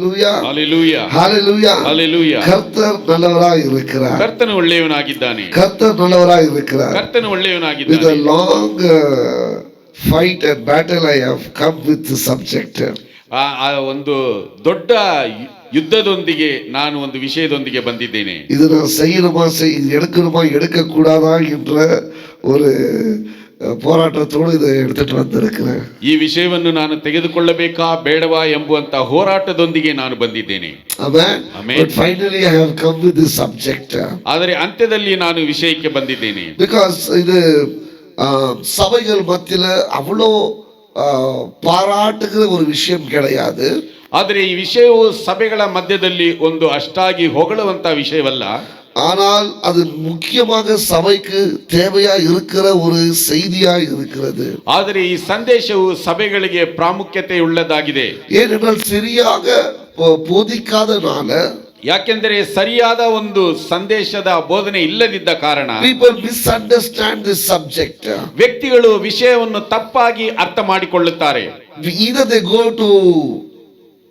Hallelujah. Hallelujah. Hallelujah. Hallelujah. கர்த்தர் நல்லவராய் இருக்கிறார். ಕರ್ತನು ಒಳ್ಳೆಯವನಾಗಿದ್ದಾನೆ. கர்த்தர் நல்லவராய் இருக்கிறார். ಕರ್ತನು With ಒಳ್ಳೆಯವನಾಗಿದ್ದಾನೆ. a long fight and battle I have come with the subject. ಆ ಒಂದು ದೊಡ್ಡ யுத்தದೊಂದಿಗೆ ನಾನು ಒಂದು ವಿಷಯದೊಂದಿಗೆ ಬಂದಿದ್ದೇನೆ. இது நான் செய்யணுமா எடுக்கணுமா எடுக்க கூடாதா என்ற ஒரு போರಾಟத்தோடு இதை எடுத்துட்டு வந்திருக்கிறேன். ಈ ವಿಷಯವನ್ನು ನಾನು ತೆಗೆದುಕೊಳ್ಳಬೇಕಾ ಬೇಡವಾ ಎಂಬುವಂತ ಹೋರಾಟದೊಂದಿಗೆ ನಾನು ಬಂದಿದ್ದೇನೆ. Amen. Amen. But finally I have come with this subject. ಆದರೆ ಅಂತ್ಯದಲ್ಲಿ ನಾನು ವಿಷಯಕ್ಕೆ ಬಂದಿದ್ದೇನೆ. Because இது சபைகள் மத்தியில அவ்வளோ பாராட்டுகிற ஒரு விஷயம் கிடையாது. ಆದರೆ ಈ ವಿಷಯವು ಸಭೆಗಳ ಮಧ್ಯದಲ್ಲಿ ಒಂದು ಅಷ್ಟಾಗಿ ಹೊಗಳುವಂತ ವಿಷಯವಲ್ಲ. ஆனால் அது முக்கியமாக சபைக்கு தேவையா இருக்கிற ஒரு செய்தியா இருக்கிறது. ಆದರೆ ಈ ಸಂದೇಶವು ಸಭೆಗಳಿಗೆ ಪ್ರಾಮುಖ್ಯತೆ ಉಳ್ಳದಾಗಿದೆ. ஏனென்றால் சரியாக போதிக்காதனால, ಯಾಕೆಂದರೆ ಸರಿಯಾದ ಒಂದು ಸಂದೇಶದ ಬೋಧನೆ ಇಲ್ಲದಿದ್ದ ಕಾರಣ people misunderstand this subject. ವ್ಯಕ್ತಿಗಳು ವಿಷಯವನ್ನು ತಪ್ಪಾಗಿ ಅರ್ಥ ಮಾಡಿಕೊಳ್ಳುತ್ತಾರೆ. Either they go to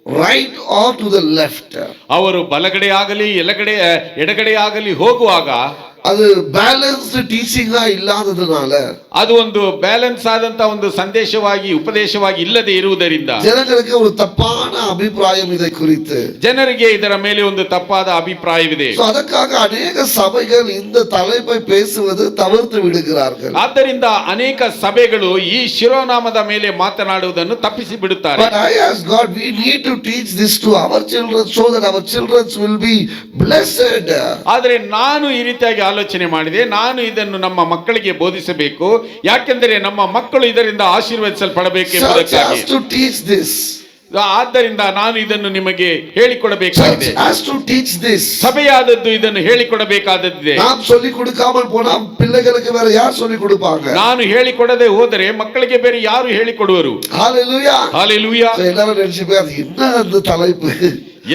right or to the left. ಅವರು ಬಲಗಡೆ ಆಗಲಿ ಎಡಗಡೆ ಆಗಲಿ ಹೋಗುವಾಗ ಅದು ಬ್ಯಾಲೆನ್ಸ್ಡ್ ಟೀಚಿಂಗ್ ಇಲ್ಲದದனால, ಅದು ಒಂದು ಬ್ಯಾಲೆನ್ಸ್ ಆದಂತ ಒಂದು ಸಂದೇಶವಾಗಿ ಉಪದೇಶವಾಗಿ ಇಲ್ಲದೆ ಇರುವುದರಿಂದ ಜನಗಳಿಗೆ ಒಂದು ತಪ್ಪಾன ಅಭಿಪ್ರಾಯ ಇದೆ ಕುರಿತು, ಜನರಿಗೆ ಇದರ ಮೇಲೆ ಒಂದು ತಪ್ಪಾದ ಅಭಿಪ್ರಾಯವಿದೆ. ಅದಕ್ಕಾக ಅನೇಕ ಸಭೆಗಳು இந்த தலைப்பை பேசுவது தவிர்த்து விடுகிறார்கள். ಆದ್ದರಿಂದ ಅನೇಕ ಸಭೆಗಳು ಈ ಶಿರೋನಾಮದ ಮೇಲೆ ಮಾತನಾಡುವುದನ್ನು ತಪ್ಪಿಸಿ ಬಿಡುತ್ತಾರೆ. But I ask God, we need to teach this to our children so that our children will be blessed. ಆದರೆ ನಾನು ಈ ರೀತಿಯಾಗಿ ಆಲೋಚನೆ ಮಾಡಿದೆ, ನಾನು ಇದನ್ನು ನಮ್ಮ ಮಕ್ಕಳಿಗೆ ಬೋಧಿಸಬೇಕು, ಯಾಕೆಂದರೆ ನಮ್ಮ ಮಕ್ಕಳು ಇದರಿಂದ ಆಶೀರ್ವದಿಸಲ್ಪಡಬೇಕು ಎಂಬುದಕ್ಕಾಗಿ. ಆದ್ದರಿಂದ ನಾನು ಇದನ್ನು ನಿಮಗೆ ಹೇಳಿಕೊಡಬೇಕಾಗಿದೆ. ಸಭೆಯಾದದ್ದು ಇದನ್ನು ಹೇಳಿಕೊಡಬೇಕಾದದ್ದಿದೆ. ನಾನು ಹೇಳಿಕೊಡದೆ ಹೋದರೆ ಮಕ್ಕಳಿಗೆ ಬೇರೆ ಯಾರು ಹೇಳಿಕೊಡುವರು? Hallelujah.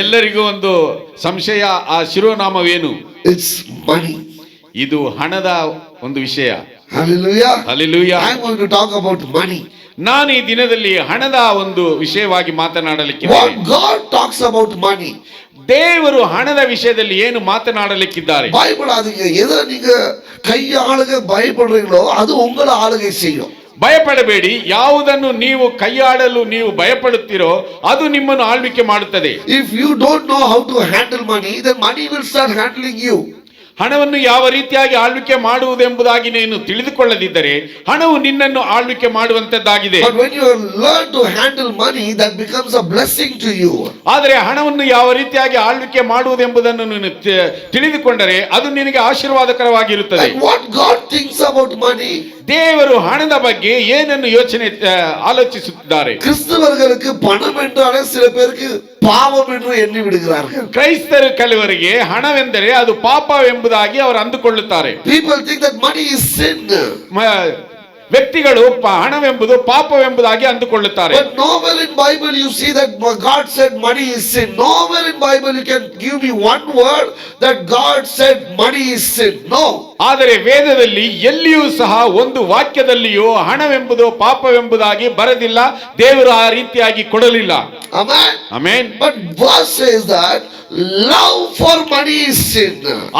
ಎಲ್ಲರಿಗೂ ಒಂದು ಸಂಶಯ, ಆ ಶಿರೋನಾಮವೇನು? It's money. ಇದು ಹಣದ ಒಂದು ವಿಷಯ. Hallelujah. Hallelujah. I'm going to talk about money. ನಾನು ಈ ದಿನದಲ್ಲಿ ಹಣದ ಒಂದು ವಿಷಯವಾಗಿ ಮಾತನಾಡಲಿಕ್ಕಿದ್ದೇನೆ. What God talks about money. ದೇವರು ಹಣದ ವಿಷಯದಲ್ಲಿ ಏನು ಮಾತನಾಡಲಿಕ್ಕಿದ್ದಾರೆ? பைபிள் அதுங்க எதை நீங்க கையாளுக பயப்படுறீங்களோ அது உங்களை ஆளுகை செய்யும். ಭಯಪಡಬೇಡಿ, ಯಾವುದನ್ನು ನೀವು ಕೈಯಾಡಲು ನೀವು ಭಯಪಡುತ್ತೀರೋ ಅದು ನಿಮ್ಮನ್ನು ಆಳ್ವಿಕೆ ಮಾಡುತ್ತದೆ. If you don't know how to handle money, then money will start handling you. ಹಣವನ್ನು ಯಾವ ರೀತಿಯಾಗಿ ಆಳ್ವಿಕೆ ಮಾಡುವುದೆಂಬುದಾಗಿ ನೀನು ತಿಳಿದುಕೊಳ್ಳದಿದ್ದರೆ ಹಣವು ನಿನ್ನನ್ನು ಆಳ್ವಿಕೆ ಮಾಡುವಂತದ್ದಾಗಿದೆ. But when you learn to handle money, that becomes a blessing to you. ಆದರೆ ಹಣವನ್ನು ಯಾವ ರೀತಿಯಾಗಿ ಆಳ್ವಿಕೆ ಮಾಡುವುದೆಂಬುದನ್ನು ನೀನು ತಿಳಿದುಕೊಂಡರೆ ಅದು ನಿನಗೆ ಆಶೀರ್ವಾದಕರವಾಗಿರುತ್ತದೆ. And what God thinks about money? ದೇವರು ಹಣದ ಬಗ್ಗೆ ಏನನ್ನು ಆಲೋಚಿಸುತ್ತಿದ್ದಾರೆ? கிறிஸ்தவர்களுக்கு பணம் என்றாலே சில பேருக்கு பாவம் என்று எண்ணி விடுகிறார்கள். ಕ್ರೈಸ್ತರು ಕೆಲವರಿಗೆ ಹಣವೆಂದರೆ ಅದು ಪಾಪವೆಂಬುದಾಗಿ ಅವರು ಅಂದುಕೊಳ್ಳುತ್ತಾರೆ. People think that money is sin. ವ್ಯಕ್ತಿಗಳು ಹಣವೆಂಬುದು ಪಾಪವೆಂಬುದಾಗಿ ಅಂದುಕೊಳ್ಳುತ್ತಾರೆ. But nowhere in Bible you see that God said money is sin. Nowhere in Bible you can give me one word that God said money is sin. No. ಆದರೆ ವೇದದಲ್ಲಿ ಎಲ್ಲಿಯೂ ಸಹ ಒಂದು ವಾಕ್ಯದಲ್ಲಿಯೂ ಹಣವೆಂಬುದು ಪಾಪವೆಂಬುದಾಗಿ ಬರೆದಿಲ್ಲ, ದೇವರು ಆ ರೀತಿಯಾಗಿ ಕೊಡಲಿಲ್ಲ. Amen. Amen. But verse says that love for money is sin.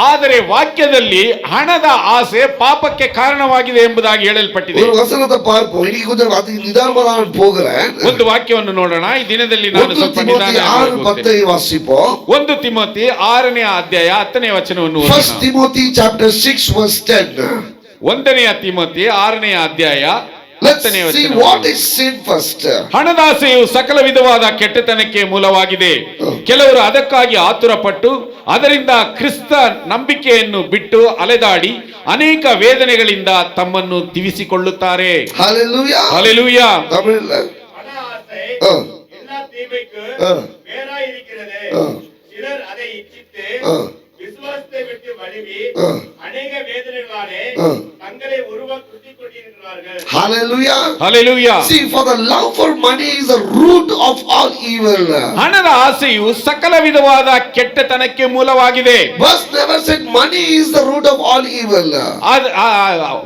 ಆದರೆ ವಾಕ್ಯದಲ್ಲಿ ಹಣದ ಆಸೆ ಪಾಪಕ್ಕೆ ಕಾರಣವಾಗಿದೆ ಎಂಬುದಾಗಿ ಹೇಳಲ್ಪಟ್ಟಿದೆ. ஒரு வசனத்தை பார்ப்போம். இன்னைக்கு கொஞ்சம் அதுக்கு நிதானமா நான் போகிறேன். ಒಂದು ವಾಕ್ಯವನ್ನು ನೋಡೋಣ. ಈ ದಿನದಲ್ಲಿ ನಾನು ಸ್ವಲ್ಪ ನಿಧಾನವಾಗಿ 6:10 ವಾಸಿಪೋம். 1 ತಿಮೋಥಿ 6ನೇ ಅಧ್ಯಾಯ 10ನೇ ವಚನವನ್ನು ಓದೋಣ. 1 Timothy chapter 6 verse 10. 1ನೇ ತಿಮೋಥಿ 6ನೇ ಅಧ್ಯಾಯ 10ನೇ ವಚನ. See what is sin first. ಹಣದಾಸೆಯು ಸಕಲ ವಿಧವಾದ ಕೆಟ್ಟತನಕ್ಕೆ ಮೂಲವಾಗಿದೆ. ಕೆಲವರು ಅದಕ್ಕಾಗಿ ಆತುರಪಟ್ಟು ಅದರಿಂದ ಕ್ರಿಸ್ತ ನಂಬಿಕೆಯನ್ನು ಬಿಟ್ಟು ಅಲೆದಾಡಿ ಅನೇಕ ವೇದನೆಗಳಿಂದ ತಮ್ಮನ್ನು ತಿವಿಸಿಕೊಳ್ಳುತ್ತಾರೆ. Hallelujah. Hallelujah. தமிழ்ல எல்லா தீமைக்கு வேறாய் இருக்கிறது. சிலர் அதை இச்சித்து விசுவாசத்தை விட்டு வழுவி அநேக வேதனைகளாலே தங்களை ஒருவர் குத்திக் கொண்டிருக்கிறார்கள். சொன்னார்கள். Hallelujah. Hallelujah. See, for the love for money is the root of all evil. ಹಣದ ಆಸೆಯು ಸಕಲ ವಿಧವಾದ ಕೆಟ್ಟತನಕ್ಕೆ ಮೂಲವಾಗಿದೆ. Verse never said money is the root of all evil.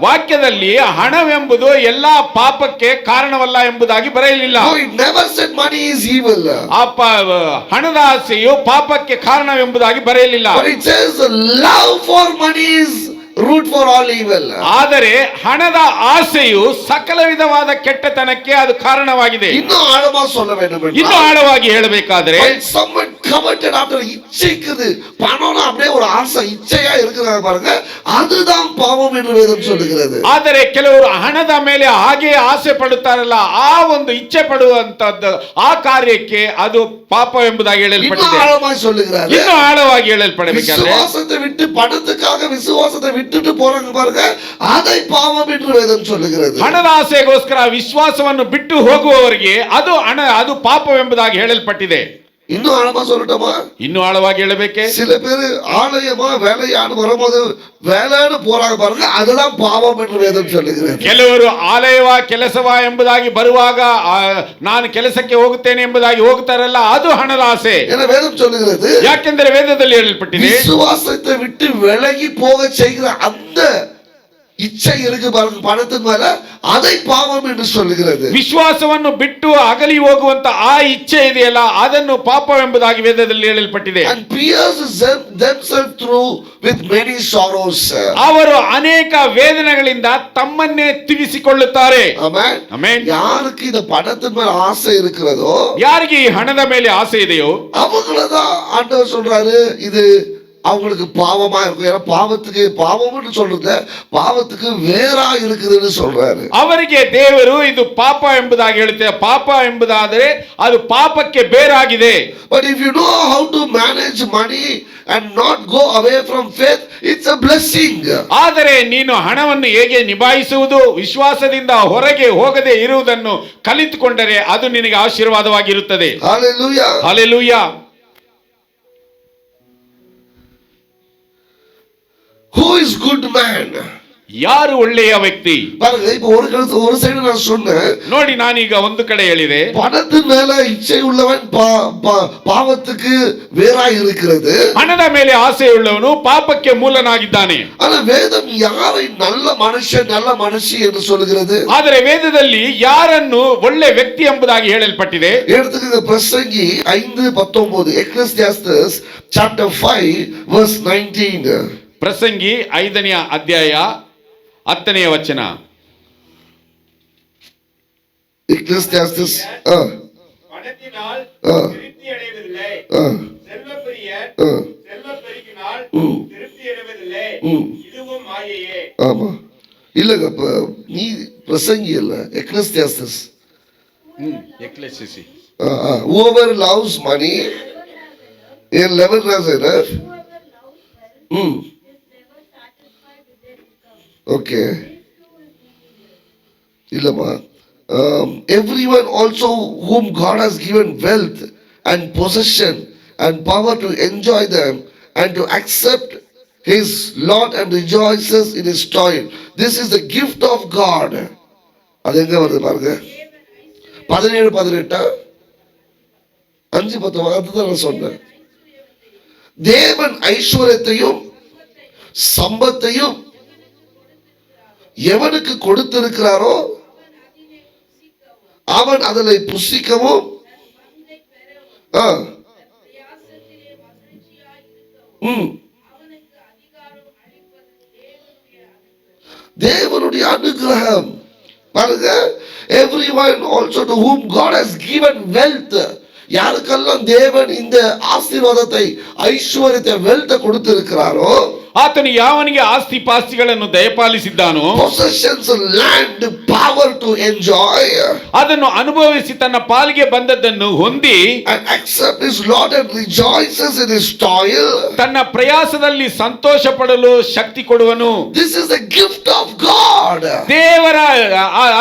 ವಾಕ್ಯದಲ್ಲಿ ಹಣವೆಂಬುದು ಎಲ್ಲಾ ಪಾಪಕ್ಕೆ ಕಾರಣವಲ್ಲ ಎಂಬುದಾಗಿ ಬರೆಯಲಿಲ್ಲ. No, it never said money is evil. ಹಣದ ಆಸೆಯು ಪಾಪಕ್ಕೆ ಕಾರಣವೆಂಬುದಾಗಿ ಬರೆಯಲಿಲ್ಲ. But it says the love for money is root for all evil. ಆದರೆ ಹಣದ ಆಸೆಯು ಸಕಲ ವಿಧವಾದ ಕೆಟ್ಟತನಕ್ಕೆ ಅದು ಕಾರಣವಾಗಿದೆ. ಇನ್ನೂ ಆಳವಾಗಿ சொல்ல வேண்டும். ಇನ್ನು ಆಳವಾಗಿ ಹೇಳಬೇಕಾದ್ರೆ When someone coveted after இச்சைக்குது பணம்னா அப்படியே ஒரு ஆசை இச்சையா இருக்கிறாங்க பாருங்க, அதுதான் பாவம் என்று வேதம் சொல்லுகிறது. ಆದರೆ ಕೆಲವರು ಹಣದ ಮೇಲೆ ಹಾಗೆ ಆಸೆ ಪಡುತ್ತಾರಲ್ಲ, ಆ ಒಂದು ಇಚ್ಛೆ ಪಡುವಂತದ್ದು ಆ ಕಾರ್ಯಕ್ಕೆ ಅದು ಪಾಪ ಎಂಬುದಾಗಿ இன்னும் ಹೇಳಲ್ಪಟ್ಟಿದೆ. ஆழமாக சொல்லுகிறாரு. ಇನ್ನು ಆಳವಾಗಿ ಹೇಳಲ್ಪಡಬೇಕಾದ್ರೆ விசுவாசத்தை விட்டு பணத்துக்காக விசுவாசத்தை விட்டுட்டு போறாங்க பாருங்க, அதை பாவம் என்று வேதம் சொல்லுகிறது. ಹಣದ ಆಸೆಗೋಸ್ಕರ ವಿಶ್ವಾಸವನ್ನು ಬಿಟ್ಟು ಹೋಗುವವರಿಗೆ ಅದು ಪಾಪವೆಂಬುದಾಗಿ ಹೇಳಲ್ಪಟ್ಟಿದೆ. இன்னும் ஆழமா சொல்லட்டுமா? ಇನ್ನು ಆಳವಾಗಿ ಹೇಳಬೇಕೆ? சில பேர் ஆலயமா வேலையான்னு வரும்போது வேலைன்னு போறாங்க பாருங்க, அதுதான் பாவம் என்று வேதம் சொல்லுகிறது. ಕೆಲವರು ಆಲಯವ ಕೆಲಸವ ಎಂಬುದಾಗಿ ಬರುವಾಗ ನಾನು ಕೆಲಸಕ್ಕೆ ಹೋಗುತ್ತೇನೆ ಎಂಬುದಾಗಿ ಹೋಗ್ತಾರಲ್ಲ, ಅದು ಹಣದ ಆಸೆ. ஏன்னா வேதம் சொல்லுகிறது, ಯಾಕೆಂದರೆ ವೇದದಲ್ಲಿ ಹೇಳಲ್ಪಟ್ಟಿದೆ விசுவாசத்தை விட்டு விலகி போக செய்கிற அந்த இச்சை இருக்கு பாருங்க பணத்தின் மேல, அதை பாவம் என்று சொல்லுகிறது. ವಿಶ್ವಾಸವನ್ನು ಬಿಟ್ಟು ಅಗಲಿ ಹೋಗುವಂತ ಆ ಇಚ್ಛೆ ಇದೆಯಲ್ಲ, ಅದನ್ನು ಪಾಪವೆಂಬುದಾಗಿ ವೇದದಲ್ಲಿ ಹೇಳಲ್ಪಟ್ಟಿದೆ. And pierces themselves through with many sorrows. ಅವರು ಅನೇಕ ವೇದನೆಗಳಿಂದ ತಮ್ಮನ್ನೇ ತಿವಿಸಿಕೊಳ್ಳುತ್ತಾರೆ. Amen. ಆಮೆನ್. யாருக்கு இந்த பணத்தின் மேல ஆசை இருக்கிறதோ, ಯಾರಿಗೆ ಈ ಹಣದ ಮೇಲೆ ಆಸೆ ಇದೆಯೋ அவங்களதான் ஆண்டவர் சொல்றாரு இது அவங்களுக்கு பாவமா இருக்கும். ஏன்னா பாவத்துக்கு பாவம்னு சொல்றது பாவத்துக்கு வேறா இருக்குதுன்னு சொல்றாரு. ಅವರಿಗೆ ದೇವರು ಇದು ಪಾಪ ಎಂಬುದಾಗಿ ಹೇಳುತ್ತೆ. ಪಾಪ ಎಂಬುದಾದರೆ ಅದು ಪಾಪಕ್ಕೆ ಬೇರಾಗಿದೆ. But if you know how to manage money and not go away from faith, it's a blessing. ಆದರೆ ನೀನು ಹಣವನ್ನು ಹೇಗೆ ನಿಭಾಯಿಸುವುದು, ವಿಶ್ವಾಸದಿಂದ ಹೊರಗೆ ಹೋಗದೆ ಇರುವುದನ್ನು ಕಲಿತುಕೊಂಡರೆ ಅದು ನಿನಗೆ ಆಶೀರ್ವಾದವಾಗಿರುತ್ತದೆ. Hallelujah. Hallelujah. Who is good man? ಯಾರು ಒಳ್ಳೆಯ ವ್ಯಕ್ತಿ? பாருங்க, இப்போ ஒரு சைடு நான் சொன்னேன், ನೋಡಿ ನಾನೀಗ ಒಂದು ಕಡೆ ಹೇಳಿದೆ, பணத்தின் மேல இச்சை உள்ளவன் பாவத்துக்கு வேறாய் இருக்கிறது. ಹಣದ ಮೇಲೆ ಆಸೆಯುಳ್ಳವನು ಪಾಪಕ್ಕೆ ಮೂಲನಾಗಿದ್ದಾನೆ. ஆனா வேதம் யாரை நல்ல மனுஷன் நல்ல மனுஷி என்று சொல்லுகிறது? ಆದರೆ ವೇದದಲ್ಲಿ ಯಾರನ್ನು ಒಳ್ಳೆ ವ್ಯಕ್ತಿ ಎಂಬುದಾಗಿ ಹೇಳಲ್ಪಟ್ಟಿದೆ. எடுத்துக்கங்க பிரசங்கி 5:19, எக்லெசியாஸ்டஸ் chapter 5 verse 19. ಪ್ರಸಂಗಿ 5ನೇ ಅಧ್ಯಾಯ 10ನೇ ವಚನ. எக்லெசியாஸ்டஸ் பணத்தினால் திருப்தி அடைவதில்லை, செல்வப்பிரியர் செல்வப்பெருக்கினால் திருப்தி அடைவதில்லை, இதுவும் மாயையே. ஆமா இல்லங்க, நீ பிரசங்கி இல்ல, எக்லெசியாஸ்டஸ். ಎಕ್ಲೆಸಿಸಿ. whoever loves money in 11 has enough. Okay. இல்லம்மா, everyone also whom God has given wealth and possession and power to enjoy them and to accept his lot and rejoices in his toil. This is the gift of God. அது எங்க வருது பாருங்க, 17-18 5-10 அதுதான் நான் சொன்னேன். தேவன் ஐஸ்வர்யத்தையும் சம்பத்தையும் எவனுக்கு கொடுத்திருக்கிறாரோ அவன் அதில் புசிக்கவும் தேவனுடைய அனுகிரகம் பாருங்க. everyone also to whom God has given wealth, யாருக்கெல்லாம் தேவன் இந்த ஆசீர்வாதத்தை ஐஸ்வர்யத்தை வெல்த் கொடுத்திருக்கிறாரோ, ಆತನು ಯಾವನಿಗೆ ಆಸ್ತಿ ಪಾಸ್ತಿಗಳನ್ನು ದಯಪಾಲಿಸಿದ್ದಾನೋ, possessions, land, power to enjoy, ಅದನ್ನು ಅನುಭವಿಸಿ ತನ್ನ ಪಾಲಿಗೆ ಬಂದದ್ದನ್ನು ಹೊಂದಿ, and accept his lot and rejoices in his toil, ತನ್ನ ಪ್ರಯಾಸದಲ್ಲಿ ಸಂತೋಷ ಪಡಲು ಶಕ್ತಿ ಕೊಡುವನು. this is the gift of God.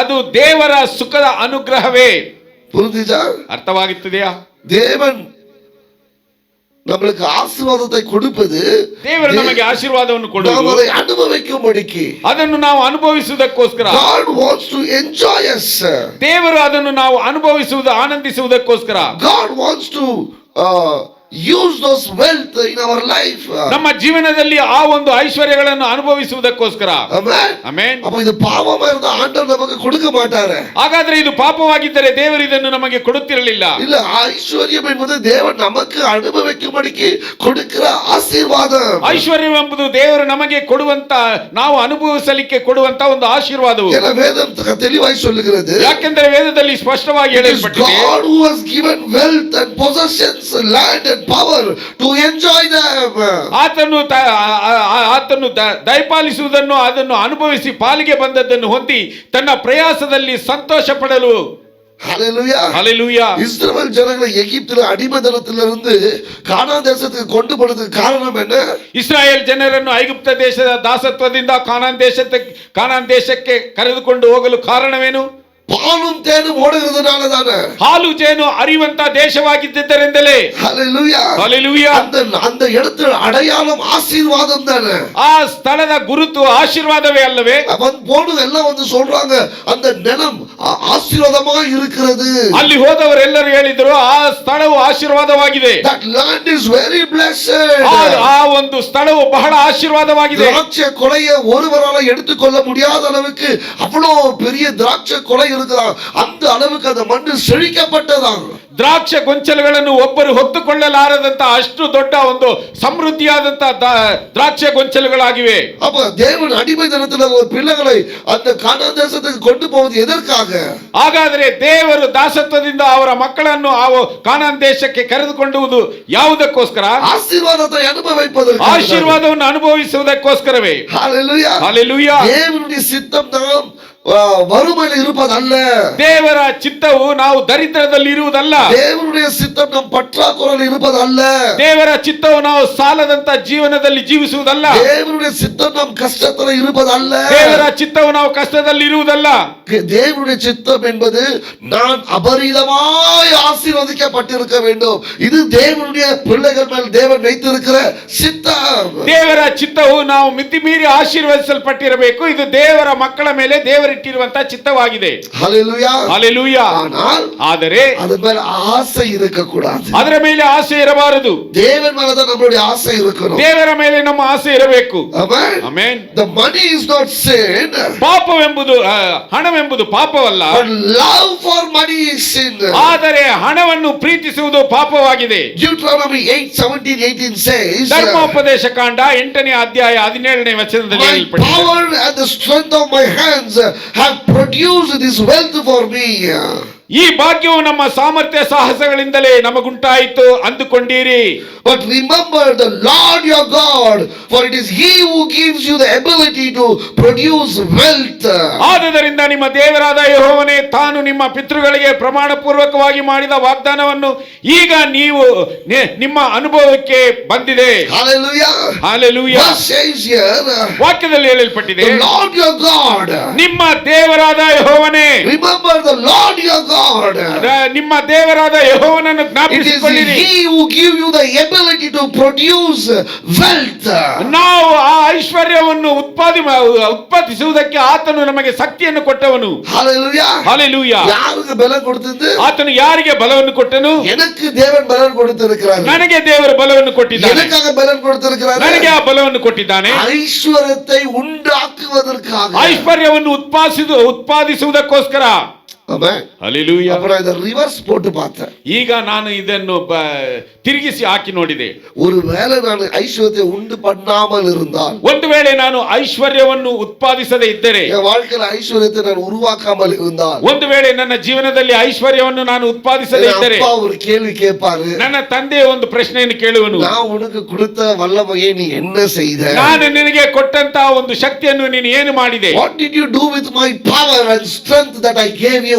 ಅದು ದೇವರ ಸುಖದ ಅನುಗ್ರಹವೇ. புரிஞ்சுச்சா? ಅರ್ಥವಾಗುತ್ತದೆಯಾ? தேவன் நம்மளுக்கு ஆசீர்வாதத்தை கொடுப்பது ದೇವರು ನಮಗೆ ಆಶೀರ್ವಾದವನ್ನು நாம் ಕೊಡುವುದು அதை அனுபவிக்கும்படிக்கு. ಅದನ್ನು ನಾವು ಅನುಭವಿಸುವುದಕ್ಕೋಸ್ಕರ. God wants to enjoy us. ದೇವರು ಅದನ್ನು ನಾವು ಅನುಭವಿಸುವುದು ಆನಂದಿಸುವುದಕ್ಕೋಸ್ಕರ. God wants to use those wealth in our life. ನಮ್ಮ ಜೀವನದಲ್ಲಿ ಆ ಒಂದು ಐಶ್ವರ್ಯಗಳನ್ನು ಅನುಭವಿಸುವುದಕ್ಕೋಸ್ಕರ. Amen. ಆಮೆನ್. அப்ப இது பாவமா இருந்தா ஆண்டவர் நமக்கு கொடுக்க மாட்டாரு. ಹಾಗಾದ್ರೆ ಇದು ಪಾಪವಾಗಿದ್ದರೆ ದೇವರು ಇದನ್ನು ನಮಗೆ ಕೊಡುತ್ತಿರಲಿಲ್ಲ. இல்ல, ஐஸ்வர்யம் என்பது தேவன் நமக்கு அனுபவிக்கும்படிக்கு கொடுக்கிற ஆசீர்வாதம். ಐಶ್ವರ್ಯವೆಂಬುದು ದೇವರು ನಮಗೆ ಕೊಡುವಂತ, ನಾವು ಅನುಭವಿಸಲಿಕ್ಕೆ ಕೊಡುವಂತ ಒಂದು ಆಶೀರ್ವಾದವು. ஏன்னா வேதம் தெளிவாய் சொல்லுகிறது. ಯಾಕೆಂದರೆ ವೇದದಲ್ಲಿ ಸ್ಪಷ್ಟವಾಗಿ It is ಹೇಳಲ್ಪಟ್ಟಿದೆ, God who has given wealth and possessions, land and power to enjoy them. ಆತನು ದಯಪಾಲಿಸುವುದನ್ನು, ಅದನ್ನು ಅನುಭವಿಸಿ ಪಾಲಿಗೆ ಬಂದದ್ದನ್ನು ಹೊಂದಿ ತನ್ನ ಪ್ರಯಾಸದಲ್ಲಿ ಸಂತೋಷ ಪಡಲು. Hallelujah. ಹಲ್ಲೆಲೂಯಾ. இஸ்ரவேல் ஜனங்களை எகிப்தில அடிமைத்தனத்திலிருந்து கானான் தேசத்துக்கு கொண்டு போனதுக்கு காரணம் என்ன? ಇಸ್ರಾಯೇಲ್ ಜನರನ್ನು ಐಗುಪ್ತ ದೇಶದ ದಾಸತ್ವದಿಂದ ಕಾನಾನ್ ದೇಶಕ್ಕೆ ಕರೆದುಕೊಂಡು ಹೋಗಲು ಕಾರಣವೇನು? பாலும் தேனும் ஓடுகிறதுனால தானே. ಹಾಲು ಜೇನು ಹರಿಯುವಂತ ದೇಶವಾಗಿದ್ದರಿಂದಲೇ. Hallelujah. ಹಲ್ಲೆಲೂಯಾ. அந்த இடத்துல அடையாளம் ஆசீர்வாதம் தானே. ಆ ಸ್ಥಳದ ಗುರುತು ಆಶೀರ್ವಾದವೇ ಅಲ್ಲವೇ? அவன் போனது எல்லாம் வந்து சொல்றாங்க அந்த நிலம் ஆசீர்வாதமா இருக்கிறது. ಅಲ್ಲಿ ಹೋದವರೆಲ್ಲರೂ ಹೇಳಿದರು ಆ ಸ್ಥಳವು ಆಶೀರ್ವಾದವಾಗಿದೆ. That land is very blessed. ಆ ಒಂದು ಸ್ಥಳವು ಬಹಳ ಆಶೀರ್ವಾದವಾಗಿದೆ. திராட்சை கொலையை ஒருவரால எடுத்துக்கொள்ள முடியாத அளவுக்கு அவ்வளவு பெரிய திராட்சை கொலை இருக்குதா. அந்த அளவுக்கு அந்த மண்ணு செழிக்கப்பட்டதாம். ದ್ರಾಕ್ಷ ಗೊಂಚಲುಗಳನ್ನು ಒಬ್ಬರು ಹೊತ್ತುಕೊಳ್ಳಲಾರದಂತ ಅಷ್ಟು ದೊಡ್ಡ ಒಂದು ಸಮೃದ್ಧಿಯಾದಂತ ದ್ರಾಕ್ಷ ಗೊಂಚಲುಗಳಾಗಿವೆ. அப்ப தேவன் அடிமைத்தனத்துல ஒரு பிள்ளைகளை அந்த கானான் தேசத்துக்கு கொண்டு போவது எதற்காக? ಹಾಗಾದರೆ ದೇವರು ದಾಸತ್ವದಿಂದ ಅವರ ಮಕ್ಕಳನ್ನು ಆ ಕಾನಾನ್ ದೇಶಕ್ಕೆ ಕರೆದುಕೊಂಡುವುದು ಯಾವುದಕ್ಕೋಸ್ಕರ? ஆசீர்வாதத்தை அனுபவிப்பதற்கு. ಆಶೀರ್ವಾದವನ್ನು ಅನುಭವಿಸುವುದಕ್ಕೋಸ್ಕರವೇ. ஹalleluya. ಹಲ್ಲೆಲೂಯಾ. தேவனுடைய சித்தம் தான் வறுமையில் இருப்பதல்ல. ದೇವರ ಚಿತ್ತವು ನಾವು ದರಿದ್ರದಲ್ಲಿ ಇರುವುದಲ್ಲ. தேவனுடைய சித்தம் நம் பற்றாக்குறையில் இருப்பதல்ல. ದೇವರ ಚಿತ್ತವು ನಾವು ಸಾಲದಂತ ಜೀವನದಲ್ಲಿ ಜೀವಿಸುವುದಲ್ಲ. தேவனுடைய சித்தம் நம் கஷ்டத்தில் இருப்பதல்ல. ದೇವರ ಚಿತ್ತವು ನಾವು ಕಷ್ಟದಲ್ಲಿ ಇರುವುದಲ್ಲ. தேவனுடைய சித்தம் என்பது நான் அபரிதமாய் ஆசீர்வதிக்கப்பட்டிருக்க வேண்டும். இது தேவனுடைய பிள்ளைகள் மேல் தேவன் வைத்திருக்கிற சித்தம். ದೇವರ ಚಿತ್ತವು ನಾವು ಮಿತಿಮೀರಿ ಆಶೀರ್ವದಿಸಲ್ಪಟ್ಟಿರಬೇಕು. ಇದು ದೇವರ ಮಕ್ಕಳ ಮೇಲೆ ದೇವರಿಟ್ಟಿರುವಂತಹ ಚಿತ್ತವಾಗಿದೆ. ஹalleluya. ಹಲ್ಲೆಲೂಯಾ. ಆದರೆ அது மேல ஆசை இருக்க கூடாது. ಅದರ ಮೇಲೆ ಆಸೆ ಇರಬಾರದು. தேவன் மேல தான் நம்மளுடைய ஆசை இருக்கணும். ದೇವರ ಮೇಲೆ ನಮ್ಮ ಆಸೆ ಇರಬೇಕು. Amen. Amen. The money is not sin. ಪಾಪವೆಂಬುದು ಹಣವೆಂಬುದು ಪಾಪವಲ್ಲ. But love for money is sin. ಆದರೆ ಹಣವನ್ನು ಪ್ರೀತಿಸುವುದು ಪಾಪವಾಗಿದೆ. Deuteronomy 8:17-18 says, ಧರ್ಮೋಪದೇಶ ಕಾಂಡ 8ನೇ ಅಧ್ಯಾಯ 17ನೇ ವಚನದಲ್ಲಿ my ಹೇಳಲ್ಪಟ್ಟಿದೆ, power and the strength of my hands have produced this wealth for me. ಈ ಭಾಗ್ಯವು ನಮ್ಮ ಸಾಮರ್ಥ್ಯ ಸಾಹಸಗಳಿಂದಲೇ ನಮಗುಂಟಾಯಿತು ಅಂದುಕೊಂಡಿರಿ. But remember the Lord your God, for it is He who gives you the ability to produce wealth. ಆದುದರಿಂದ ನಿಮ್ಮ ದೇವರಾದ ಯೆಹೋವನೇ ತಾನು ನಿಮ್ಮ ಪಿತೃಗಳಿಗೆ ಪ್ರಮಾಣ ಪೂರ್ವಕವಾಗಿ ಮಾಡಿದ ವಾಗ್ದಾನವನ್ನು ಈಗ ನೀವು ನಿಮ್ಮ ಅನುಭವಕ್ಕೆ ಬಂದಿದೆ. Hallelujah. Hallelujah. What says here? ವಾಕ್ಯದಲ್ಲಿ ಹೇಳಲ್ಪಟ್ಟಿದೆ, The Lord your God. ನಿಮ್ಮ ದೇವರಾದ ಯೆಹೋವನೇ. Remember the Lord your God. ನಿಮ್ಮ ದೇವರಾದ ಯೆಹೋವನನ್ನು It is ಜ್ಞಾಪಿಸಿಕೊಳ್ಳಿರಿ. He who gives you the ability to produce wealth. ನಾವು ಆ ಐಶ್ವರ್ಯವನ್ನು ಉತ್ಪಾದಿಸುವುದಕ್ಕೆ ಆತನು ನಮಗೆ ಶಕ್ತಿಯನ್ನು ಕೊಟ್ಟವನು. Hallelujah. ಹಲ್ಲೆಲೂಯಾ. யாருக்கு பலன் கொடுத்தது? ಆತನು ಯಾರಿಗೆ ಬಲವನ್ನು ಕೊಟ್ಟನು? எனக்கு தேவன் பலன் கொடுத்திருக்கிறார். ನನಗೆ ದೇವರು ಬಲವನ್ನು ಕೊಟ್ಟಿದ್ದಾನೆ. எனக்காக பலன் கொடுத்திருக்கிறார். ನನಗೆ ಆ ಬಲವನ್ನು ಕೊಟ್ಟಿದ್ದಾನೆ. ஐஸ்வரத்தை உண்டாக்குவதற்காக. ಐಶ್ವರ್ಯವನ್ನು ಉತ್ಪಾದಿಸುವುದಕ್ಕೋಸ್ಕರ. Amen. ಹಲ್ಲೆಲೂಯಾ. அப்புறம் இத ரிவர்ஸ் போட்டு பார்த்தேன். ಈಗ ನಾನು ಇದನ್ನು ತಿರುಗಿಸಿ ಹಾಕಿ ನೋಡಿದೆ. ஒருவேளை நான் ஐஸ்வர்யத்தை உண்டு பண்ணாமல் இருந்தால், ಒಂದು ವೇಳೆ ನಾನು ಐಶ್ವರ್ಯವನ್ನು ಉತ್ಪಾದಿಸದೇ ಇದ್ದರೆ, என் வாழ்க்கையில ஐஸ்வர்யத்தை நான் உருவாக்காமல் இருந்தால், ಒಂದು ವೇಳೆ ನನ್ನ ಜೀವನದಲ್ಲಿ ಐಶ್ವರ್ಯವನ್ನು ನಾನು ಉತ್ಪಾದಿಸದೇ ಇದ್ದರೆ, அப்பா ஒரு கேள்வி கேட்பாரு. ನನ್ನ ತಂದೆ ಒಂದು ಪ್ರಶ್ನೆಯನ್ನು ಕೇಳುವನು, நான் உனக்கு கொடுத்த வல்லமையை நீ என்ன செய்த? ನಾನು ನಿನಗೆ ಕೊಟ್ಟಂತಹ ಒಂದು ಶಕ್ತಿಯನ್ನು ನೀನು ಏನು ಮಾಡಿದೆ? What did you do with my power and strength that I gave you?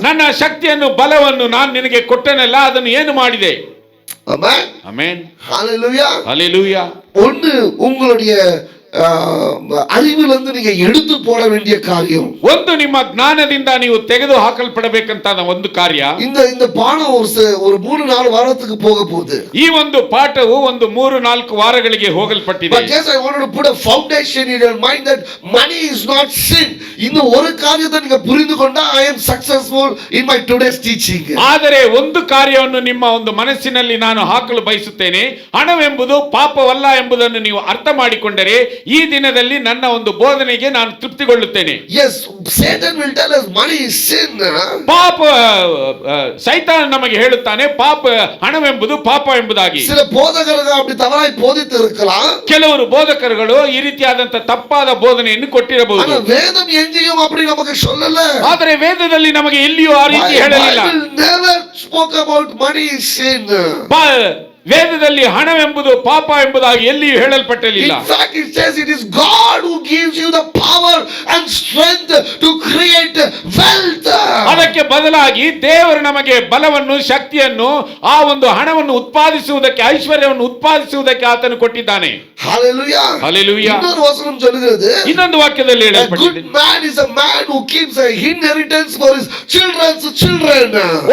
ನನ್ನ ಶಕ್ತಿಯನ್ನು ಬಲವನ್ನು ನಾನು ನಿನಗೆ ಕೊಟ್ಟನಲ್ಲ, ಅದನ್ನು ಏನು ಮಾಡಿದೆ? Amen. ಆಮೆನ್. Hallelujah. ಹಲ್ಲೆಲೂಯಾ. ஒன்று உங்களுடைய அறிவிலிருந்து நீங்க எடுத்து போட வேண்டிய காரியம். ಒಂದು ನಿಮ್ಮ ಜ್ಞಾನದಿಂದ ನೀವು ತೆಗೆದು ಹಾಕಲ್ಪಡಬೇಕಂತ ಒಂದು ಕಾರ್ಯ. இந்த பாடம் ஒரு 3-4 வாரத்துக்கு போக போகுது. ಈ ಒಂದು ಪಾಠವು ಒಂದು 3-4 ವಾರಗಳಿಗೆ ಹೋಗಲ್ಪಟ್ಟಿದೆ. But just I wanted to put a foundation in your mind that money is not sin. இந்த ஒரு காரியத்தை நீங்க புரிந்து கொண்டா I am successful in my today's teaching. ಆದರೆ ಒಂದು ಕಾರ್ಯವನ್ನು ನಿಮ್ಮ ಒಂದು ಮನಸ್ಸಿನಲ್ಲಿ ನಾನು ಹಾಕಲು ಬಯಸುತ್ತೇನೆ. ಹಣವೆಂಬುದು ಪಾಪವಲ್ಲ ಎಂಬುದನ್ನು ನೀವು ಅರ್ಥ ಮಾಡಿಕೊಂಡರೆ ಈ ದಿನದಲ್ಲಿ ನನ್ನ ಒಂದು ಬೋಧನೆಗೆ ನಾನು ತೃಪ್ತಿಗೊಳ್ಳುತ್ತೇನೆ. Yes, Satan will tell us money is sin. ಪಾಪ ಸೈತಾನ ನಮಗೆ ಹೇಳುತ್ತಾನೆ ಪಾಪ ಹಣವೆಂಬುದು ಪಾಪ ಎಂಬುದಾಗಿ. சில போதகர்கள் அப்படி தவறாய் போதித்து இருக்கலாம். ಕೆಲವರು ಬೋಧಕರುಗಳು ಈ ರೀತಿಯಾದಂತ ತಪ್ಪಾದ ಬೋಧನೆಯನ್ನು ಕೊಟ್ಟಿರಬಹುದು. ಆದ್ರೆ ವೇದಂ ಎಲ್ಲಿಯೂ அப்படி நமக்கு சொல்லல. ಆದರೆ ವೇದದಲ್ಲಿ ನಮಗೆ ಎಲ್ಲಿಯೂ ಆ ರೀತಿ ಹೇಳಲಿಲ್ಲ. Bible never spoke about money is sin. ವೇದದಲ್ಲಿ ಹಣವೆಂಬುದು ಪಾಪ ಎಂಬುದಾಗಿ ಎಲ್ಲಿಯೂ ಹೇಳಲ್ಪಟ್ಟಿಲ್ಲ. In fact, it says it is God who gives you the power and strength to create wealth. ಅದಕ್ಕೆ ಬದಲಾಗಿ ದೇವರು ನಮಗೆ ಬಲವನ್ನು ಶಕ್ತಿಯನ್ನು ಆ ಒಂದು ಹಣವನ್ನು ಉತ್ಪಾದಿಸುವುದಕ್ಕೆ ಐಶ್ವರ್ಯವನ್ನು ಉತ್ಪಾದಿಸುವುದಕ್ಕೆ ಆತನು ಕೊಟ್ಟಿದ್ದಾನೆ. Hallelujah. Hallelujah. ಇನ್ನೊಂದು ವಚನ சொல்லுகிறது. ಇನ್ನೊಂದು ವಾಕ್ಯದಲ್ಲಿ ಹೇಳಲ್ಪಟ್ಟಿದೆ. A good man is a man who keeps an inheritance for his children's children.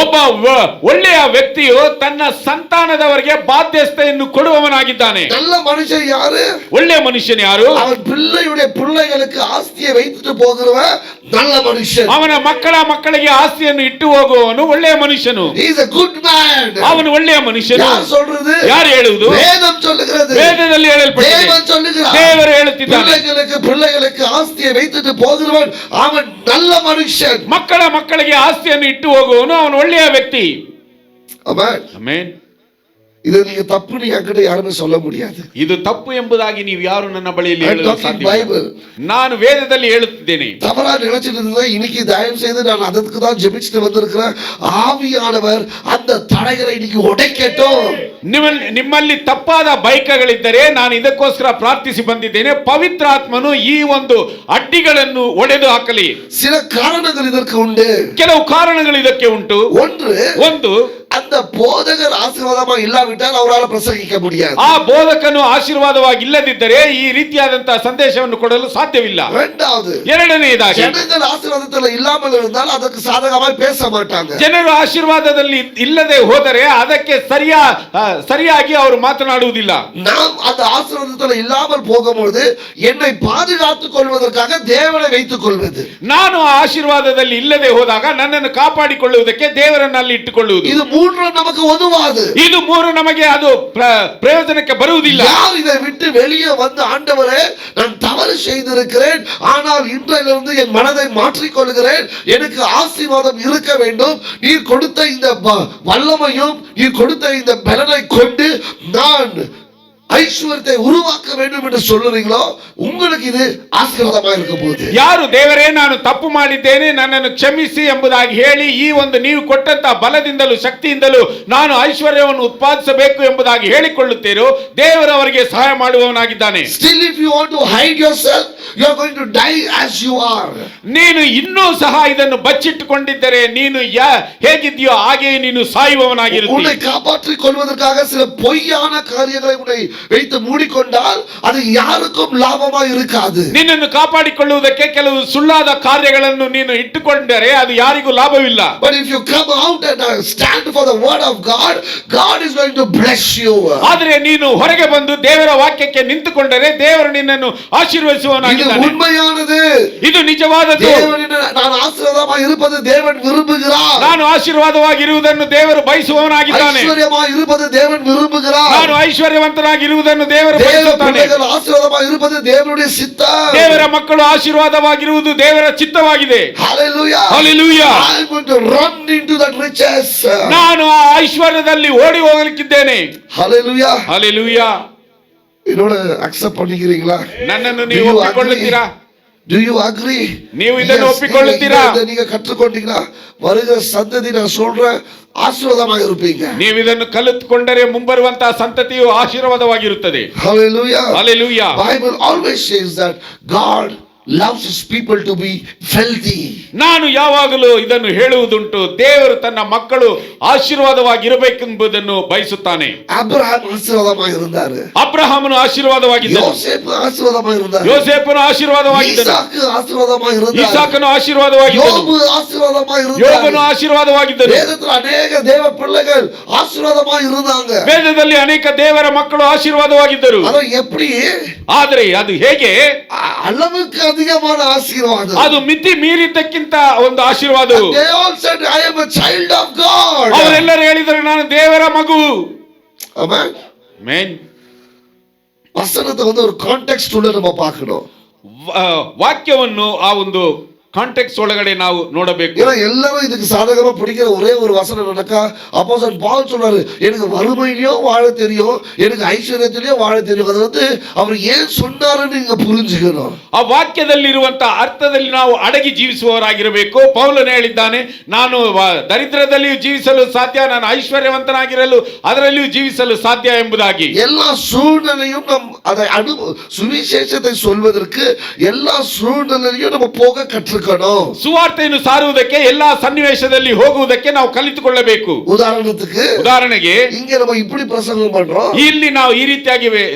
ಒಬ್ಬ ಒಳ್ಳೆಯ ವ್ಯಕ್ತಿಯು ತನ್ನ ಸಂತಾನದವರಿಗೆ ಬಾಧ್ಯಸ್ಥೆಯನ್ನು ಕೊಡುವವನಾಗಿದ್ದಾನೆ. நல்ல மனுஷன் யாரு? ಒಳ್ಳೆಯ ಮನುಷ್ಯನು ಯಾರು? அவன் பிள்ளையுடைய பிள்ளைகளுக்கு ஆஸ்தியை வைத்துட்டு போகிறவன் நல்ல மனுஷன். ಅವನ ಮಕ್ಕಳಿಗೆ ಆಸ್ತಿಯನ್ನು ಇಟ್ಟು ಹೋಗುವವನು ಒಳ್ಳೆಯ ಮನುಷ್ಯನು. He is a good man. ಅವನು ಒಳ್ಳೆಯ ಮನುಷ್ಯನು. ಯಾರು சொல்றது? ಯಾರು ಹೇಳುವುದು? ವೇದಂ சொல்லுகிறது. ವೇದದಲ್ಲಿ ಹೇಳಲ್ಪಟ್ಟಿದೆ. தேவன் சொல்லுகிறார். ದೇವರು ಹೇಳುತ್ತಿದ್ದಾನೆ. பிள்ளைகளுக்கு ஆஸ்தியை வைத்துட்டு போகிறவன் அவன் நல்ல மனுஷன். ಮಕ್ಕಳಿಗೆ ಆಸ್ತಿಯನ್ನು ಇಟ್ಟು ಹೋಗುವವನು ಅವನು ಒಳ್ಳೆಯ ವ್ಯಕ್ತಿ. ಆಮೆನ್. ಆಮೆನ್. ಇದು ನೀವು ತಪ್ಪು ಎன்கிட்ட ಯಾರನ್ನೂ சொல்ல முடியாது. ಇದು ತಪ್ಪು ಎಂಬುದಾಗಿ ನೀವು ಯಾರು ನನ್ನ ಬಳಿಯಲ್ಲಿ ಹೇಳಲು ಸಾಧ್ಯವಿಲ್ಲ. ಬೈಬಲ್ ನಾನು ವೇದದಲ್ಲಿ ಹೇಳುತ್ತಿದ್ದೇನೆ. தவறா நினைச்சிட்டு இருந்தா இன்னைக்கு தயவு செய்து நான் ಅದಕ್ಕೆ தான் ஜெபிச்சிட்டு வந்திருக்கிறேன். ஆவியானவர் அந்த தடைகளை இன்னைக்கு உடைக்கட்டும். ನಿಮ್ಮಲ್ಲಿ ತಪ್ಪಾದ ಬೈಕಗಳಿದ್ದರೆ ನಾನು ಇದಕ್ಕೋಸ್ಕರ ಪ್ರಾರ್ಥಿಸಿ ಬಂದಿದ್ದೇನೆ. ಪವಿತ್ರಾತ್ಮನು ಈ ಒಂದು ಅಡ್ಡಿಗಳನ್ನು ಒಡೆದು ಹಾಕಲಿ. சில காரணங்கள் இதற்கு உண்டு. ಕೆಲವು ಕಾರಣಗಳು ಇದಕ್ಕೆ ಉಂಟು. ಒಂದು அந்த போதகர் ஆசீர்வாதமா இல்லாவிட்டால் அவரால் பிரசங்கிக்க முடியாது. ಆ ಬೋಧಕನು ಆಶೀರ್ವಾದವಾಗಿ ಇಲ್ಲದಿದ್ದರೆ ಈ ರೀತಿಯಾದಂತಹ ಸಂದೇಶವನ್ನು ಕೊಡಲು ಸಾಧ್ಯವಿಲ್ಲ. ಎರಡನೆಯದಾಗಿ ಜನಗಳು ಆಶೀರ್ವಾದದಲ್ಲಿ ಇல்லாமல் இருந்தால் ಅದಕ್ಕೆ ಸಾಧಕವಾಗಿ பேச மாட்டாங்க. ಜನರು ಆಶೀರ್ವಾದದಲ್ಲಿ ಇಲ್ಲದೆ ಹೋದರೆ ಅದಕ್ಕೆ ಸರಿಯಾಗಿ ಅವರು ಮಾತನಾಡುವುದಿಲ್ಲ. நாம் அந்த ஆசீர்வாதத்தில் இல்லாமல் போகும்போது என்னை பாதுகாத்துக் கொள்வதற்காக தேவனை வைத்துக் கொள்வது. ನಾನು ಆಶೀರ್ವಾದದಲ್ಲಿ ಇಲ್ಲದೆ ಹೋದಾಗ ನನ್ನನ್ನು ಕಾಪಾಡಿಕೊಳ್ಳುವುದಕ್ಕೆ ದೇವರನ್ನು ಅಲ್ಲಿ ಇಟ್ಟುಕೊಳ್ಳುವುದು. ಇದು ಮೂರು ನಮಗೆ ಒದವಾದು. ಇದು ಮೂರು ನಮಗೆ ಅದು ಪ್ರಯೋಜನಕ್ಕೆ ಬರುವುದಿಲ್ಲ. யார் இதை விட்டு வெளியே வந்து ஆண்டவரே நான் தவறு செய்திருக்கிறேன் ஆனால் இன்றையிலிருந்து என் மனதை மாற்றிக் கொள்கிறேன் எனக்கு ஆசீர்வாதம் இருக்க வேண்டும் நீர் கொடுத்த இந்த வல்லமையும் நீர் கொடுத்த இந்த பலனை கொண்டு நான் ஐஸ்வர்யத்தை உருவாக்க வேண்டும் என்று சொல்லுறீங்களோ உங்களுக்கு இது ஆசீர்வாதமாக இருக்க போகுது. ಯಾರು ದೇವರೇ ನಾನು ತಪ್ಪು ಮಾಡಿದ್ದೇನೆ ನನ್ನನ್ನು ಕ್ಷಮಿಸಿ ಎಂಬುದಾಗಿ ಹೇಳಿ ಈ ಒಂದು ನೀವು ಕೊಟ್ಟಂತ ಬಲದಿಂದಲೂ ಶಕ್ತಿಯಿಂದಲೂ ನಾನು ಐಶ್ವರ್ಯವನ್ನು ಉತ್ಪಾದಿಸಬೇಕು ಎಂಬುದಾಗಿ ಹೇಳಿಕೊಳ್ಳುತ್ತೀರೋ ದೇವರು ಅವರಿಗೆ ಸಹಾಯ ಮಾಡುವವನಾಗಿದ್ದಾನೆ. Still if you want to hide yourself you are going to die as you are. ನೀನು ಇನ್ನೂ ಸಹ ಇದನ್ನು ಬಚ್ಚಿಟ್ಟುಕೊಂಡಿದ್ದರೆ ನೀನು ಹೇಗಿದ್ದೀಯೋ ಹಾಗೆಯೇ ನೀನು ಸಾಯುವವನಾಗಿರುತ್ತೀಯ. உன்னை காப்பாற்றிக் கொள்வதற்காக சில பொய்யான காரியங்களை உன்னை வைத்து மூடிக்கொண்டால் அது யாருக்கும் லாபமாக இருக்காது. ನಿನ್ನನ್ನು ಕಾಪಾಡಿಕೊಳ್ಳುವುದಕ್ಕೆ ಕೆಲವು ಸುಳ್ಳಾದ ಕಾರ್ಯಗಳನ್ನು ನೀನು ಇಟ್ಟುಕೊಂಡರೆ ಅದು ಯಾರಿಗೂ ಲಾಭವಿಲ್ಲ. But if you come out and stand for the word of God, God is going to bless you. ಆದರೆ ನೀನು ಹೊರಗೆ ಬಂದು ದೇವರ ವಾಕ್ಯಕ್ಕೆ ನಿಂತುಕೊಂಡರೆ ದೇವರು ನಿನ್ನನ್ನು ಆಶೀರ್ವದಿಸುವವನಾಗಿದ್ದಾನೆ. இது உண்மையானது. ಇದು ನಿಜವಾದದ್ದು. ನಾನು ಆಶೀರ್ವಾದವಾಗಿ இருப்பது தேவன் விரும்புகிறார். ನಾನು ಆಶೀರ್ವಾದವಾಗಿ ಇರುವುದನ್ನು ದೇವರು ಬಯಸುವವನಾಗಿದ್ದಾನೆ. ಐಶ್ವರ್ಯವಾಗಿ இருப்பது தேவன் விரும்புகிறார். ನಾನು ಐಶ್ವರ್ಯವಂತನಾಗಿರುವುದನ್ನು ದೇವರು ಬಯಸುತ್ತಾನೆ. ಆಶೀರ್ವಾದವಾಗಿ இருப்பது தேவனுடைய சித்தம். ದೇವರ ಮಕ್ಕಳು ಆಶೀರ್ವಾದವಾಗಿರುವುದು ದೇವರ ಚಿತ್ತವಾಗಿದೆ. Hallelujah. Hallelujah. I am going to run into that riches. ನಾನು ಆ ಐಶ್ವರ್ಯದಲ್ಲಿ ಓಡಿ ಹೋಗಲಿಕ್ಕಿದ್ದೇನೆ. Hallelujah. Hallelujah. ಇದನ್ನ ಅಕ್ಸೆಪ್ಟ್ பண்ணிக்கிறீங்களா? ನನ್ನನ್ನು ನೀವು ಒಪ್ಪಿಕೊಳ್ಳುತ್ತೀರಾ? Do you agree? ನೀವು ಇದನ್ನು ಒಪ್ಪಿಕೊಳ್ಳುತ್ತೀರಾ? நீங்க கற்றுக்கொண்டீங்களா? வருகிற சந்ததி நான் சொல்றேன் ಆಶೀರ್ವಾದமாக இருப்பீங்க. ನೀವು ಇದನ್ನು ಕಲಿತುಕೊಂಡರೆ ಮುಂಬರುವಂತಹ ಸಂತತಿಯು ಆಶೀರ್ವಾದವಾಗಿರುತ್ತದೆ. Hallelujah. Hallelujah. Bible always says that God loves his people to be wealthy. ನಾನು ಯಾವಾಗಲೂ ಇದನ್ನು ಹೇಳುವುದುಂಟು, ದೇವರು ತನ್ನ ಮಕ್ಕಳು ಆಶೀರ್ವಾದವಾಗಿರಬೇಕೆಂಬುದನ್ನು ಬಯಸುತ್ತಾನೆ. Abraham ஆசீர்வாதமாக இருந்தாரு. ಅಬ್ರಹಾಮನು ಆಶೀರ್ವಾದವಾಗಿದ್ದನು, யோசேப்பு ஆசீர்வாதமாக இருந்தாரு. ಯೋಸೇಫನು ಆಶೀರ್ವಾದವಾಗಿದ್ದನು, ஈசாக்கு ஆசீர்வாதமாக இருந்தாரு. ಇಸಾಕನು ಆಶೀರ್ವಾದವಾಗಿದ್ದನು, யோபு ஆசீர்வாதமாக ಯೋಬನು இருந்தாரு. ಆಶೀರ್ವಾದವಾಗಿದ್ದನು. வேதத்தில் அநேக தேவ பிள்ளைகள் ஆசீர்வாதமாக இருந்தாங்க. ವೇದದಲ್ಲಿ ಅನೇಕ ದೇವರ ಮಕ್ಕಳು ಆಶೀರ್ವಾದವಾಗಿದ್ದರು. ಅದು எப்படி? ಆದರೆ ಅದು ಹೇಗೆ? அளவுக்கு அதிகமான ஆசீர்வாதம். ಅದು ಮಿತಿ ಮೀರಿದ್ದಕ್ಕಿಂತ ಒಂದು ಆಶೀರ್ವಾದ. They all said, I am a child of God. ಅವರೆಲ್ಲರೂ ಹೇಳಿದರು, ನಾನು ದೇವರ ಮಗು. Amen. ಮೇನ್ வசனத்தை ஒரு கான்டெக்ஸ்ட் உள்ள நம்ம பார்க்கணும். ವಾಕ್ಯವನ್ನು ಆ ಒಂದು ಕಾಂಟೆಕ್ಸ್ಟ್ ಒಳಗಡೆ ನಾವು ನೋಡಬೇಕು. ஏன்னா எல்லாரும் இதுக்கு சாதகமா பிடிக்கிற ஒரே ஒரு வசனம் என்னக்கா, அப்போஸ்தலன் பவுல் சொல்றாரு, எனக்கு வறுமையிலயும் வாழ தெரியும், எனக்கு ஐஸ்வர்யத்திலயும் வாழ தெரியும். அது அவர் ஏன் சொன்னாருன்னு நீங்க புரிஞ்சுக்கணும். ಆ ವಾಕ್ಯದಲ್ಲಿರುವಂತಹ ಅರ್ಥದಲ್ಲಿ ನಾವು ಅಡಗಿ ಜೀವಿಸುವವರಾಗಿರಬೇಕು. ಪೌಲನು ಹೇಳಿದ್ದಾನೆ, ನಾನು ದರಿದ್ರದಲ್ಲಿಯೂ ಜೀವಿಸಲು ಸಾಧ್ಯ, ನಾನು ಐಶ್ವರ್ಯವಂತನಾಗಿರಲು ಅದರಲ್ಲಿಯೂ ಜೀವಿಸಲು ಸಾಧ್ಯ ಎಂಬುದಾಗಿ. எல்லா சூழ்நிலையும் அதை சுவிசேஷத்தை சொல்வதற்கு எல்லா சூழ்நிலையும் நம்ம போக கற்றுக்கணும். ಸುವಾರ್ತೆಯನ್ನು ಸಾರುವುದಕ್ಕೆ ಎಲ್ಲಾ ಸನ್ನಿವೇಶದಲ್ಲಿ ಹೋಗುವುದಕ್ಕೆ ನಾವು ಕಲಿತುಕೊಳ್ಳಬೇಕು. ಉದಾಹರಣೆಗೆ இங்க நம்ம இப்படி பிரசங்கம் பண்றோம், ಇಲ್ಲಿ ನಾವು ಈ ರೀತಿಯಾಗಿ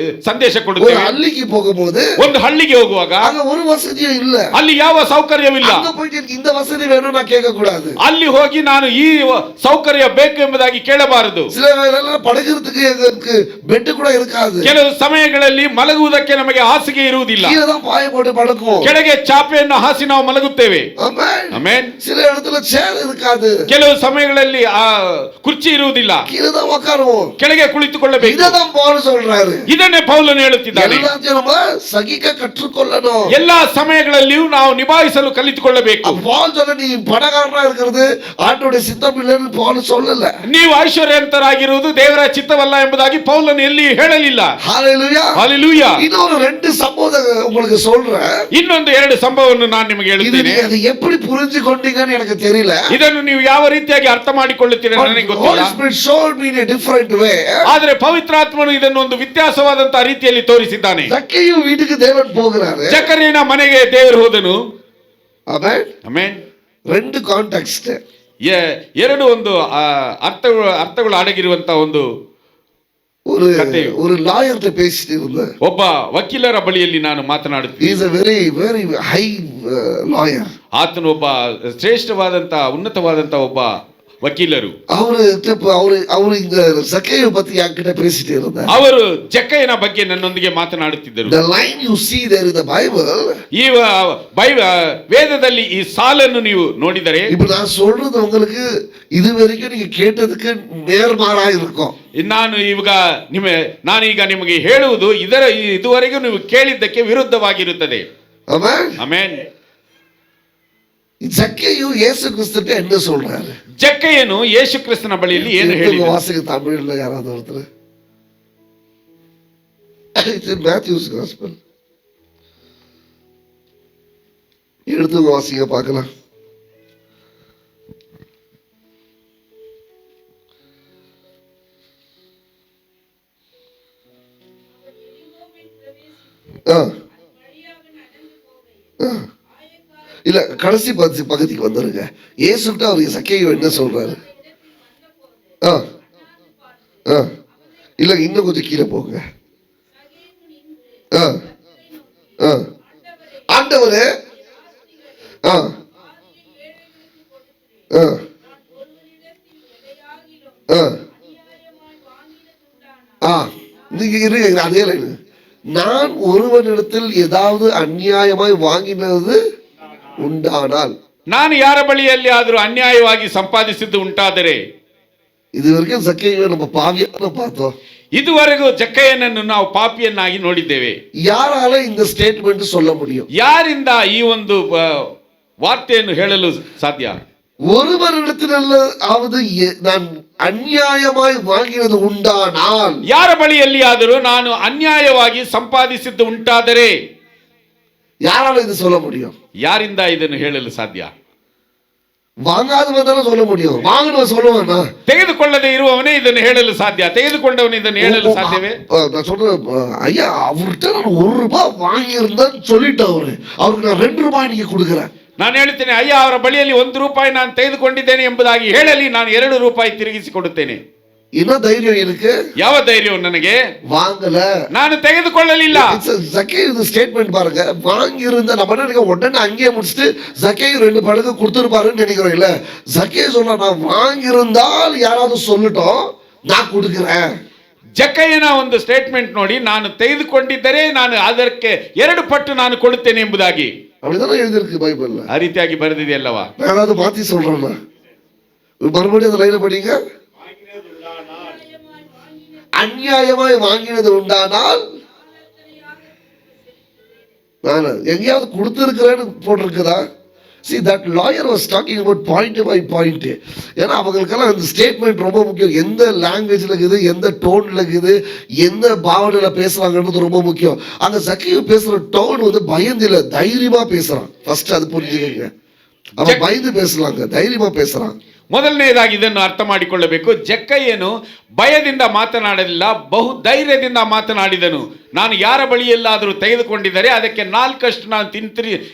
ಸಂದೇಶ ஒரு ಕೊಡುತ್ತೇವೆ. ಹಳ್ಳಿಗೆ போகும்போது ಒಂದು ಹಳ್ಳಿಗೆ ಹೋಗುವಾಗ அங்க ஒரு வசதியும் இல்ல, ಅಲ್ಲಿ ಯಾವ ಸೌಕರ್ಯವಿಲ್ಲ. அங்க போயிட்டு எனக்கு இந்த வசதி வேணும் நான் கேட்க கூடாது. ಅಲ್ಲಿ ಹೋಗಿ ನಾನು ಈ ಸೌಕರ್ಯ ಬೇಕು ಎಂಬುದಾಗಿ ಕೇಳಬಾರದು. சில வேளையில படுக்கிறதுக்கு எங்களுக்கு பெட் கூட இருக்காது. ಕೆಲವು ಸಮಯಗಳಲ್ಲಿ ಮಲಗುವುದಕ್ಕೆ ನಮಗೆ ಹಾಸಿಗೆ ಇರುವುದಿಲ್ಲ. கீழே தான் பாய போட்டு படுக்குவோம், ಕೆಳಗೆ ಚಾಪೆಯನ್ನು ಹಾಸಿ ನಾವು ಮಲಗುತ್ತೇವೆ. ஆமென். ಆಮೆನ್. சில இடத்துல சேர் இருக்காது, ಕೆಲವು ಸಮಯಗಳಲ್ಲಿ ಆ ಕುರ್ಚಿ ಇರುವುದಿಲ್ಲ, கீழே தான் உட்காருவோம். ಕೆಳಗೆ ಕುಳಿತುಕೊಳ್ಳಬೇಕು. இததான் பவுல் சொல்றாரு. ಇದನ್ನೇ ಪೌಲನು ಹೇಳುತ್ತಿದ್ದಾನೆ. எல்லாத்தையும் நம்ம சகிக்க கற்றுக்கொள்ளணும். ಎಲ್ಲಾ ಸಮಯಗಳಲ್ಲಿಯೂ ನಾವು ನಿಭಾಯಿಸಲು ಕಲಿತುಕೊಳ್ಳಬೇಕು. பவுல் சொல்ல, நீ பணக்காரனா இருக்கிறது ஆண்டவருடைய சித்தம் இல்லைன்னு பவுல் சொல்லல. ನೀವು ಐಶ್ವರ್ಯವಂತರಾಗಿರುವುದು ದೇವರ ಚಿತ್ತವಲ್ಲ ಎಂಬುದಾಗಿ ಪೌಲನು ಎಲ್ಲಿ ಹೇಳಲಿಲ್ಲ. ஹalleluya. ಹಲ್ಲೆಲೂಯಾ. இன்னொரு ரெண்டு சம்பவத்தை உங்களுக்கு சொல்றேன். ಇನ್ನೊಂದು ಎರಡು ಸಂಭವವನ್ನು ನಾನು ನಿಮಗೆ இது ಹೇಳುತ್ತೇನೆ. நீங்க அதை எப்படி புரிஞ்சுக்கொண்டீங்கன்னு எனக்கு தெரியல. ಇದನ್ನು ನೀವು ಯಾವ ರೀತಿಯಾಗಿ ಅರ್ಥ ಮಾಡಿಕೊಳ್ಳುತ್ತೀರಿ ನನಗೆ Holy ಗೊತ್ತಿಲ್ಲ. Spirit showed me in a different way. ಆದರೆ ಪವಿತ್ರಾತ್ಮನು ಇದನ್ನು ಒಂದು ವ್ಯತ್ಯಾಸವಾದಂತಹ ರೀತಿಯಲ್ಲಿ ತೋರಿಸಿದ್ದಾನೆ. ஜக்கேயு வீட்டுக்கு தேவன் போகிறாரு. ಜಕರೀಯನ ಮನೆಗೆ ದೇವರು ಹೋದನು. ஆமென். ಆಮೆನ್. ரெண்டு கான்டெக்ஸ்ட். ಎರಡು ಒಂದು ಅರ್ಥಗಳು ಅಡಗಿರುವಂತಹ ಒಂದು ஒரு லாயர்ட்ட பேசிட்டு இருந்தேன். ಒಬ್ಬ ವಕೀಲರ ಬಳಿಯಲ್ಲಿ ನಾನು ಮಾತನಾಡುತ್ತೇನೆ. He is a very very high lawyer. ಆತನು ಒಬ್ಬ ಶ್ರೇಷ್ಠವಾದಂತಹ ಉನ್ನತವಾದಂತಹ ಒಬ್ಬ ವಕೀಲರು. ಅವರು இந்த ஜக்கேயை பத்தி என்கிட்ட பேசிட்டு இருந்தார். ಅವರು ಜಕ್ಕಯ್ಯನ ಬಗ್ಗೆ ನನ್ನೊಂದಿಗೆ ಮಾತನಾಡುತ್ತಿದ್ದರು. The line you see there in the Bible, ಈ ವೇದದಲ್ಲಿ ಈ ಸಾಲನ್ನು ನೀವು ನೋಡಿದರೆ, இப்ப நான் சொல்றது உங்களுக்கு இது வரைக்கும் நீங்க கேட்டதுக்கு நேர்மாறா இருக்கும். ನಾನೀಗ ನಿಮಗೆ ಹೇಳುವುದು ಇದುವರೆಗೂ ನೀವು ಕೇಳಿದ್ದಕ್ಕೆ ವಿರುದ್ಧವಾಗಿರುತ್ತದೆ. ஆமென். ಆಮೆನ್. ஜக்கேயு இயேசு கிறிஸ்துட்ட என்ன சொல்றாரு? ಜಕ್ಕಯ್ಯನು ಯೇಸು ಕ್ರಿಸ್ತನ ಬಳಿಯಲ್ಲಿ ಏನು ಹೇಳಿದ? வாசிக்க தமிழ்ல யாராவது ஒருத்தர்? It's in Matthew's gospel. எடுத்து வாசிக்க பார்க்கலாம். இல்ல கடைசி பகுதிக்கு வந்துருங்க. இயேசுட்ட அவர் சக்கேயு என்ன சொல்றாரு? இல்ல இன்னும் கொஞ்சம் கீழே போங்க. ஆண்டவரே, நீங்க இருங்க, அதே லைன். நான் ஒருவனிடத்தில் ஏதாவது அநியாயமாய் வாங்கினது ಉಂಟಾனால், ನಾನು ಯಾರ ಬಳಿಯಲ್ಲಿ ಆದರೂ ಅನ್ಯಾಯವಾಗಿ ಸಂಪಾದಿಸಿದ್ದು ಉಂಟಾದರೆ, இதுவரைக்கும் சக்கேயை நம்ம பாவியான பார்த்தோம். ಇದುವರೆಗೂ ಜಕ್ಕಯ್ಯನನ್ನು ನಾವು ಪಾಪಿಯನ್ನಾಗಿ ನೋಡಿದ್ದೇವೆ. ಯಾರಾல இந்த ಸ್ಟೇಟ್ಮೆಂಟ್ சொல்ல முடியும்? ಯಾರಿಂದ ಈ ಒಂದು ವಾರ್ತೆಯನ್ನು ಹೇಳಲು ಸಾಧ್ಯ? ஒருவரிடத்திலாவது நான் அநியாயமாய் வாங்கினது உண்டானால், ಯಾರ ಬಳಿಯಲ್ಲಿ ಆದರೂ ನಾನು ಅನ್ಯಾಯವಾಗಿ ಸಂಪಾದಿಸಿದ್ದು ಉಂಟಾದರೆ, யாரால இது சொல்ல முடியும்? ಯಾರಿಂದ ಇದನ್ನು ಹೇಳಲು ಸಾಧ್ಯ? வாங்காதவன் தானே சொல்ல முடியும், வாங்கினவன் சொல்லுவானா? ತೆಗೆದುಕೊಳ್ಳದೆ ಇರುವವನೇ ಇದನ್ನು ಹೇಳಲು ಸಾಧ್ಯ, ತೆಗೆದುಕೊಂಡವನು ಇದನ್ನು ಹೇಳಲು ಸಾಧ್ಯವೇ? நான் சொல்றேன், ஐயா அவர்கிட்ட நான் ₹1 வாங்கியிருந்தேன்னு சொல்லிட்டு அவருக்கு நான் ₹2 நீங்க கொடுக்குறேன். ನಾನು ಹೇಳ್ತೇನೆ, ಅಯ್ಯ ಅವರ ಬಳಿಯಲ್ಲಿ ₹1 ನಾನು ತೆಗೆದುಕೊಂಡಿದ್ದೇನೆ ಎಂಬುದಾಗಿ ಹೇಳಲಿ, ನಾನು ₹2 ತಿರುಗಿಸಿ ಕೊಡುತ್ತೇನೆ. என்ன தைரியம் இருக்கு? ಯಾವ ಧೈರ್ಯವು ನನಗೆ? வாங்கல, ನಾನು ತೆಗೆದುಕೊಳ್ಳಲಿಲ್ಲ. ஜக்கேயு ஸ்டேட்மெண்ட் பாருங்க. வாங்கி இருந்த நம்ம நினைக்க உடனே அங்கேயே முடிச்சுட்டு ஜக்கேயு 2 மடங்கு கொடுத்துருப்பாருன்னு நினைக்கிறோம். இல்ல, ஜக்கேயு சொல்ற, நான் வாங்கி இருந்தால் யாராவது சொல்லட்டும், நான் கொடுக்கிறேன். ಜಕ್ಕಯ್ಯನ ಒಂದು ಸ್ಟೇಟ್ಮೆಂಟ್ ನೋಡಿ, ನಾನು ತೆಗೆದುಕೊಂಡಿದ್ದರೆ ನಾನು ಅದಕ್ಕೆ 2 ಪಟ್ಟು ನಾನು ಕೊಡುತ್ತೇನೆ ಎಂಬುದಾಗಿ. அப்படிதானே எழுதிருக்கு பைபிள்ல. ಆ ರೀತಿಯಾಗಿ ಬರೆದಿದೆಯಲ್ಲವಾ? நான் ஏதாவது மாத்தி சொல்றேன்னா மறுபடியும் அந்த லைனை படிங்க. அநியாயமாய் வாங்கினது உண்டானால் நான் எங்கேயாவது கொடுத்திருக்கிறேன்னு போட்டிருக்குதா? See, that lawyer was talking about point by point. ஏன்னா அவங்களுக்கெல்லாம் அந்த ஸ்டேட்மெண்ட் ரொம்ப முக்கியம். எந்த லாங்குவேஜ்ல இருக்குது, எந்த டோன்ல இருக்குது, எந்த பாவனையில பேசுறாங்கன்றது ரொம்ப முக்கியம். அந்த ஜக்கேயு பேசுற டோன் வந்து பயந்தில்ல, தைரியமா பேசுறான். ஃபர்ஸ்ட் அது புரிஞ்சுக்கங்க. அவன் பயந்து பேசலாங்க, தைரியமா பேசுறான். ಮೊದಲನೇದಾಗಿ ಇದನ್ನು ಅರ್ಥ ಮಾಡಿಕೊಳ್ಳಬೇಕು. ಜಕ್ಕಯ್ಯನು ಭಯದಿಂದ ಮಾತನಾಡಲಿಲ್ಲ, ಬಹು ಧೈರ್ಯದಿಂದ ಮಾತನಾಡಿದನು. ನಾನು ಯಾರ ಬಳಿಯಲ್ಲಾದರೂ ತೆಗೆದುಕೊಂಡಿದ್ದರೆ ಅದಕ್ಕೆ 4 ನಾನು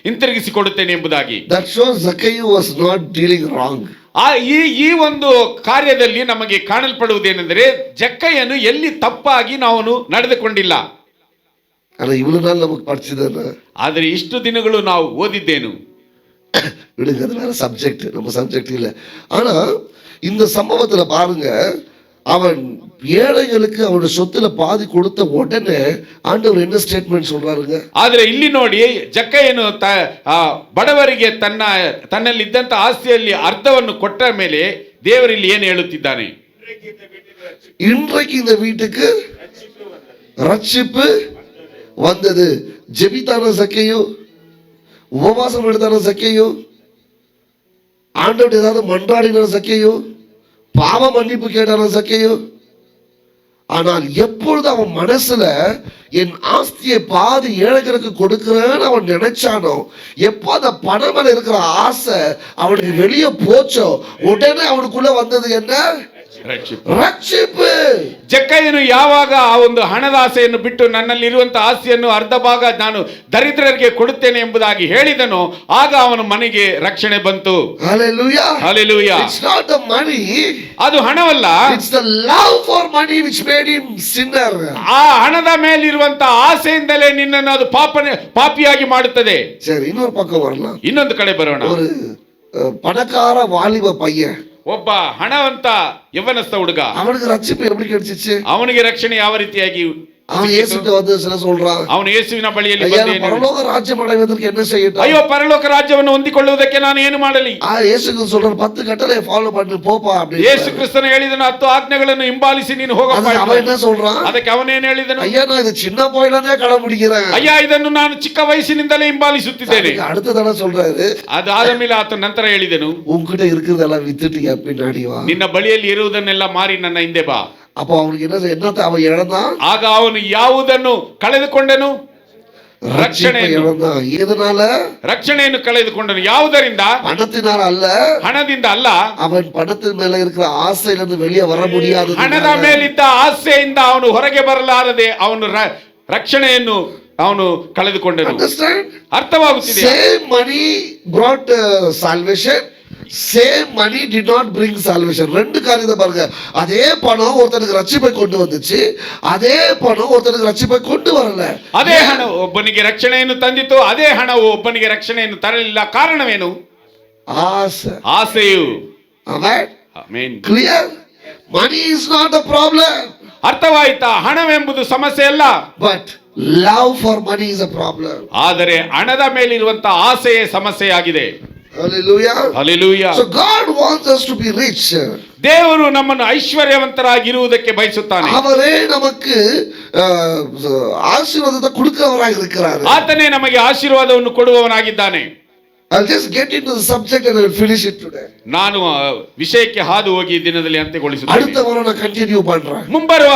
ಹಿಂತಿರುಗಿಸಿ ಕೊಡುತ್ತೇನೆ ಎಂಬುದಾಗಿ. That shows Zacchaeus was not dealing wrong. ಈ ಒಂದು ಕಾರ್ಯದಲ್ಲಿ ನಮಗೆ ಕಾಣಲ್ಪಡುವುದೇನೆಂದರೆ, ಜಕ್ಕಯ್ಯನು ಎಲ್ಲಿ ತಪ್ಪಾಗಿ ನಾವು ನಡೆದುಕೊಂಡಿಲ್ಲ. ஆனா இவ்வளவு நாள் நமக்கு படிச்சதுன்னா, ಆದರೆ ಇಷ್ಟು ದಿನಗಳು ನಾವು ಓದಿದ್ದೇನು. விடுங்க, அது வேற சப்ஜெக்ட், நம்ம சப்ஜெக்ட் இல்லை. ஆனா இந்த சம்பவத்துல பாருங்க, அவன் ஏழைகளுக்கு அவனுடைய சொத்துல பாதி கொடுத்த உடனே ஆண்டவர் என்ன ஸ்டேட்மெண்ட் சொல்றாருங்க? ಆದ್ರೆ ಇಲ್ಲಿ ನೋಡಿ, ಜಕ್ಕಯ್ಯನು ಬಡವರಿಗೆ ತನ್ನಲ್ಲಿದ್ದಂತ ಆಸ್ತಿಯಲ್ಲಿ ಅರ್ಧವನ್ನು ಕೊಟ್ಟ ಮೇಲೆ ದೇವರಲ್ಲಿ ಏನು ಹೇಳುತ್ತಿದ್ದಾನೆ? இன்றைக்கு இந்த வீட்டுக்கு ரட்சிப்பு வந்தது. ஜெபித்தான ஜக்கேயு, உபவாசம் எடுத்தான ஜக்கேயு, ஆண்டவர் ஏதாவது மன்றாடின ஜக்கேயு, பாவ மன்னிப்பு கேட்டான ஜக்கேயு. ஆனால் எப்பொழுது அவன் மனசுல என் ஆஸ்தியை பாதி ஏழைகளுக்கு கொடுக்கிறேன்னு அவன் நினைச்சானோ, எப்போ அந்த பணம் மேல இருக்கிற ஆசை அவனுக்கு வெளியே போச்சோ, உடனே அவனுக்குள்ள வந்தது என்ன? ರಕ್ಷಿಪು. ಜಕ್ಕಯ್ಯನು ಯಾವಾಗ ಆ ಒಂದು ಹಣದ ಆಸೆಯನ್ನು ಬಿಟ್ಟು ನನ್ನಲ್ಲಿರುವಂತಹ ಆಸ್ತಿಯನ್ನು ಅರ್ಧ ಭಾಗ ನಾನು ದರಿದ್ರರಿಗೆ ಕೊಡುತ್ತೇನೆ ಎಂಬುದಾಗಿ ಹೇಳಿದನು, ಆಗ ಅವನ ಮನೆಗೆ ರಕ್ಷಣೆ ಬಂತು. Hallelujah. Hallelujah. It's not the money. ಅದು ಹಣವಲ್ಲ. It's the love for money which made him sinner. ಆ ಹಣದ ಮೇಲಿರುವಂತಹ ಆಸೆಯಿಂದಲೇ ನಿನ್ನನ್ನು ಅದು ಪಾಪಿಯಾಗಿ ಮಾಡುತ್ತದೆ. ಸರಿ, ಇನ್ನೊಂದು ಪಕ್ಕ ಬರலாம். ಇನ್ನೊಂದು ಕಡೆ ಬರೋಣ. ஒரு பணக்கார வாலிப பையன், ಒಬ್ಬ ಹಣವಂತ ಯವನಸ್ಥ ಹುಡುಗ, அவனுக்கு ரட்சிப்பு எப்படி கிடைச்சிச்சு? ಅವನಿಗೆ ರಕ್ಷಣೆ ಯಾವ ರೀತಿಯಾಗಿ? அவன் இயேசுட்ட வந்து சில சொல்றான், ಅವನು ಯೇಸುವಿನ ಬಳಿಯಲ್ಲಿ பரலோக ராஜ்யம் அடைவதற்கு என்ன செய்யட்டும்? ಅಯ್ಯೋ, ಪರಲೋಕ ರಾಜ್ಯವನ್ನು ಹೊಂದಿಕೊಳ್ಳುವುದಕ್ಕೆ ನಾನು ಏನು ಮಾಡಲಿ? இயேசுக்கு சொல்றான், 10 கட்டளை ஃபாலோ பண்ணி போப்பா அப்படி. ಯೇಸು ಕ್ರಿಸ್ತನು ಹೇಳಿದನು, 10 ಆಜ್ಞೆಗಳನ್ನು ಹಿಂಬಾಲಿಸಿ ನೀನು ಹೋಗಪ್ಪ. அவன் என்ன சொல்றான்? ಅದಕ್ಕೆ ಅವನೇನು ಹೇಳಿದನು? ஐயா, நான் இது சின்ன போயிலே கடைபிடிக்கிறேன். ಅಯ್ಯ, ಇದನ್ನು ನಾನು ಚಿಕ್ಕ ವಯಸ್ಸಿನಿಂದಲೇ ಹಿಂಬಾಲಿಸುತ್ತಿದ್ದೇನೆ. அடுத்த தடவை சொல்றாரு, ಅದಾದ ಮೇಲೆ ಆತ ನಂತರ ಹೇಳಿದನು, உன்கிட்ட இருக்கிறதெல்லாம் வித்துட்டு பின்னாடி வா, ನಿನ್ನ ಬಳಿಯಲ್ಲಿ ಇರುವುದನ್ನೆಲ್ಲ ಮಾರಿ ನನ್ನ ಹಿಂದೆ ಬಾ. அப்போ அவனுக்கு என்னத்தை அவன் இழந்தான்? ಆಗ ಅವನು ಯಾವುದನ್ನು ಕಳೆದುಕೊಂಡನು? ரட்சணைಯನ್ನು. எதனால? ರಕ್ಷಣೆಯನ್ನು ಕಳೆದುಕೊಂಡನು. ಯಾವುದರಿಂದ? பணத்தினால அல்ல, ಹಣದಿಂದ ಅಲ್ಲ. அவன் பணத்தின் மேல இருக்கிற ஆசையிலிருந்து வெளியே வர முடியாது. ಹಣದ ಮೇಲಿದ್ದ ಆಸೆಯಿಂದ ಅವನು ಹೊರಗೆ ಬರಲಾರದೆ ಅವನು ರಕ್ಷಣೆಯನ್ನು ಅವನು ಕಳೆದುಕೊಂಡನು. ಅರ್ಥವಾಗುತ್ತಿದೆ? Same money brought salvation, same money did not bring salvation. ரெண்டு காரியத்தை பாருங்க. அதே பணம் ஒருத்தனுக்கு ரட்சிப்பை கொண்டு வந்துச்சு, அதே பணம் ஒருத்தனுக்கு ரட்சிப்பை கொண்டு வரல. ಅದೇ ಹಣ ಒಬ್ಬನಿಗೆ ರಕ್ಷಣೆಯನ್ನು ತಂದಿತು, ಅದೇ ಹಣವು ಒಬ್ಬನಿಗೆ ರಕ್ಷಣೆಯನ್ನು ತರಲಿಲ್ಲ. ಕಾರಣವೇನು? ಆಸೆಯು. Amen. Clear? Money is not a problem. ಅರ್ಥವಾಯಿತಾ? ಹಣವೆಂಬುದು ಸಮಸ್ಯೆ ಅಲ್ಲ. But love for money is a problem. ಆದರೆ ಹಣದ ಮೇಲಿರುವಂತಹ ಆಸೆಯೇ ಸಮಸ್ಯೆಯಾಗಿದೆ. Hallelujah. Hallelujah. So God wants us to be rich. ದೇವರು ನಮ್ಮನ್ನು ಐಶ್ವರ್ಯವಂತರಾಗಿರುವುದಕ್ಕೆ ಬಯಸುತ್ತಾನೆ. ಅವರೇ ನಮಗೆ ಆಶೀರ್ವಾದದ ಕೊಡುಕವರಾಗಿ ಇರುತ್ತಾರೆ. ಆತನೇ ನಮಗೆ ಆಶೀರ್ವಾದವನ್ನು ಕೊಡುವವನಾಗಿದ್ದಾನೆ. I'll just get into the subject and I will finish it today. ನಾನು ವಿಷಯಕ್ಕೆ ಹಾದು ಹೋಗಿ ದಿನದಲ್ಲಿ ಅಂತ್ಯಗೊಳಿಸುತ್ತೇನೆ. அடுத்த வாரம் நான் ಕಂಟಿನ್ಯೂ பண்றேன். ಮುಂಬರುವ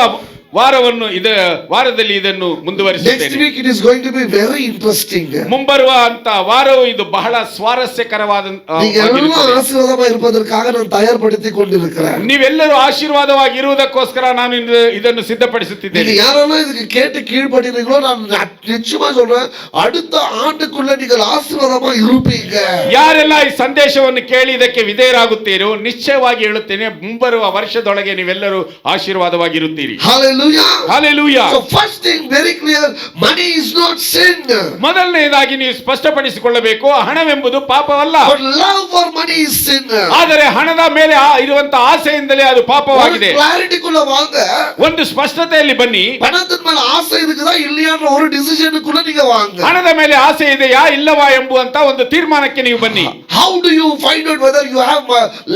ವಾರದಲ್ಲಿ ಇದನ್ನು Next ಮುಂದುವರಿಸುತ್ತೇನೆ. week it is going to be very interesting. ಮುಂಬರುವ ಅಂತ ವಾರವು ಇದು ಬಹಳ ಸ್ವಾರಸ್ಯಕರವಾದ நீங்க எல்லாம் ஆசீர்வாதமா இருப்பதற்காக நான் தயார்படுத்திக் கொண்டிருக்கிறேன். ನೀವೆಲ್ಲರೂ ಆಶೀರ್ವಾದವಾಗಿ ಇರುವುದಕ್ಕೋಸ್ಕರ ನಾನು ಇದನ್ನು ಸಿದ್ಧಪಡಿಸುತ್ತಿದ್ದೇನೆ. நீங்க யாரெல்லாம் இதுக்கு கேட்டு கீழ்படுறீங்களோ நான் நிச்சயமா சொல்றேன், அடுத்த ஆண்டுக்குள்ள நீங்கள் ஆசீர்வாதமா இருப்பீங்க. ಯಾರೆಲ್ಲ ಈ ಸಂದೇಶವನ್ನು ಕೇಳಿ ಇದಕ್ಕೆ ವಿಧೇಯರಾಗುತ್ತೀರೋ ನಿಶ್ಚಯವಾಗಿ ಹೇಳುತ್ತೇನೆ, ಮುಂಬರುವ ವರ್ಷದೊಳಗೆ ನೀವೆಲ್ಲರೂ ಆಶೀರ್ವಾದವಾಗಿರುತ್ತೀರಿ. Hallelujah. Hallelujah. So first thing very clear, money is not sin. ಮೊದಲನೆಯದಾಗಿ ನೀವು ಸ್ಪಷ್ಟಪಡಿಸಿಕೊಳ್ಳಬೇಕು, ಹಣವೆಂಬುದು ಪಾಪವಲ್ಲ. But love for money is sin. ಆದರೆ ಹಣದ ಮೇಲೆ ಇರುವಂತಹ ಆಸೆಯಿಂದಲೇ ಅದು ಪಾಪವಾಗಿದೆ. ಕ್ಲಾರಿಟಿக்குள்ள வாங்க. ಒಂದು ಸ್ಪಷ್ಟತೆಯಲ್ಲಿ ಬನ್ನಿ. பணத்தின் மேல ஆசை இருக்குதா இல்லையான்ற ஒரு டிசிஷனுக்குள்ள நீங்க வாங்க. ಹಣದ ಮೇಲೆ ಆಸೆ ಇದೆಯಾ ಇಲ್ಲವಾ ಎಂಬುವಂತ ಒಂದು ತೀರ್ಮಾನಕ್ಕೆ ನೀವು ಬನ್ನಿ. How do you find out whether you have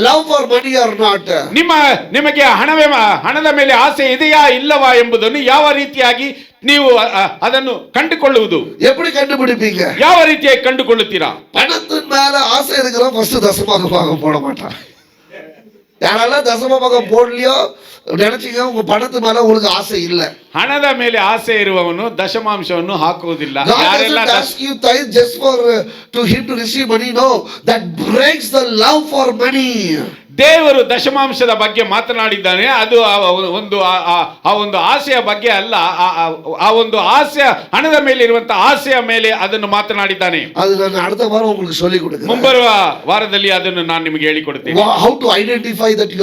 love for money or not? ನಿಮಗೆ ಹಣದ ಮೇಲೆ ಆಸೆ ಇದೆಯಾ ಇಲ್ಲವಾ ಎಂಬುದನ್ನು ಯಾವ ರೀತಿಯಾಗಿ ನೀವು ಅದನ್ನು ಕಂಡುಕೊಳ್ಳುವುದು? எப்படி கண்டுபிடிப்பீங்க? ಯಾವ ರೀತಿಯಾಗಿ ಕಂಡುಕೊಳ್ಳುತ್ತೀರಾ? பணத்தின் மேல ஆசை இருக்கிறவன் ஃபர்ஸ்ட் தசமபாகம் போட மாட்டான். யாரெல்லாம் தசமபாகம் போடலையோ நினைச்சீங்க உங்க பணத்து மேல உங்களுக்கு ஆசை இல்ல. ಹಣದ ಮೇಲೆ ಆಸೆ ಇರುವವನು ದಶಮಾಂಶವನ್ನು ಹಾಕುವುದಿಲ್ಲ. God ಯಾರೆಲ್ಲ doesn't ask you tithe just for to him to receive money. No, that breaks the love for money. ದೇವರು ದಶಮಾಂಶದ ಬಗ್ಗೆ ಮಾತನಾಡಿದ್ದಾನೆ. ಅದು ಆ ಒಂದು ಆಸೆಯ ಬಗ್ಗೆ ಅಲ್ಲ, ಆ ಒಂದು ಆಸೆ ಹಣದ ಮೇಲೆ ಇರುವಂತಹ ಆಸೆಯ ಮೇಲೆ ಅದನ್ನು ಮಾತನಾಡಿದ್ದಾನೆ. ಅದು ನಾನು அடுத்த ವಾರ உங்களுக்கு சொல்லி கொடுக்கிறேன். ಮುಂಬರುವ ವಾರದಲ್ಲಿ ಅದನ್ನು ನಾನು ನಿಮಗೆ ಹೇಳಿಕೊಡುತ್ತೇನೆ. How to identify that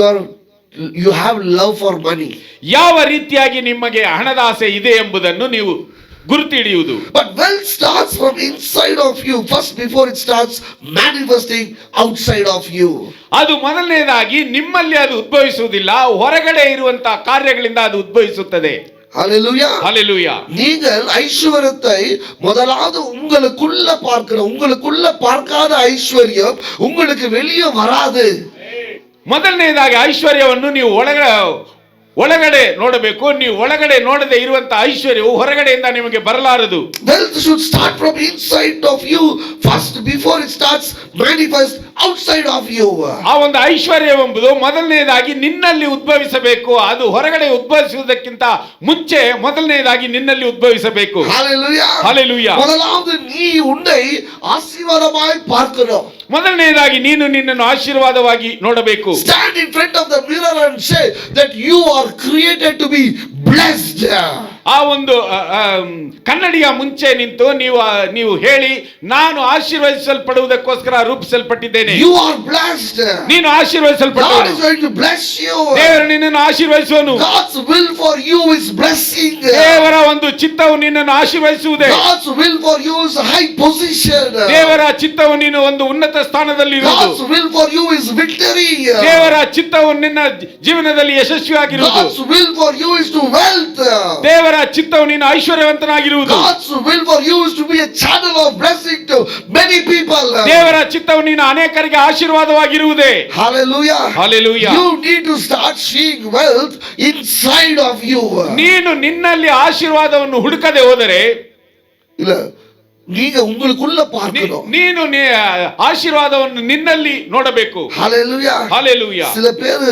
you have love for money. ಯಾವ ರೀತಿಯಾಗಿ ನಿಮಗೆ ಹಣದ ಆಸೆ ಇದೆ ಎಂಬುದನ್ನು ನೀವು ಗುರುತು ಹಿಡಿಯುವುದು. But wealth starts from inside of you first before it starts manifesting outside of you. ಅದು ಮೊದಲನೇದಾಗಿ ನಿಮ್ಮಲ್ಲಿ ಅದು ಉದ್ಭವಿಸುವುದಿಲ್ಲ, ಹೊರಗಡೆ ಇರುವಂತಹ ಕಾರ್ಯಗಳಿಂದ ಅದು ಉದ್ಭವಿಸುತ್ತದೆ. Hallelujah. Hallelujah. நீங்கள் ஐஸ்வரியத்தை முதலாவது உங்களுக்குள்ள பார்க்காத ஐஸ்வர்யம் உங்களுக்கு வெளியே வராது. ಮೊದಲನೇದಾಗಿ ಐಶ್ವರ್ಯವನ್ನು ನೀವು ಒಳಗಡೆ ನೋಡಬೇಕು. ನೀವು ಒಳಗಡೆ ನೋಡದೆ ಇರುವಂತಹ ಐಶ್ವರ್ಯವು ಹೊರಗಡೆಯಿಂದ ನಿಮಗೆ ಬರಲಾರದು. Wealth should start from inside of you first before it starts manifest outside of you. ಆ ಒಂದು ಐಶ್ವರ್ಯವೆಂಬುದು ಮೊದಲನೇದಾಗಿ ನಿನ್ನಲ್ಲಿ ಉದ್ಭವಿಸಬೇಕು. ಅದು ಹೊರಗಡೆ ಉದ್ಭವಿಸುವುದಕ್ಕಿಂತ ಮುಂಚೆ ಮೊದಲನೇದಾಗಿ ನಿನ್ನಲ್ಲಿ ಉದ್ಭವಿಸಬೇಕು. Hallelujah. Hallelujah. முதலாவது நீ உன்னை ஆசீர்வாதமாய் பார்க்கணும். ಮೊದಲನೇದಾಗಿ ನೀನು ನಿನ್ನನ್ನು ಆಶೀರ್ವಾದವಾಗಿ ನೋಡಬೇಕು. Stand in front of the mirror and say that you are created to be blessed. ಆ ಒಂದು ಕನ್ನಡಿಯ ಮುಂಚೆ ನಿಂತು ನೀವು ಹೇಳಿ, ನಾನು ಆಶೀರ್ವದಿಸಲ್ಪಡುವುದಕ್ಕೋಸ್ಕರ ರೂಪಿಸಲ್ಪಟ್ಟಿದ್ದೇನೆ. You are blessed. ನೀನು ಆಶೀರ್ವದಿಸಲ್ಪಟ್ಟವನು. God is going to bless you. ದೇವರು ನಿನ್ನನ್ನು ಆಶೀರ್ವದಿಸುವನು. God's will for you is blessing. ದೇವರ ಒಂದು ಚಿತ್ತವು ನಿನ್ನನ್ನು ಆಶೀರ್ವದಿಸುವುದೇ. God's will for you is high position. ದೇವರ ಚಿತ್ತವು ನೀನು ಒಂದು ಉನ್ನತ ಸ್ಥಾನದಲ್ಲಿ ಇರುವುದು. God's will for you is victory. ದೇವರ ಚಿತ್ತವು ನಿನ್ನ ಜೀವನದಲ್ಲಿ ಯಶಸ್ವಿಯಾಗಿರುವುದು. God's will for you is to wealth. ದೇವರ ಚಿತ್ತವು ನೀನು ಐಶ್ವರ್ಯವಂತನಾಗಿರುವುದು. God's will for you is to be a channel of blessing to many people. ದೇವರ ಚಿತ್ತವು ನೀನು ಅನೇಕರಿಗೆ ಆಶೀರ್ವಾದವಾಗಿರುವುದೇ. Hallelujah. Hallelujah. You need to start seeing wealth inside of you. ನೀನು ನಿನ್ನಲ್ಲಿ ಆಶೀರ್ವಾದವನ್ನು ಹುಡುಕದೆ ಹೋದರೆ, இல்ல நீங்க உங்களுக்குள்ள பார்க்கணும். ನೀನು ಆಶೀರ್ವಾದವನ್ನು ನಿನ್ನಲ್ಲಿ ನೋಡಬೇಕು. Hallelujah. Hallelujah. சில பேரு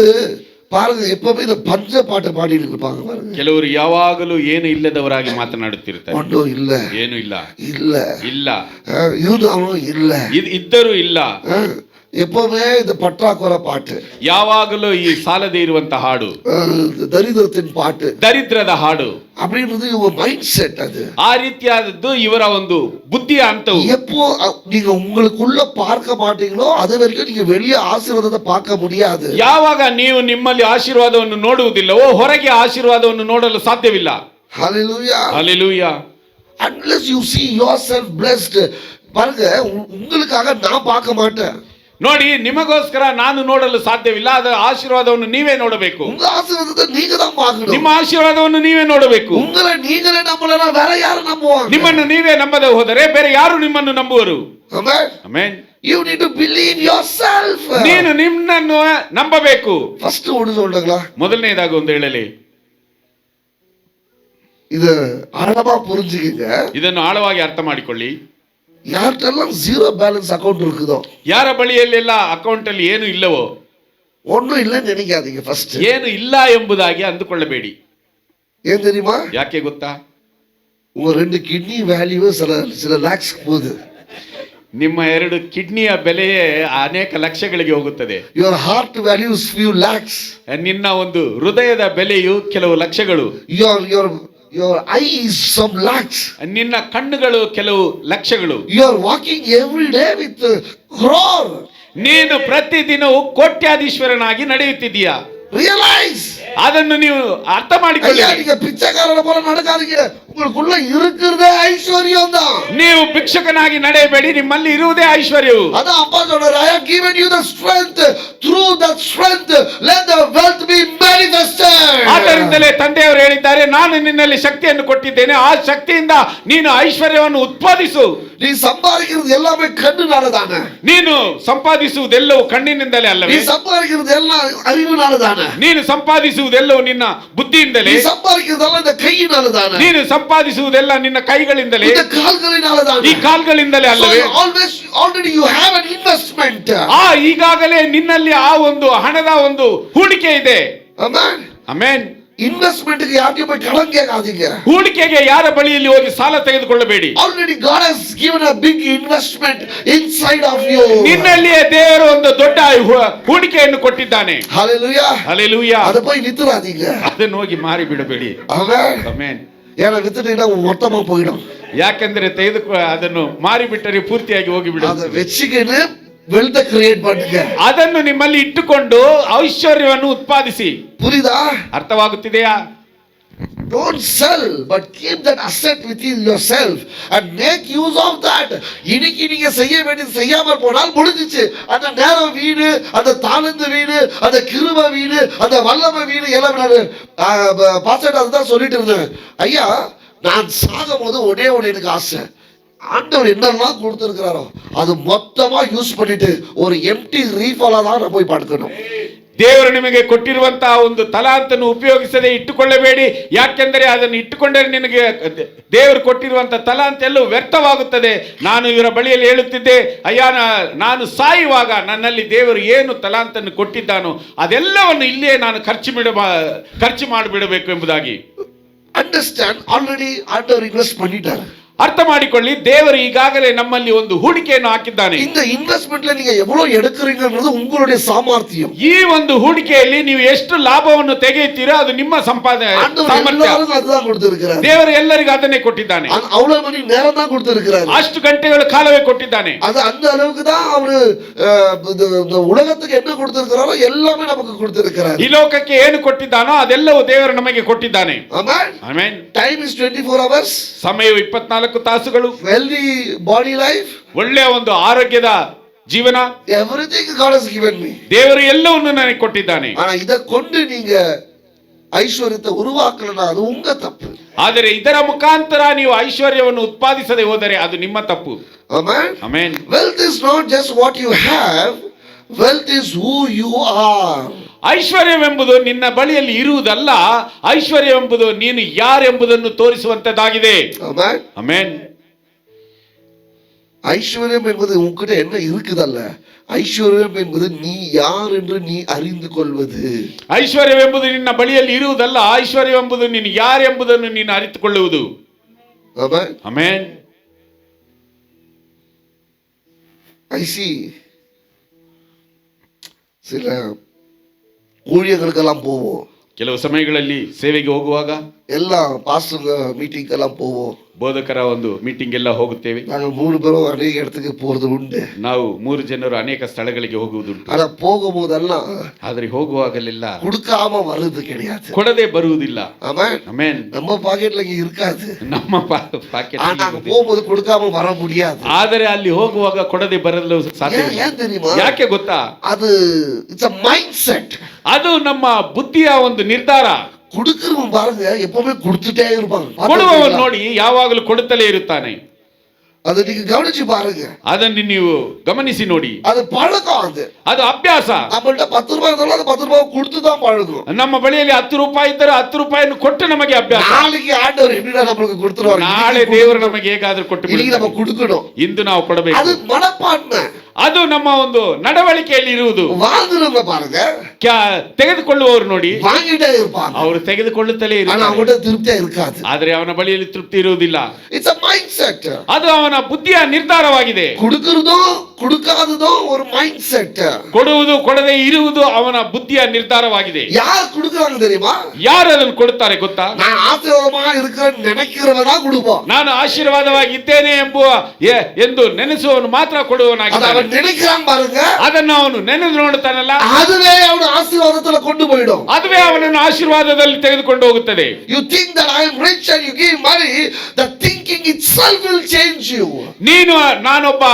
பாருங்க எப்பவுமே இந்த பஞ்ச பாட்டு பாடிட்டு இருப்பாங்க பாருங்க. ಕೆಲವರು ಯಾವಾಗಲೂ ಏನು ಇಲ್ಲದವರಾಗಿ ಮಾತನಾಡುತ್ತಿರ್ತಾರೆ. ஒன்றும் இல்ல, ಏನು ಇಲ್ಲ, இல்ல, ಇಲ್ಲ, இருந்தாலும் இல்ல, ಇದ್ದರೂ ಇಲ್ಲ. எப்பவுமே இந்த பற்றாக்குறை பாட்டு, ಯಾವಾಗಲೂ ಈ ಸಾಲದೇ ಇರುವಂತಹ ಹಾಡು, தரித்திரத்தின் பாட்டு, ದರಿದ್ರದ ಹಾಡು அப்படின்றது இவங்க மைண்ட் செட். அது ಆ ರೀತಿಯಾದದ್ದು ಇವರ ಒಂದು ಬುದ್ಧಿಯ ಹಂತವು. எப்போ நீங்க உங்களுக்குள்ள பார்க்க மாட்டீங்களோ அது வரைக்கும் நீங்க வெளியே ஆசீர்வாதத்தை பார்க்க முடியாது. ಯಾವಾಗ ನೀವು ನಿಮ್ಮಲ್ಲಿ ಆಶೀರ್ವಾದವನ್ನು ನೋಡುವುದಿಲ್ಲವೋ ಹೊರಗೆ ಆಶೀರ್ವಾದವನ್ನು ನೋಡಲು ಸಾಧ್ಯವಿಲ್ಲ. Hallelujah. Hallelujah. Unless you see yourself blessed. பாருங்க, உங்களுக்காக நான் பார்க்க மாட்டேன். ನೋಡಿ, ನಿಮಗೋಸ್ಕರ ನಾನು ನೋಡಲು ಸಾಧ್ಯವಿಲ್ಲ. ಅದರ ಆಶೀರ್ವಾದವನ್ನು ನೀವೇ ನೋಡಬೇಕು. உங்க ஆசீர்வாதத்தை நீங்க தான் பார்க்கணும். ನಿಮ್ಮ ಆಶೀರ್ವಾದವನ್ನು ನೀವೇ ನೋಡಬೇಕು. உங்களை நீங்களே நம்பலனா வேற யாரு நம்புவாங்க? ನಿಮ್ಮನ್ನು ನೀವೇ ನಂಬದೆ ಹೋದರೆ ಬೇರೆ ಯಾರು ನಿಮ್ಮನ್ನು ನಂಬುವರು? Amen. Amen. You need to believe yourself. ನೀನು ನಿನ್ನನ್ನು ನಂಬಬೇಕು. ಫಸ್ಟ್ ಒಂದು சொல்றீங்களா? ಮೊದಲನೇದಾಗಿ ಒಂದು ಹೇಳಲಿ, ಇದು ಆಳವಾ புரிஞ்சுக்கங்க. ಇದನ್ನು ಆಳವಾಗಿ ಅರ್ಥ ಮಾಡಿಕೊಳ್ಳಿ. ಯಾರ್ಟೆல்லாம் ஜீரோ பேலன்ஸ் அக்கவுண்ட் இருக்குதோ, ಯಾರ ಬಳಿಯಲ್ಲೆಲ್ಲ ಅಕೌಂಟ್ ಅಲ್ಲಿ ಏನು ಇಲ್ಲವೋ, ஒண்ணும் இல்லைன்னு நினைக்காதீங்க. ஃபர்ஸ்ட் ಏನು ಇಲ್ಲ ಎಂಬುದಾಗಿ ಅಂದುಕೊಳ್ಳಬೇಡಿ. ஏன் தெரியுமா? ಯಾಕೆ ಗೊತ್ತಾ? உங்க 2 கிட்னி வேல்யூ சில லேக்ஸ் போகுது. ನಿಮ್ಮ 2 ಕಿಡ್ನಿಯ ಬೆಲೆಯೇ ಅನೇಕ ಲಕ್ಷಗಳಿಗೆ ಹೋಗುತ್ತದೆ. Your heart values few lakhs. ನಿನ್ನ ಒಂದು ಹೃದಯದ ಬೆಲೆಯು ಕೆಲವು ಲಕ್ಷಗಳು. Your eyes some lakhs. ನಿನ್ನ ಕಣ್ಣುಗಳು ಕೆಲವು ಲಕ್ಷಗಳು. You are walking every day with crore. ನೀನು ಪ್ರತಿದಿನವೂ ಕೋಟ್ಯಾಧೀಶ್ವರನಾಗಿ ನಡೆಯುತ್ತಿದ್ದೀಯಾ? ரியலைஸ். ಅದನ್ನು ನೀವು ಅರ್ಥ ಮಾಡಿಕೊಳ್ಳಿ. நீங்க பிச்சைக்காரன போல நடக்காதீங்க. உங்களுக்குள்ள இருக்குறதே ஐஸ்வர்யம் தான். ನೀವು ಭಿಕ್ಷುಕನಾಗಿ ನಡೆಯಬೇಡಿ, ನಿಮ್ಮಲ್ಲಿ ಇರುವುದೇ ಐಶ್ವರ್ಯವು. அதான் அப்பா சொல்றாரு, I have given you the strength. Through that strength let the wealth be manifested. ಆದ್ದರಿಂದಲೇ ತಂದೆಯವರು ಹೇಳಿದ್ದಾರೆ, ನಾನು ನಿನ್ನಲ್ಲಿ ಶಕ್ತಿಯನ್ನು ಕೊಟ್ಟಿದ್ದೇನೆ, ಆ ಶಕ್ತಿಯಿಂದ ನೀನು ಐಶ್ವರ್ಯವನ್ನು ಉತ್ಪಾದಿಸು. நீ சம்பாதிக்கிறது எல்லாமே கண்ணுனால தானே. ನೀನು ಸಂಪಾದಿಸುವುದೆಲ್ಲವೂ ಕಣ್ಣಿನಿಂದಲೇ ಅಲ್ಲವೇ? நீ சம்பாதிக்கிறது எல்லாம் அறிவுனால தானே. ನೀನು ಸಂಪಾದಿಸುವುದೆಲ್ಲವೂ ನಿನ್ನ ಬುದ್ಧಿಯಿಂದಲೇ. நீ சம்பாதிக்கிறதெல்லாம் இந்த கையினால தானே. ನೀನು ಸಂಪಾದಿಸುವುದೆಲ್ಲ ನಿನ್ನ ಕೈಗಳಿಂದಲೇ, இந்த கால்களினால தானே. ಈ ಕಾಲ್ಗಳಿಂದಲೇ ಅಲ್ಲವೇ? Already you have an investment. ಈಗಾಗಲೇ ನಿನ್ನಲ್ಲಿ ಆ ಒಂದು ಹಣದ ಒಂದು ಹೂಡಿಕೆ ಇದೆ. Amen. ಆಮೆನ್. ಇನ್ವೆಸ್ಟ್ಮೆಂಟ್ಗೆ ಯಾಕೆ போய் ಕடன் ಕೇಳಾದೀங்க. ಹೂಡಿಕೆಗೆ ಯಾರ ಬಳಿಯಲ್ಲಿ ಹೋಗಿ ಸಾಲ ತೆಗೆದುಕೊಳ್ಳಬೇಡಿ. Already God has given a big investment inside of you. ನಿನ್ನಲ್ಲಿಯೇ ದೇವರು ಒಂದು ದೊಡ್ಡ ಹೂಡಿಕೆಯನ್ನು ಕೊಟ್ಟಿದ್ದಾನೆ. Hallelujah. Hallelujah. ಅದ போய் நித்துறாதீங்க. ಅದನ್ನು ಹೋಗಿ ಮಾರಿ ಬಿಡಬೇಡಿ. Amen. ಆಮೆನ್. ஏன்னா வித்துட்டீங்கன்னா மொத்தமா போயிடும். ಯಾಕೆಂದ್ರೆ ಅದನ್ನು ಮಾರಿ ಬಿಟ್ಟರೆ ಪೂರ್ತಿಯಾಗಿ ಹೋಗಿ ಅದ ಬಿಡುತ್ತದೆ. வெச்சிக்கிட்டு wealth create பண்ணுங்க. ಅದನ್ನು ನಿಮ್ಮಲ್ಲಿ ಇಟ್ಟುಕೊಂಡು ಐಶ್ವರ್ಯವನ್ನು ಉತ್ಪಾದಿಸಿ. புரியுதா? ಅರ್ಥವಾಗುತ್ತಿದೆಯಾ? Don't sell, but keep that asset within yourself and make use of that. இன்னைக்கு நீங்க செய்ய வேண்டியது செய்யாமல் போனால் முடிஞ்சிச்சு. அந்த நேரம் வீடு, அந்த தாளந்து வீடு, அந்த கிருபை வீடு, அந்த வல்லமை வீடு எல்லாம் பாஸ்டர் அதுதான் சொல்லிட்டு இருந்தேன். ஐயா, நான் சாகும்போது ஒரே எனக்கு ஆசை, ஆண்டவர் என்னெல்லாம் கொடுத்திருக்கிறாரோ அது மொத்தமா யூஸ் பண்ணிட்டு ஒரு எம்டி ரீஃபாலா தான் நான் போய் படுக்கணும். ದೇವರು ನಿಮಗೆ ಕೊಟ್ಟಿರುವಂತಹ ಒಂದು ತಲಾಂತನ್ನು ಉಪಯೋಗಿಸದೆ ಇಟ್ಟುಕೊಳ್ಳಬೇಡಿ. ಯಾಕೆಂದರೆ ಅದನ್ನು ಇಟ್ಟುಕೊಂಡರೆ ನಿನಗೆ ದೇವರು ಕೊಟ್ಟಿರುವಂತಹ ತಲಾಂತ ಎಲ್ಲವೂ ವ್ಯರ್ಥವಾಗುತ್ತದೆ. ನಾನು ಇವರ ಬಳಿಯಲ್ಲಿ ಹೇಳುತ್ತಿದ್ದೆ, ಅಯ್ಯ, ನಾನು ಸಾಯುವಾಗ ನನ್ನಲ್ಲಿ ದೇವರು ಏನು ತಲಾಂತನ್ನು ಕೊಟ್ಟಿದ್ದಾನೋ ಅದೆಲ್ಲವನ್ನು ಇಲ್ಲಿಯೇ ನಾನು ಖರ್ಚು ಮಾಡಿಬಿಡಬೇಕು ಎಂಬುದಾಗಿ. ಅಂಡರ್ಸ್ಟ್ಯಾಂಡ್. ಆಲ್ರೆಡಿ ಆண்டವರು ಇನ್ವೆಸ್ಟ್ பண்ணிட்டாரு. ಅರ್ಥ ಮಾಡಿಕೊಳ್ಳಿ, ದೇವರು ಈಗಾಗಲೇ ನಮ್ಮಲ್ಲಿ ಒಂದು ಹೂಡಿಕೆಯನ್ನು ಹಾಕಿದ್ದಾನೆ. இந்த இன்வெஸ்ட்மென்ட்ல நீங்க எவ்வளவு எடுக்கிறீங்கன்றது உங்களுடைய சாமರ್ಥ್யம். ಈ ಒಂದು ಹೂಡಿಕೆಯಲ್ಲಿ ನೀವು ಎಷ್ಟು ಲಾಭವನ್ನು ತೆಗೆಯುತ್ತೀರೋ ಅದು ನಿಮ್ಮ ಸಾಮರ್ಥ್ಯ. அதுதான் கொடுத்திருக்கிறார். ದೇವರು ಎಲ್ಲರಿಗೂ ಅದನ್ನೇ ಕೊಟ್ಟಿದ್ದಾನೆ. அவ்வளவு மணி நேரம் தான் கொடுத்திருக்கிறார். ಅಷ್ಟು ಗಂಟೆಗಳ ಕಾಲವೇ ಕೊಟ್ಟಿದ್ದಾನೆ. அது அந்த அளவுக்கு தான் அவரு உலகத்துக்கு என்ன கொடுத்திருக்கிறாரோ எல்லாமே நமக்கு கொடுத்திருக்கிறார். ಈ ಲೋಕಕ್ಕೆ ಏನು ಕೊಟ್ಟಿದ್ದಾನೋ ಅದೆಲ್ಲವೂ ದೇವರು ನಮಗೆ ಕೊಟ್ಟಿದ್ದಾನೆ. Amen. Amen. Time is 24 hours. ಸಮಯವು 24 ತಾಸುಗಳು. Healthy body life. ಒಳ್ಳೆಯ ಒಂದು ಆರೋಗ್ಯದ ಜೀವನ. ಎವ್ರಿಥಿಂಗ್ ಗಾಡ್ ಹಸ್ ಗಿವನ್ ಮೀ. ದೇವರು ಎಲ್ಲವನ್ನೂ ನನಗೆ ಕೊಟ್ಟಿದ್ದಾನೆ. ಆனா இத கொண்டு நீங்க ಐಶ್ವರ್ಯத்தை ಉರುವಾಕಲನ ಅದು ಉಂಗ ತಪ್ಪು. ಆದರೆ ಇದರ ಮುಖಾಂತರ ನೀವು ಐಶ್ವರ್ಯವನ್ನು ಉತ್ಪಾದಿಸದೆ ಹೋದರೆ ಅದು ನಿಮ್ಮ ತಪ್ಪು. Amen. Amen. Wealth is not just what you have. Wealth is who you are. ಐಶ್ವರ್ಯವೆಂಬುದು ನಿನ್ನ ಬಳಿಯಲ್ಲಿ ಇರುವುದಲ್ಲ, ಐಶ್ವರ್ಯವೆಂಬುದು ನೀನು ಯಾರೆಂಬುದನ್ನು ತೋರಿಸುವಂತದ್ದಾಗಿದೆ. ಆಮೆನ್. ಆಮೆನ್. ஐஸ்வர்யம் என்பது உன்கிட்ட என்ன இருக்குதல்ல, ஐஸ்வர்யம் என்பது நீ யார் என்று நீ அறிந்து கொள்வது. ಐಶ್ವರ್ಯವೆಂಬುದು ನಿನ್ನ ಬಳಿಯಲ್ಲಿ ಇರುವುದಲ್ಲ, ಐಶ್ವರ್ಯವೆಂಬುದು ನೀನು ಯಾರೆಂಬುದನ್ನು ನೀನು ಅರಿತುಕೊಳ್ಳುವುದು. ಆಮೆನ್. ಆಮೆನ್. I see சில ஊழியர்களுக்கெல்லாம் போவோம். ಕೆಲವು ಸಮಯಗಳಲ್ಲಿ ಸೇವೆಗೆ ಹೋಗುವಾಗ எல்லாம் பாஸ்டர் மீட்டிங்கெல்லாம் போவோம். ಬೋಧಕರ ಒಂದು ಮೀಟಿಂಗ್ ಎಲ್ಲ ಹೋಗುತ್ತೇವೆ. நாங்கள் 3 பேரும் அநேக இடத்துக்கு போறது ಉಂಟು. ನಾವು 3 ಜನರು ಅನೇಕ ಸ್ಥಳಗಳಿಗೆ ಹೋಗುವುದುಂಟು. ஆனா போகும்போதெல்லாம் ಆದರೆ ಹೋಗುವಾಗಲೆಲ್ಲ கொடுக்காம வர்றது கிடையாது. ಕೊಡದೆ ಬರುವುದಿಲ್ಲ. ஆமென். ಆಮೆನ್. நம்ம பாக்கெட்ல இருக்காது. ನಮ್ಮ ಪಾಕೆಟ್. நாங்க போகும்போது கொடுக்காம வர முடியாது. ಆದರೆ ಅಲ್ಲಿ ಹೋಗುವಾಗ ಕೊಡದೆ ಬರಲು ಸಾಧ್ಯ. ஏன் தெரியுமா? ಯಾಕೆ ಗೊತ್ತಾ? அது இட்ஸ் a mindset. ಅದು ನಮ್ಮ ಬುದ್ಧಿಯ ಒಂದು ನಿರ್ಧಾರ. கொடுக்கிறவன் பாருங்க எப்பவுமே கொடுத்துட்டே இருப்பாங்க. ಕೊಡುವವನು ನೋಡಿ ಯಾವಾಗಲೂ ಕೊಡುತ್ತಲೇ ಇರುತ್ತಾನೆ. அதை நீங்க கவனிச்சு பாருங்க. ಅದನ್ನು ನೀವು ಗಮನಿಸಿ ನೋಡಿ. அது பழக்கம். அது ಅಭ್ಯಾಸ. நம்மள்ட்ட 10 ரூபாய் இருந்தாலும் அது 10 ரூபாய் கொடுத்து தான் பழகும். ನಮ್ಮ ಬಳಿಯಲ್ಲಿ 10 ರೂಪಾಯಿ ಇದ್ದರೆ 10 ರೂಪಾಯಿಯನ್ನು ಕೊಟ್ಟು ನಮಗೆ ಅಭ್ಯಾಸ. நாளைக்கு ஆண்டவர் எப்படிடா நமக்கு கொடுத்துருவாரு. ನಾಳೆ ದೇವರು ನಮಗೆ ಹೇಗಾದರೂ ಕೊಟ್ಟು இன்னைக்கு நம்ம கொடுக்கணும். ಇಂದು ನಾವು ಕೊಡಬೇಕು. அது மனப்பான்மை. ಅದು ನಮ್ಮ ಒಂದು ನಡವಳಿಕೆಯಲ್ಲಿ ಇರುವುದು. வாங்குறவங்க பாருங்க, ತೆಗೆದುಕೊಳ್ಳುವವರು ನೋಡಿ வாங்கிட்டே இருப்பாங்க, ಅವರು ತೆಗೆದುಕೊಳ್ಳುತ್ತಲೇ ஆனா ಇರುತ್ತಾರೆ, அவங்ககிட்ட திருப்தியா இருக்காது. ಆದರೆ ಅವನ ಬಳಿಯಲ್ಲಿ ತೃಪ್ತಿ ಇರುವುದಿಲ್ಲ. It's a mindset. ಅದು ಅವನ ಬುದ್ಧಿಯ ನಿರ್ಧಾರವಾಗಿದೆ. கொடுக்கிறதும் கொடுக்காததும் ஒரு மைண்ட் செட். ಕೊಡುವುದು ಕೊಡದೆ ಇರುವುದು ಅವನ ಬುದ್ಧಿಯ ನಿರ್ಧಾರವಾಗಿದೆ. யார் கொடுக்கறாங்க தெரியுமா? ಯಾರು ಅದನ್ನು ಕೊಡುತ್ತಾರೆ ಗೊತ್ತಾ? நான் ஆசீர்வாதமா இருக்கிறேன்னு நினைக்கிறவன் தான் கொடுப்பான். ನಾನು ಆಶೀರ್ವಾದವಾಗಿ ಇದ್ದೇನೆ ಎಂದು ನೆನೆಸುವವನು ಮಾತ್ರ அத ಕೊಡುವವನಾಗಿದ್ದಾನೆ. அவன் நினைக்கிறான் பாருங்க, ಅದನ್ನು ಅವನು ನೆನೆದು ನೋಡುತ್ತಾನಲ್ಲ, அதுவே அவன ஆசீர்வாதத்துல கொண்டு போய்டும். ಅದುವೇ ಅವನನ್ನು ಆಶೀರ್ವಾದದಲ್ಲಿ ತೆಗೆದುಕೊಂಡು ಹೋಗುತ್ತದೆ. You think that I am rich and you give money, the thinking itself will change you. ನೀನು ನಾನೊಬ್ಬ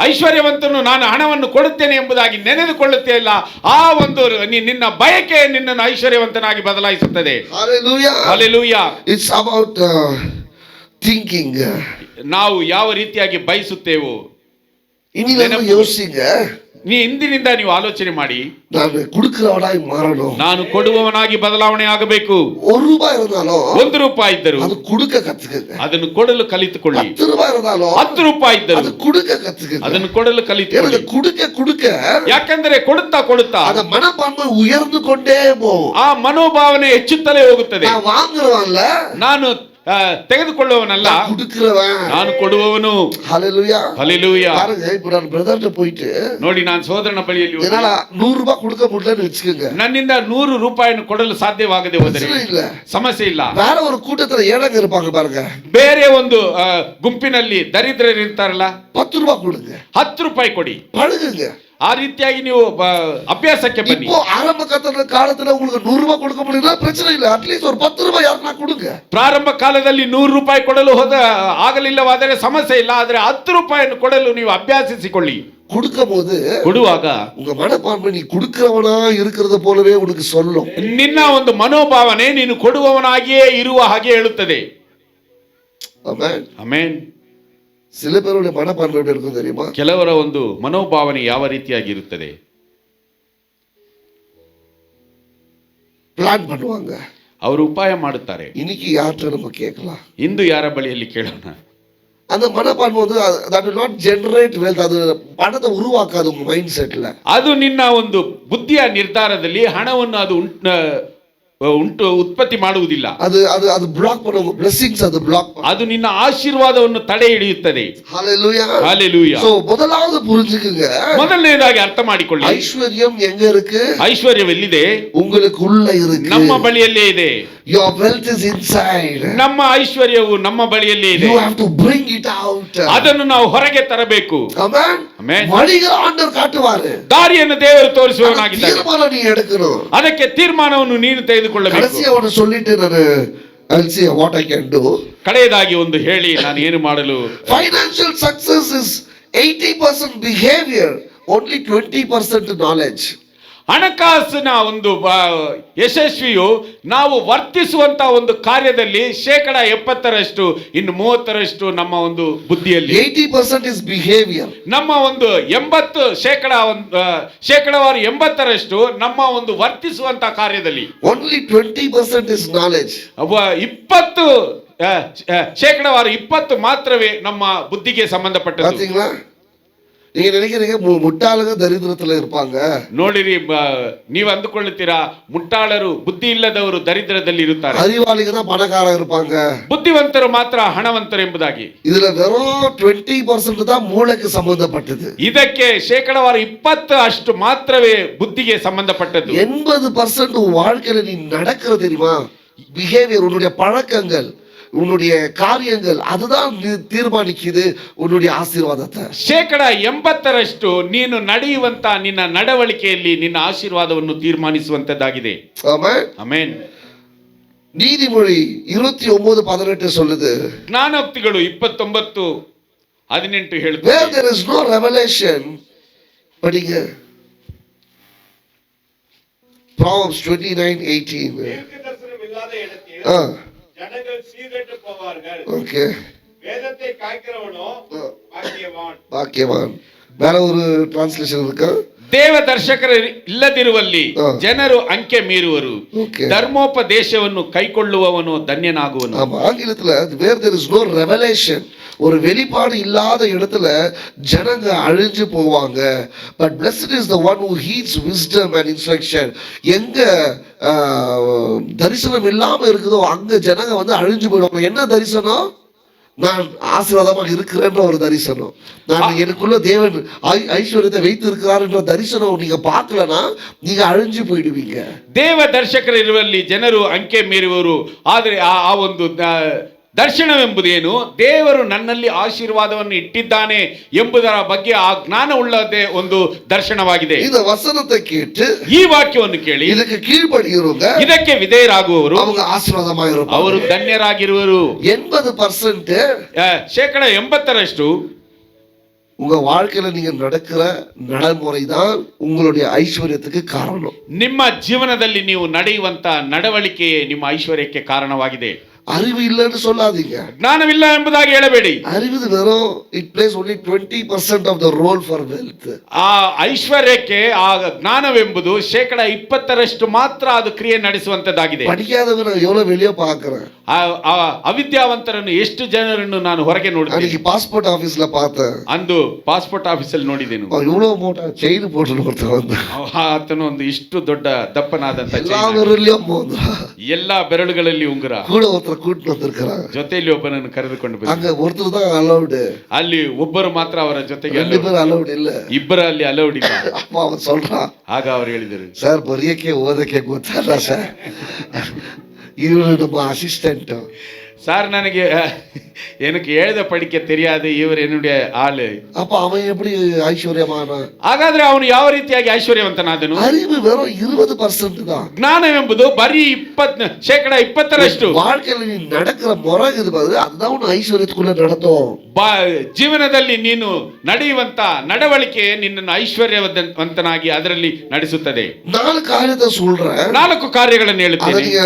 ಐಶ್ವರ್ಯವಂತನು, ನಾನು ಹಣವನ್ನು ಕೊಡುತ್ತೇನೆ ಎಂಬುದಾಗಿ ನೆನೆದುಕೊಳ್ಳುತ್ತೇಲ್ಲ, ಆ ಒಂದು ನಿನ್ನ ಬಯಕೆ ನಿನ್ನನ್ನು ಐಶ್ವರ್ಯವಂತನಾಗಿ ಬದಲಾಯಿಸುತ್ತದೆ. Hallelujah. Hallelujah. It's about thinking. ನಾವು ಯಾವ ರೀತಿಯಾಗಿ ಬಯಸುತ್ತೇವೋ இனிமே யோசிங்க, ನೀ ಇಂದಿನಿಂದ ನೀವು ಆಲೋಚನೆ ಮಾಡಿ, ನಾನು கொடுக்கிறவனாய் மாறணும். ನಾನು ಕೊಡುವವನಾಗಿ ಬದಲಾವಣೆ ಆಗಬೇಕು. ₹1 இருந்தாலும் ₹1 ಇದ್ದರು அது கொடுக்க கத்துக்கங்க. ಅದನ್ನು ಕೊಡಲು ಕಲಿತುಕೊಳ್ಳಿ. ₹10 இருந்தாலும் ₹10 ಇದ್ದರು அது கொடுக்க கத்துக்கங்க. ಅದನ್ನು ಕೊಡಲು எனக்கு ಕಲಿತುಕೊಳ್ಳಿ. கொடுக்க கொடுக்க ಯಾಕಂದ್ರೆ ಕೊಡುತ್ತಾ ಕೊಡುತ್ತಾ அந்த மனப்பான்மை உயர்ந்து கொண்டே போகும். ಆ ಮನೋಭಾವನೆ ಹೆಚ್ಚುತ್ತಲೇ ಹೋಗುತ್ತದೆ. நான் வாங்குறவன்ல, ನಾನು ತೆಗೆದುಕೊಳ್ಳುವವನಲ್ಲ, நான் கொடுக்கிறவன். ನಾನು ಕೊಡುವವನು. ஹalleluya. ಹಲ್ಲೆಲೂಯಾ. பாருங்க, இப்ப நான் பிரதர்ட்ட போயிட்டு ನೋಡಿ, ನಾನು ಸೋದರನ ಬಳಿಯಲ್ಲಿ ಹೋಗಿ, என்னால ₹100 கொடுக்க முடியலன்னு வெச்சுக்கங்க, ನನ್ನಿಂದ ₹100 ಕೊಡಲು ಸಾಧ್ಯವಾಗದೆ ಹೋದರೆ பிரச்சனை இல்ல. ಸಮಸ್ಯೆ ಇಲ್ಲ. வேற ஒரு கூட்டத்துல ஏழைங்க இருப்பாங்க பாருங்க, ಬೇರೆ ಒಂದು ಗುಂಪಿನಲ್ಲಿ ದರಿದ್ರರು ಇರ್ತಾರಲ್ಲ, ₹10 கொடுங்க, ₹10 ಕೊಡಿ. பழகுங்க. ಆ ರೀತಿಯಾಗಿ ನೀವು ಅಭ್ಯಾಸಕ್ಕೆ ಬನ್ನಿ. இப்போ ஆரம்ப காலத்துல உங்களுக்கு ₹100 கொடுக்க முடியல, பிரச்சனை இல்ல, அட்லீஸ்ட் ஒரு ₹10 யாருன்னா கொடுங்க. ಪ್ರಾರಂಭ ಕಾಲದಲ್ಲಿ ₹100 ಕೊಡಲು ಆಗಲಿಲ್ಲವಾದರೆ ಸಮಸ್ಯೆ ಇಲ್ಲ, ಆದರೆ ₹10 ಕೊಡಲು ನೀವು ಅಭ್ಯಾಸಿಸಿಕೊಳ್ಳಿ. கொடுக்கும் போது ಕೊಡುವಾಗ உங்க மனப்பான்மை நீ கொடுக்கிறவனா இருக்கிறது போலவே உனக்கு சொல்லும். ನಿನ್ನ ಒಂದು ಮನೋಭಾವನೆ ನೀನು ಕೊಡುವವನಾಗಿಯೇ ಇರುವ ಹಾಗೆ ಹೇಳುತ್ತದೆ. ஆமென். ಆಮೆನ್. சில பேருடைய மனப்பான்மை எப்படி இருக்கும் தெரியுமா? ಕೆಲವರ ಒಂದು ಮನೋಭಾವನೆ ಯಾವ ರೀತಿಯಾಗಿ ಇರುತ್ತದೆ? பிளான் பண்ணுவாங்க. ಅವರು ಉಪಾಯ ಮಾಡುತ್ತಾರೆ. இன்னைக்கு யார்கிட்ட நம்ம கேட்கலாம்? ಇಂದು ಯಾರ ಬಳಿಯಲ್ಲಿ ಕೇಳೋಣ? அந்த மனப்பான்மை வந்து that will not generate wealth. அது பணத்தை உருவாக்காது உங்க மைண்ட் செட்ல. ಅದು ನಿನ್ನ ಒಂದು ಬುದ್ಧಿಯ ನಿರ್ಧಾರದಲ್ಲಿ ಹಣವನ್ನು ಅದು ಉತ್ಪತ್ತಿ ಮಾಡುವುದಿಲ್ಲ. அது அது அது ಬ್ಲಾಕ್ பண்ணும், blessings அது ಬ್ಲಾಕ್ பண்ணும். ಅದು ನಿನ್ನ ಆಶೀರ್ವಾದವನ್ನು ತಡೆ ಹಿಡಿಯುತ್ತದೆ. ஹalleluya. ஹalleluya. சோ முதலாவது புரிஞ்சுக்குங்க, ಮೊದಲನೇದಾಗಿ ಅರ್ಥ ಮಾಡಿಕೊಳ್ಳಿ, ஐஸ்வர்யம் எங்க இருக்கு? ಐಶ್ವರ್ಯವೆಲ್ಲಿದೆ? உங்களுக்குள்ள இருக்கு. ನಮ್ಮ ಬಳಿಯಲ್ಲೇ ಇದೆ. Your wealth is inside. ನಮ್ಮ ಐಶ್ವರ್ಯವು ನಮ್ಮ ಬಳಿಯಲ್ಲೇ ಇದೆ. You have to bring it out. ಅದನ್ನು ನಾವು ಹೊರಗೆ ತರಬೇಕು. Amen. Amen. வழிகளை ஆண்டவர் காட்டுவாரு, ದಾರಿಯನ್ನು ದೇವರು ತೋರಿಸುವವನಾಗಿದ್ದಾನೆ. தீர்மானம் நீ எடுக்கணும். ಅದಕ್ಕೆ ತೀರ್ಮಾನವನ್ನು ನೀನು ತೆಗೆದುಕೊಳ್ಳಬೇಕು. கடைசியா ஒன்னு சொல்லிட்டு ನಾನು I'll see what I can do. ಕಡೆಯದಾಗಿ ಒಂದು ಹೇಳಿ ನಾನು ಏನು ಮಾಡಲು. Financial success is 80% behavior, only 20% knowledge. ಹಣಕಾಸಿನ ಒಂದು ಯಶಸ್ವಿಯು ನಾವು ವರ್ತಿಸುವಂತ ಒಂದು ಕಾರ್ಯದಲ್ಲಿ 70%, ಇನ್ನು 30% ನಮ್ಮ ಒಂದು ಬುದ್ಧಿಯಲ್ಲಿ. 80% is behavior. ನಮ್ಮ ಒಂದು 80% ನಮ್ಮ ಒಂದು ವರ್ತಿಸುವಂತ ಕಾರ್ಯದಲ್ಲಿ. Only 20% is knowledge. 20% ಮಾತ್ರವೇ ನಮ್ಮ ಬುದ್ಧಿಗೆ ಸಂಬಂಧಪಟ್ಟದ್ದು. பாத்தீங்களா? நீங்க நினைக்கிறீங்க முட்டாளுங்க தரித்திரத்துல இருப்பாங்க. ನೋಡಿರಿ, ನೀವು ಅಂದುಕೊಳ್ಳುತ್ತೀರಾ ಮುಟ್ಟಾಳರು, ಬುದ್ಧಿ ಇಲ್ಲದವರು ದರಿದ್ರದಲ್ಲಿ ಇರುತ್ತಾರೆ, அறிவாளிங்க தான் பணக்கார இருப்பாங்க, ಬುದ್ಧಿವಂತರು ಮಾತ್ರ ಹಣವಂತರು ಎಂಬುದಾಗಿ. இதுல வெறும் 20% தான் மூளைக்கு சம்பந்தப்பட்டது. ಇದಕ್ಕೆ 20% ಮಾತ್ರವೇ ಬುದ್ಧಿಗೆ ಸಂಬಂಧಪಟ್ಟದ್ದು. 80% உன் வாழ்க்கையில நீ நடக்கிற தெரியுமா? பிஹேவியர், உன்னுடைய பழக்கங்கள், உன்னுடைய காரியங்கள், அதுதான் தீர்மானிக்குது உன்னுடைய ஆசீர்வாதத்தை. 80% ನೀನು ನಡೆಯುವಂತ ನಿನ್ನ ನಡವಳಿಕೆಯಲ್ಲಿ ನಿನ್ನ ಆಶೀರ್ವಾದವನ್ನು ತೀರ್ಮಾನಿಸುವಂತದ್ದಾಗಿದೆ. ஆமென். ಆಮೆನ್. நீதிமொழி 29:18 சொல்லுது, ಜ್ಞಾನೋಕ್ತಿಗಳು 29:18 where ಹೇಳುತ್ತದೆ, there is no revelation, படிங்க Proverbs 29:18. தீர்க்கதரிசனம் இல்லாத இடத்தில் ஜனங்கள் சீர்கெட்டு போவார்கள். ஓகே. வேதத்தை காக்கிறவனோ பாக்கியவான். பாக்கியவான். வேற ஒரு டிரான்ஸ்லேஷன் இருக்கா? ದೇವದರ್ಶಕರು ಇಲ್ಲದಿರುವಲ್ಲಿ ಹಾ. ಜನರು ಅಂಕೆ ಮೀರುವರು, Okay. ಧರ್ಮೋಪದೇಶವನ್ನು ಕೈಕೊಳ್ಳುವವನು ಧನ್ಯನಾಗುವನು. ஆமா, ஆங்கிலத்துல where there is no revelation, ஒரு வெளிப்பாடு இல்லாத இடத்துல ஜனங்க அழிஞ்சு போவாங்க. But blessed is the one who heeds wisdom and instruction. எங்க தரிசனம் இல்லாம இருக்குதோ அங்க ஜனங்க வந்து அழிஞ்சு போயிடுவாங்க. என்ன தரிசனம்? நான் ஆசீர்வாதமாக இருக்கிறேன்ற ஒரு தரிசனம். நான் எனக்குள்ள தேவன் ஐஸ்வர்யத்தை வைத்து இருக்கிறார்ன்ற தரிசனம் நீங்க பார்க்கலனா நீங்க அழிஞ்சு போயிடுவீங்க. ದೇವದರ್ಶಕರು ಇರುವಲ್ಲಿ ಜನರು ಅಂಕೆ ಮೀರುವರು. ಆದರೆ ಆ ಒಂದು ದರ್ಶನವೆಂಬುದೇನು? ದೇವರು ನನ್ನಲ್ಲಿ ಆಶೀರ್ವಾದವನ್ನು ಇಟ್ಟಿದ್ದಾನೆ ಎಂಬುದರ ಬಗ್ಗೆ ಆ ಜ್ಞಾನ ಉಳ್ಳದೇ ಒಂದು ದರ್ಶನವಾಗಿದೆ. இந்த வசனத்தை கேட்டு ಈ ವಾಕ್ಯವನ್ನು ಕೇಳಿ ಇದಕ್ಕೆ ಕೀழ்ಪಡಿಯುವங்க ಇದಕ್ಕೆ ವಿಧೇಯರಾಗುವವರು அவங்க ஆசீர்வாதமாக இருப்பாங்க. ಅವರು ಧನ್ಯರಾಗಿರುವರು. 80% 80% உங்க வாழ்க்கையில நீங்க நடக்கிற நடைமுறை தான் உங்களுடைய ஐஸ்வர்யத்துக்கு காரணம். ನಿಮ್ಮ ಜೀವನದಲ್ಲಿ ನೀವು ನಡೆಯುವಂತ ನಡವಳಿಕೆಯೇ ನಿಮ್ಮ ಐಶ್ವರ್ಯಕ್ಕೆ ಕಾರಣವಾಗಿದೆ. அறிவு இல்லைன்னு சொல்லாதீங்க. ಜ್ಞಾನವಿಲ್ಲ ಎಂಬುದಾಗಿ ಹೇಳಬೇಡಿ. அறிவு வெறும் it plays only 20% of the role for wealth. ಆ ಐಶ್ವರ್ಯಕ್ಕೆ ಆ ಜ್ಞಾನವೆಂಬುದು 20% ಮಾತ್ರ ಅದು ಕ್ರಿಯೆ ನಡೆಸುವಂತದ್ದಾಗಿದೆ. படிக்காதவங்க எவ்வளவு வெளியே பார்க்கறேன். ಆ ಅವಿದ್ಯಾವಂತರನ್ನು ಎಷ್ಟು ಜನರನ್ನು ನಾನು ಹೊರಗೆ ನೋಡಿದ್ದೇನೆ. அன்னைக்கு பாஸ்போர்ட் ஆபீஸ்ல பார்த்தேன். ಅಂದು ಪಾಸ್ಪೋರ್ಟ್ ಆಫೀಸಲ್ಲಿ ನೋಡಿದ್ದೇನೆ. இவ்வளவு மோட்டா செயின் போட்டு ஒருத்தர் வந்து ಆತನು ಒಂದು ಇಷ್ಟು ದೊಡ್ಡ ದಪ್ಪನಾದಂತ எல்லா விரலையும் மோதிர ಎಲ್ಲಾ ಬೆರಳುಗಳಲ್ಲಿ ಉಂಗುರ, கூட ஒருத்தர் கூட்டிட்டு வந்திருக்கிறாங்க. ಜೊತೆಯಲ್ಲಿ ಒಬ್ಬನನ್ನು ಕರೆದುಕೊಂಡು ಬಂದ. அங்க ஒருத்தர் தான் அலௌடு. ಅಲ್ಲಿ ಒಬ್ಬರು ಮಾತ್ರ ಅವರ ಜೊತೆಗೆ ரெண்டு பேரும் அலௌடு இல்ல. ಇಬ್ಬರಲ್ಲಿ ಅಲೌಡ್ ಇಲ್ಲ. அப்பா அவன் சொல்றான், ಆಗ ಅವರು ಹೇಳಿದರು, சார் ಬರೆಯಕ್ಕೆ ಓದಕ್ಕೆ ಗೊತ್ತಲ್ಲ ಸರ್, இவரு நம்ம அசிஸ்டன்ட். சார் ನನಗೆ எனக்கு எழுத படிக்க தெரியாது, ಇವರು என்னுடைய ಆಳು. அப்ப அவன் எப்படி ஐஸ்வர்யமான? ಹಾಗಾದ್ರೆ ಅವನು ಯಾವ ರೀತಿಯಾಗಿ ಐಶ್ವರ್ಯವಂತನಾದನು? அறிவு வெறும் 20% தான். ಜ್ಞಾನವೆಂಬುದು ಬರೀ 20% வாழ்க்கையில நீ நடக்கிற முறை இது பாரு, அதுதான் உன் ஐஸ்வர்யத்துக்குள்ள நடத்தும். ಜೀವನದಲ್ಲಿ ನೀನು ನಡೆಯುವಂತ ನಡವಳಿಕೆ ನಿನ್ನನ್ನು ಐಶ್ವರ್ಯವಂತನಾಗಿ ಅದರಲ್ಲಿ ನಡೆಸುತ್ತದೆ. 4 காரியத்தை சொல்றேன். 4 ಕಾರ್ಯಗಳನ್ನು அதை ಹೇಳುತ್ತೇನೆ, நீங்க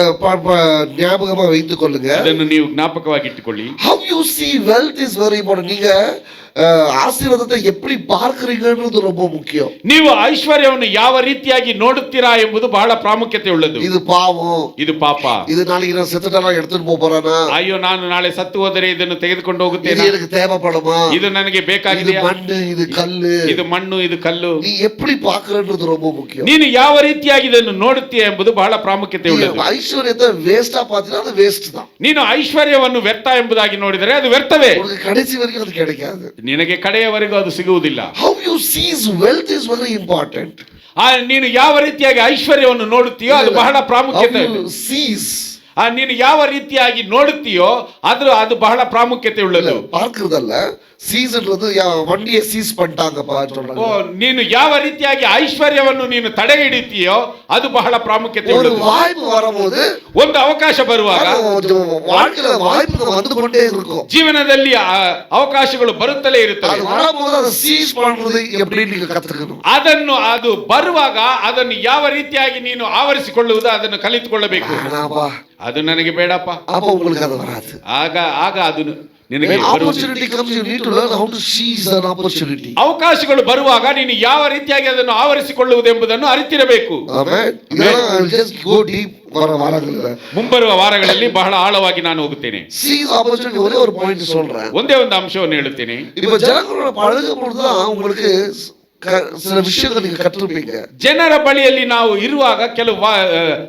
ஞாபகமா வைத்துக் கொள்ளுங்க. ಅದನ್ನು ನೀವು ಜ್ಞಾಪಕವಾಗಿ ಇಟ್ಟುಕೊಳ್ಳಿ. How you see wealth is very important. நீங்க ஆசீர்வாதத்தை எப்படி பார்க்கிறீங்கன்றது ரொம்ப முக்கியம். ನೀವು ಐಶ್ವರ್ಯವನ್ನು ಯಾವ ರೀತಿಯಾಗಿ ನೋಡುತ್ತೀರಾ ಎಂಬುದು ಬಹಳ ಪ್ರಾಮುಖ್ಯತೆ ಉಳ್ಳದು. இது பாவம், ಇದು ಪಾಪ. இது நாளைக்கு நான் செத்துட்டா எடுத்துட்டு போறானா, ಅಯ್ಯೋ ನಾನು ನಾಳೆ ಸತ್ತು ಹೋದರೆ ಇದನ್ನು ತೆಗೆದುಕೊಂಡು இது ಹೋಗುತ್ತೇನೆ, எனக்கு தேவைப்படுமா, ಇದು ನನಗೆ இது ಬೇಕಾಗಿದೆಯಾ, மண்ணு, இது கல்லு, ಇದು ಮಣ್ಣು, ಇದು ಕಲ್ಲು. நீ எப்படி பார்க்கிறன்றது ரொம்ப முக்கியம். ನೀನು ಯಾವ ರೀತಿಯಾಗಿ ಇದನ್ನು ನೋಡುತ್ತೀಯ ಎಂಬುದು ಬಹಳ ಪ್ರಾಮುಖ್ಯತೆ ಉಳ್ಳದು. ஐஸ்வர்யத்தை வேஸ்டா பார்த்தீங்கன்னா அது வேஸ்ட் தான். ನೀನು ಐಶ್ವರ್ಯವನ್ನು ವ್ಯರ್ಥ ಎಂಬುದಾಗಿ ನೋಡಿದರೆ ಅದು ವ್ಯರ್ಥವೇ. உனக்கு கடைசி வரைக்கும் அது கிடைக்காது. ನಿನಗೆ ಕಡೆಯವರೆಗೂ ಅದು ಸಿಗುವುದಿಲ್ಲ. How you sees wealth is very important. ನೀನು ಯಾವ ರೀತಿಯಾಗಿ ಐಶ್ವರ್ಯವನ್ನು ನೋಡುತ್ತೀಯೋ ಅದು ಬಹಳ ಪ್ರಾಮುಖ್ಯತೆ. How you sees, ನೀನು ಯಾವ ರೀತಿಯಾಗಿ ನೋಡುತ್ತೀಯೋ ಅದು ಬಹಳ ಪ್ರಾಮುಖ್ಯತೆ ಉಳ್ಳದು. பார்க்கிறதல்ல, சீஸ்ன்றது வண்டியை சீஸ் பண்ணிட்டாங்கப்பா சொல்றாங்க. ನೀನು ಯಾವ ರೀತಿಯಾಗಿ ಐಶ್ವರ್ಯವನ್ನು ನೀನು ತಡೆಹಿಡಿತೀಯೋ ಅದು ಬಹಳ ಪ್ರಾಮುಖ್ಯತೆ ஒரு ಉಳ್ಳದು. வாய்ப்பு வரும்போது, ಒಂದು ಅವಕಾಶ ಬರುವಾಗ, வாழ்க்கையில வாய்ப்புகள் வந்து கொண்டே இருக்கும். ಜೀವನದಲ್ಲಿ ಅವಕಾಶಗಳು ಬರುತ್ತಲೇ அது ಇರುತ್ತವೆ. வரும்போது அதை சீஸ் பண்றது எப்படி நீங்க கத்துக்கணும். ಅದು ಬರುವಾಗ ಅದನ್ನು ಯಾವ ರೀತಿಯಾಗಿ ನೀನು ಆವರಿಸಿಕೊಳ್ಳುವುದು ಅದನ್ನು ಕಲಿತುಕೊಳ್ಳಬೇಕು. வேணாப்பா, ಅದು ನನಗೆ ಬೇಡಪ್ಪ, அப்ப உங்களுக்கு அது வராது. ಆಗ ಅದು ನಿನಗೆ When opportunity comes, you need to learn how to seize an opportunity. ಅವಕಾಶಗಳು ಬರುವಾಗ ನೀನು ಯಾವ ರೀತಿಯಾಗಿ ಅದನ್ನು ಆವರಿಸಿಕೊಳ್ಳುವುದೆಂಬುದನ್ನು ಅರಿತಿರಬೇಕು. Amen. இதெல்லாம் I will just go deep வர வாரங்கள்ல. ಮುಂಬರುವ ವಾರಗಳಲ್ಲಿ ಬಹಳ ಆಳವಾಗಿ ನಾನು ಹೋಗುತ್ತೇನೆ. Seize opportunity ஒரே ஒரு பாயிண்ட் சொல்றேன். ಒಂದೇ ಒಂದು ಅಂಶವನ್ನು ಹೇಳುತ್ತೇನೆ. இப்ப ஜனங்களோட பழகும் பொழுதுதான் உங்களுக்கு சில விஷயங்கள் நீங்க கற்றுப்பீங்க. ಜನರ ಬಳಿಯಲ್ಲಿ ನಾವು ಇರುವಾಗ ಕೆಲವು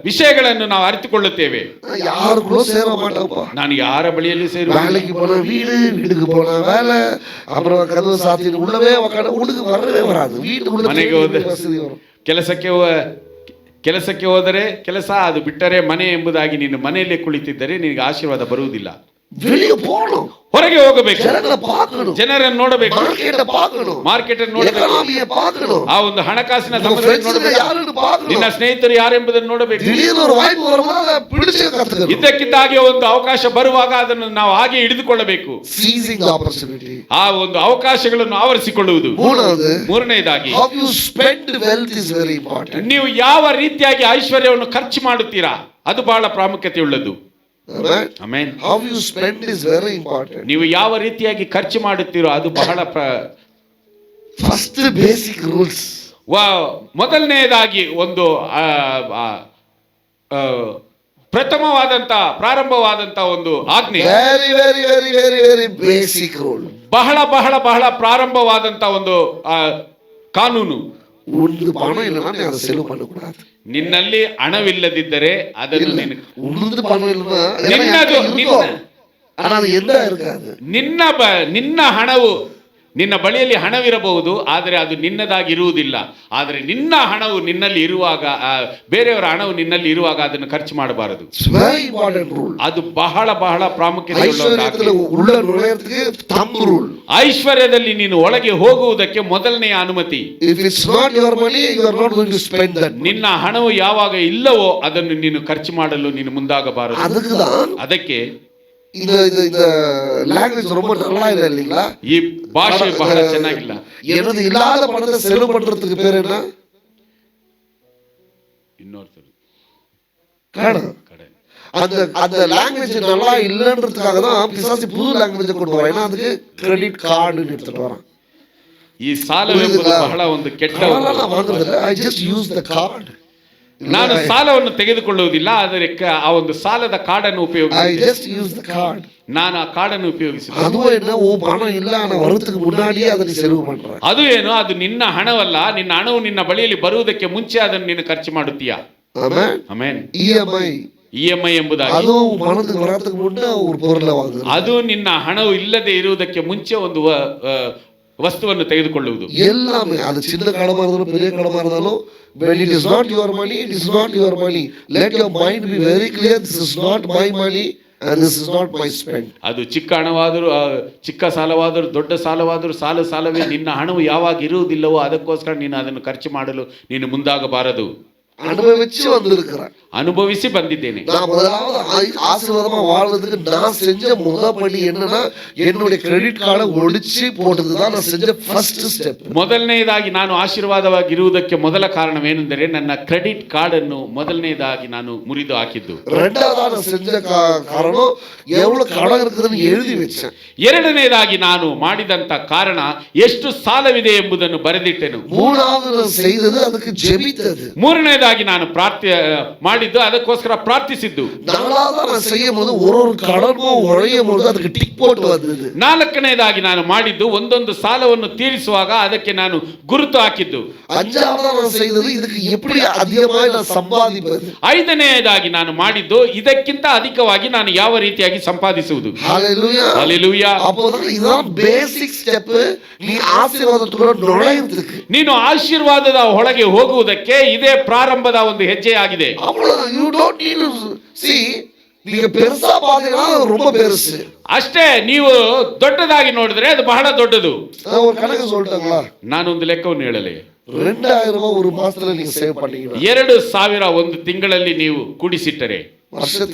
ವಿಷಯಗಳನ್ನು ನಾವು ಅರಿತುಕೊಳ್ಳುತ್ತೇವೆ. யாருக்குள்ள சேர மாட்டோம்ப்பா. ನಾನು ಯಾರ ಬಳಿಯಲ್ಲಿ ಸೇರುವ, வேலைக்கு போனா வீடு, வீட்டுக்கு போனா வேலை, அப்புறம் கதவு சாத்திட்டு உள்ளவே உட்காந்து உள்ளுக்கு வரவே வராது. வீட்டுக்குள்ள ಮನೆಗೆ ಹೋದ வசதி வரும். ಕೆಲಸಕ್ಕೆ ಹೋದರೆ ಕೆಲಸ, ಅದು ಬಿಟ್ಟರೆ ಮನೆ ಎಂಬುದಾಗಿ ನೀನು ಮನೆಯಲ್ಲೇ ಕುಳಿತಿದ್ದರೆ ನಿನಗೆ ಆಶೀರ್ವಾದ ಬರುವುದಿಲ್ಲ. வெளியே போகணும், ಹೊರಗೆ ಹೋಗಬೇಕು, ಜನங்களை பார்க்கணும், ಜನರನ್ನು ನೋಡಬೇಕು, ಮಾರ್ಕೆಟ್ பார்க்கணும், ಮಾರ್ಕೆಟ್ ಅನ್ನು ನೋಡಬೇಕು, ಎಕಾನಮಿಯ பார்க்கணும், ಆ ಒಂದು ಹಣಕಾಸಿನ உங்க ಸಮಸ್ಯೆ friends ನೋಡಬೇಕು, யாருன்னு பார்க்கணும். ನಿನ್ನ ಸ್ನೇಹಿತರು ಯಾರೆಂಬುದನ್ನು ನೋಡಬೇಕು. திடீர்னு ஒரு வாய்ப்பு வரும்போது அதை பிடிச்சு கத்துக்கணும். ಇದ್ದಕ್ಕಿದ್ದಾಗೆ ಒಂದು ಅವಕಾಶ ಬರುವಾಗ ಅದನ್ನು ನಾವು ಹಾಗೆ ಹಿಡಿದುಕೊಳ್ಳಬೇಕು. Seizing the opportunity. ಆ ಒಂದು ಅವಕಾಶಗಳನ್ನು ಆವರಿಸಿಕೊಳ್ಳುವುದು. ಮೂರನೇದಾಗಿ, how you spend wealth is very important. ನೀವು ಯಾವ ರೀತಿಯಾಗಿ ಐಶ್ವರ್ಯವನ್ನು ಖರ್ಚು ಮಾಡುತ್ತೀರಾ ಅದು ಬಹಳ ಪ್ರಾಮುಖ್ಯತೆ ಉಳ್ಳದು. Amen. How you spend is very important. ನೀವು ಯಾವ ರೀತಿಯಾಗಿ ಖರ್ಚು ಮಾಡುತ್ತೀರೋ ಅದು ಬಹಳ first basic rules. ಮೊದಲನೆಯದಾಗಿ ಒಂದು ಪ್ರಾರಂಭವಾದಂತ ಒಂದು ಆಜ್ಞೆ, very very very very very basic rule. ಬಹಳ ಬಹಳ ಬಹಳ ಪ್ರಾರಂಭವಾದಂತ ಒಂದು ಕಾನೂನು. ಒಂದು ಪಣ ಇಲ್ಲ ನಾನು அதை செலவு பண்ணக்கூடாது. ನಿನ್ನಲ್ಲಿ ಹಣವಿಲ್ಲದಿದ್ದರೆ ಅದನ್ನು ಒಂದು ಪಣ ಇಲ್ಲ ಅದು ಎಂದ இருக்காது. ನಿನ್ನ ಹಣವು, ನಿನ್ನ ಬಳಿಯಲ್ಲಿ ಹಣವಿರಬಹುದು, ಆದರೆ ಅದು ನಿನ್ನದಾಗಿರುವುದಿಲ್ಲ. ಆದರೆ ನಿನ್ನ ಹಣವು ನಿನ್ನಲ್ಲಿ ಇರುವಾಗ, ಬೇರೆಯವರ ಹಣವು ನಿನ್ನಲ್ಲಿ ಇರುವಾಗ ಅದನ್ನು ಖರ್ಚು ಮಾಡಬಾರದು. ಅದು ಬಹಳ ಬಹಳ ಪ್ರಾಮುಖ್ಯತೆ. ಐಶ್ವರ್ಯದಲ್ಲಿ ನೀನು ಒಳಗೆ ಹೋಗುವುದಕ್ಕೆ ಮೊದಲನೆಯ ಅನುಮತಿ. ನಿನ್ನ ಹಣವು ಯಾವಾಗ ಇಲ್ಲವೋ ಅದನ್ನು ನೀನು ಖರ್ಚು ಮಾಡಲು ನೀನು ಮುಂದಾಗಬಾರದು. ಅದಕ್ಕೆ இந்த லாங்குவேஜ் ரொம்ப நல்லா இல்ல இல்லீங்களா? ಈ ಭಾಷೆ ಬಹಳ ಚೆನ್ನಾಗಿಲ್ಲ. எனது இல்லாத பணத்தை செலவு பண்றதுக்கு பேர் என்ன? இன்னொருத்தர் கடன். அந்த லாங்குவேஜ் நல்லா இல்லன்றதுக்காக தான் பிசாசு புது லாங்குவேஜ் கொண்டு வரான். ஏன்னா அதுக்கு கிரெடிட் கார்டுன்னு எடுத்துட்டு வரான். ಈ ಸಾಲವೆಂಬುದು ಬಹಳ ಒಂದು ಕೆಟ್ಟ. I just use the card. ನಾನು ಸಾಲವನ್ನು ತೆಗೆದುಕೊಳ್ಳುವುದಿಲ್ಲ, ಆದರೆ ಆ ಒಂದು ಸಾಲದ ಕಾರ್ಡನ್ನು ಉಪಯೋಗಿಸಿ ನಾನು ಆ ಕಾರ್ಡನ್ನು ಉಪಯೋಗಿಸಿ. ಅದು ಏನು ಹಣ ಇಲ್ಲ ಅನ್ನೋ ವರದಿಗೆ ಮುನ್ನಾಡಿಯೇ ಅದನ್ನು ಸೆಲವು ಮಾಡ್ತಾರೆ. ಅದು ಏನು, ಅದು ನಿನ್ನ ಹಣವಲ್ಲ. ನಿನ್ನ ಹಣವು ನಿನ್ನ ಬಳಿಯಲ್ಲಿ ಬರುವುದಕ್ಕೆ ಮುಂಚೆ ಅದನ್ನು ನೀನು ಖರ್ಚು ಮಾಡುತ್ತೀಯಾ? ಆಮೆನ್. ಇಎಂಐ ಎಂಬುದಾಗಿ ಅದು ಹಣಕ್ಕೆ ಬರೋದಕ್ಕೆ ಮುನ್ನ ஒரு பொருளை வாங்குறது. ಅದು ನಿನ್ನ ಹಣವು ಇಲ್ಲದೆ ಇರುವುದಕ್ಕೆ ಮುಂಚೆ ಒಂದು ವಸ್ತುವನ್ನು ತೆಗೆದುಕೊಳ್ಳುವುದು. எல்லாமே அது சின்ன கடமா இருந்தாலும் பெரிய கடமா இருந்தாலும் when it is not your money, it is not your money. Let your mind be very clear, this is not my money and this is not my spend. ಅದು ಚಿಕ್ಕ ಹಣವಾದರೂ, ಚಿಕ್ಕ ಸಾಲವಾದರೂ, ದೊಡ್ಡ ಸಾಲವಾದರೂ, ಸಾಲವೇ. ನಿನ್ನ ಹಣವು ಯಾವಾಗ ಇರುವುದಿಲ್ಲವೋ ಅದಕ್ಕೋಸ್ಕರ ನೀನು ಅದನ್ನು ಖರ್ಚು ಮಾಡಲು ನೀನು ಮುಂದಾಗಬಾರದು. அனுபவிச்சு வந்திருக்கிறேன், அனுபவிச்சு ಬಂದಿದ್ದೇನೆ. நான் முதலாவது ஆசீர்வாதமா வாழ்றதுக்கு நான் செஞ்ச முதல் படி என்னன்னா என்னுடைய ಕ್ರೆಡಿಟ್ ಕಾರ್ಡ್ ಒಡಿಸಿ போட்டதுதான் நான் செஞ்ச ಫಸ್ಟ್ ಸ್ಟೆಪ್. ಮೊದಲನೇದಾಗಿ ನಾನು ಆಶೀರ್ವಾದವಾಗಿರುವುದಕ್ಕೆ ಮೊದಲ ಕಾರಣವೇನೆಂದರೆ ನನ್ನ ಕ್ರೆಡಿಟ್ ಕಾರ್ಡ್ ಅನ್ನು ಮೊದಲನೇದಾಗಿ ನಾನು ಮುರಿದು ಹಾಕಿದ್ದು. ரெண்டாவது நான் செஞ்ச காரணம் எவ்வளவு கடன் இருக்குதுன்னு எழுதி வச்சேன். ಎರಡನೇದಾಗಿ ನಾನು ಮಾಡಿದಂತ ಕಾರಣ ಎಷ್ಟು ಸಾಲವಿದೆ ಎಂಬುದನ್ನು ಬರೆದಿಟ್ಟೆನು. ಮೂರನೇದು ನಾನು செய்தது ಅದಕ್ಕೆ ಜೆಬಿತது. ಮೂರನೇದಾಗಿ ನಾನು ಮಾಡಿದ್ದು ಅದಕ್ಕೋಸ್ಕರ ಪ್ರಾರ್ಥಿಸಿದ್ದು. ನಾಲ್ಕನೇದಾಗಿ ನಾನು ಮಾಡಿದ್ದು ಒಂದೊಂದು ಸಾಲವನ್ನು ತೀರಿಸುವಾಗ ಅದಕ್ಕೆ ನಾನು ಗುರುತು ಹಾಕಿದ್ದು. ಐದನೆಯದಾಗಿ ನಾನು ಮಾಡಿದ್ದು ಇದಕ್ಕಿಂತ ಅಧಿಕವಾಗಿ ನಾನು ಯಾವ ರೀತಿಯಾಗಿ ಸಂಪಾದಿಸುವುದು. ಹಲ್ಲೆಲೂಯಾ. ನೀನು ಆಶೀರ್ವಾದದ ಒಳಗೆ ಹೋಗುವುದಕ್ಕೆ ಇದೇ ಪ್ರಾರಂಭದ ಒಂದು ಹೆಜ್ಜೆ ಆಗಿದೆ. ಅಷ್ಟೇ. ನೀವು ದೊಡ್ಡದಾಗಿ ನೋಡಿದ್ರೆ ಅದು ಬಹಳ ದೊಡ್ಡದು. ನಾನೊಂದು ಲೆಕ್ಕವನ್ನು ಹೇಳಲಿ. 2000 ಒಂದು ತಿಂಗಳಲ್ಲಿ ನೀವು ಕೂಡಿಸಿಟ್ಟರೆ